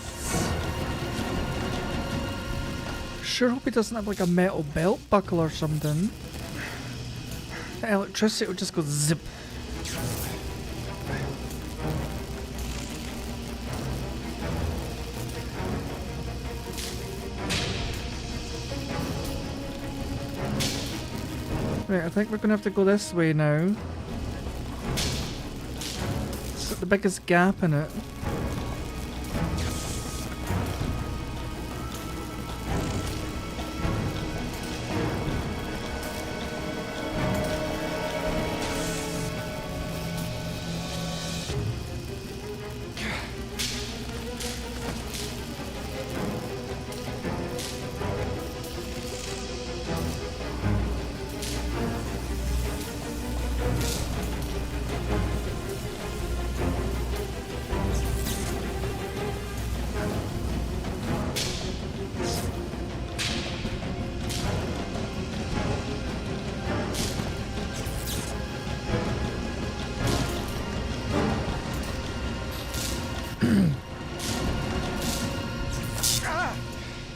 Sure hope he doesn't have like a metal belt buckle or something. The electricity would just go zip. Right, I think we're gonna have to go this way now. It's got the biggest gap in it.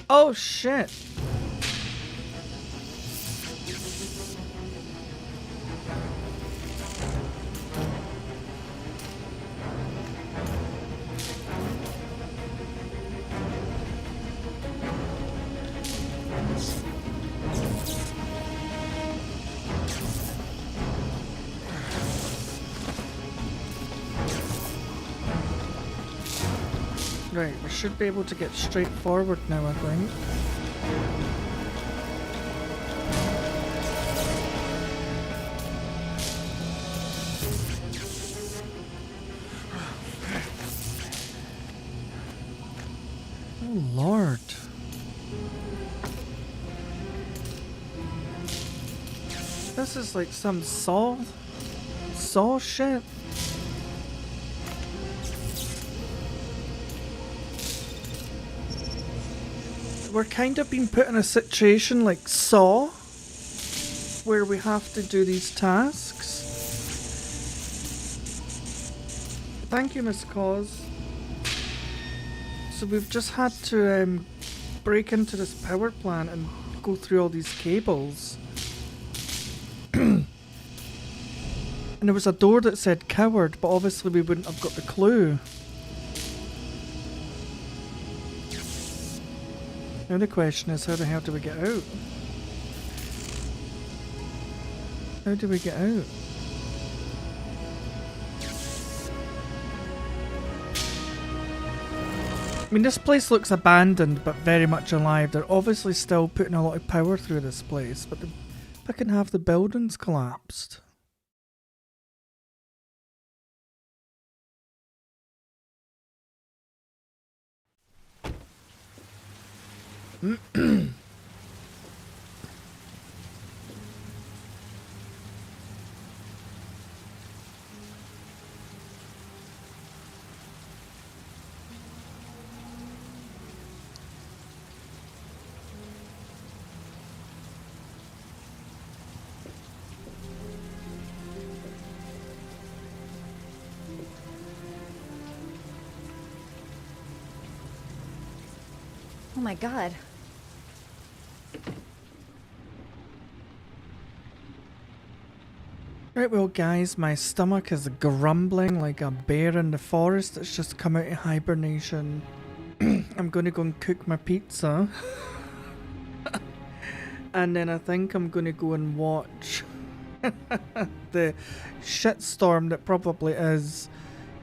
Oh shit. Right, we should be able to get straight forward now, I think. Oh Lord. This is like some Saw shit. We're kind of being put in a situation like Saw, where we have to do these tasks. Thank you, Miss Cause. So we've just had to break into this power plant and go through all these cables. And there was a door that said coward, but obviously we wouldn't have got the clue. Now the question is, how the hell do we get out? How do we get out? I mean, this place looks abandoned, but very much alive. They're obviously still putting a lot of power through this place, but fucking half the buildings collapsed. Oh my god. Right, well guys, my stomach is grumbling like a bear in the forest that's just come out of hibernation. I'm gonna go and cook my pizza. And then I think I'm gonna go and watch the shitstorm that probably is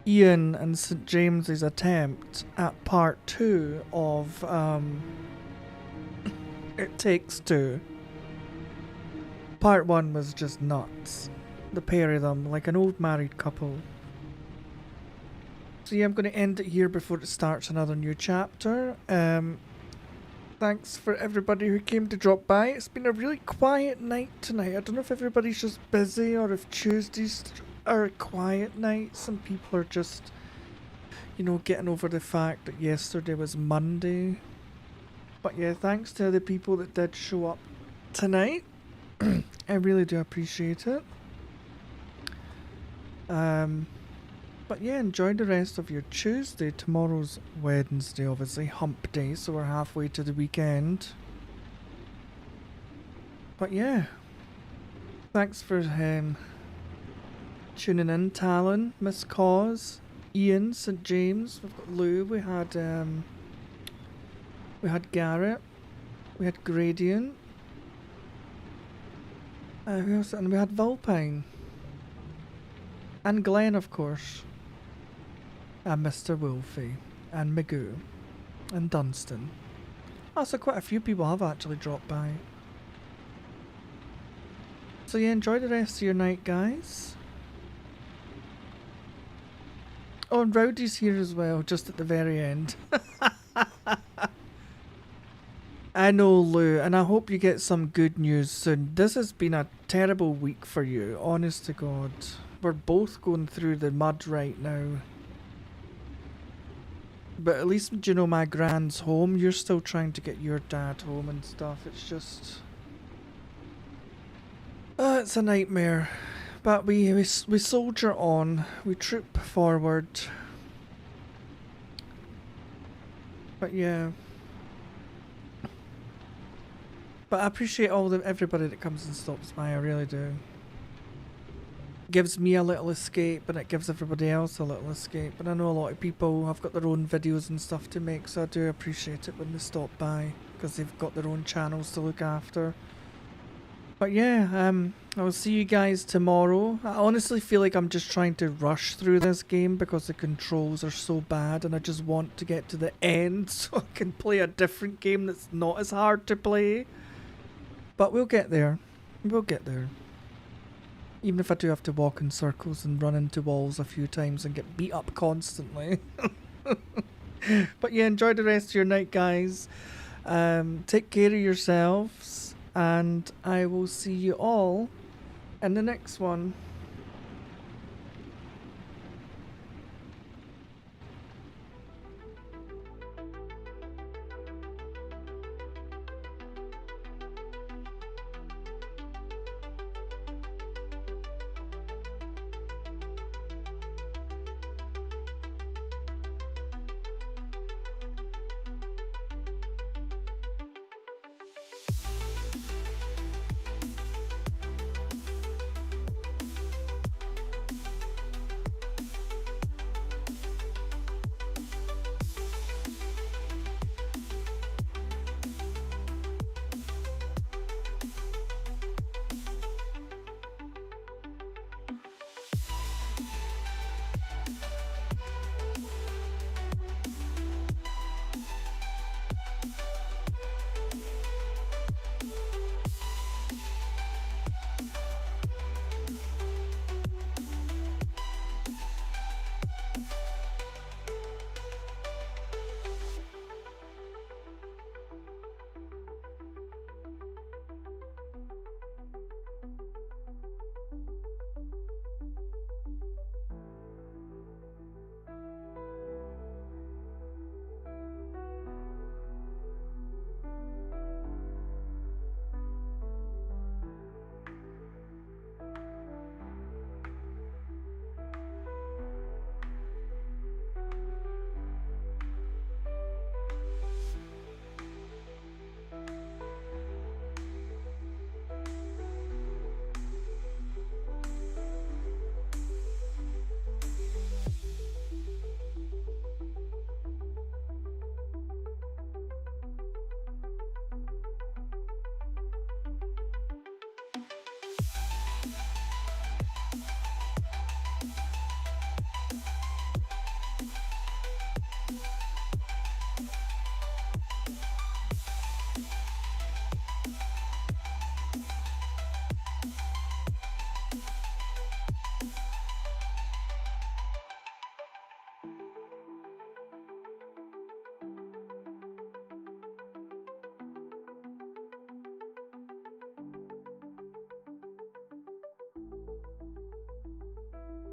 Ian and St. James's attempt at part 2 of It Takes Two. Part 1 was just nuts. The pair of them, like an old married couple. So yeah, I'm going to end it here before it starts another new chapter. Thanks for everybody who came to drop by. It's been a really quiet night tonight. I don't know if everybody's just busy or if Tuesdays are quiet nights. Some people are just, you know, getting over the fact that yesterday was Monday. But yeah, thanks to the people that did show up tonight. I really do appreciate it. But yeah, enjoy the rest of your Tuesday. Tomorrow's Wednesday, obviously, hump day, so we're halfway to the weekend. But yeah, thanks for tuning in, Talon, Miss Cause, Ian, St. James, we've got Lou, we had Garrett, we had Gradient, who else? And we had Vulpine. And Glenn, of course. And Mr. Wolfie. And Magoo. And Dunstan. Oh, so quite a few people have actually dropped by. So yeah, enjoy the rest of your night, guys. Oh, and Rowdy's here as well, just at the very end. I know, Lou, and I hope you get some good news soon. This has been a terrible week for you, honest to God. We're both going through the mud right now. But at least, you know, my grand's home. You're still trying to get your dad home and stuff. It's just... it's a nightmare. But we soldier on. We troop forward. But yeah. But I appreciate everybody that comes and stops by, I really do. Gives me a little escape, and it gives everybody else a little escape. And I know a lot of people have got their own videos and stuff to make, so I do appreciate it when they stop by, because they've got their own channels to look after. But yeah, I will see you guys tomorrow. I honestly feel like I'm just trying to rush through this game because the controls are so bad, and I just want to get to the end so I can play a different game that's not as hard to play. But we'll get there. We'll get there. Even if I do have to walk in circles and run into walls a few times and get beat up constantly. But yeah, enjoy the rest of your night, guys. Take care of yourselves. And I will see you all in the next one.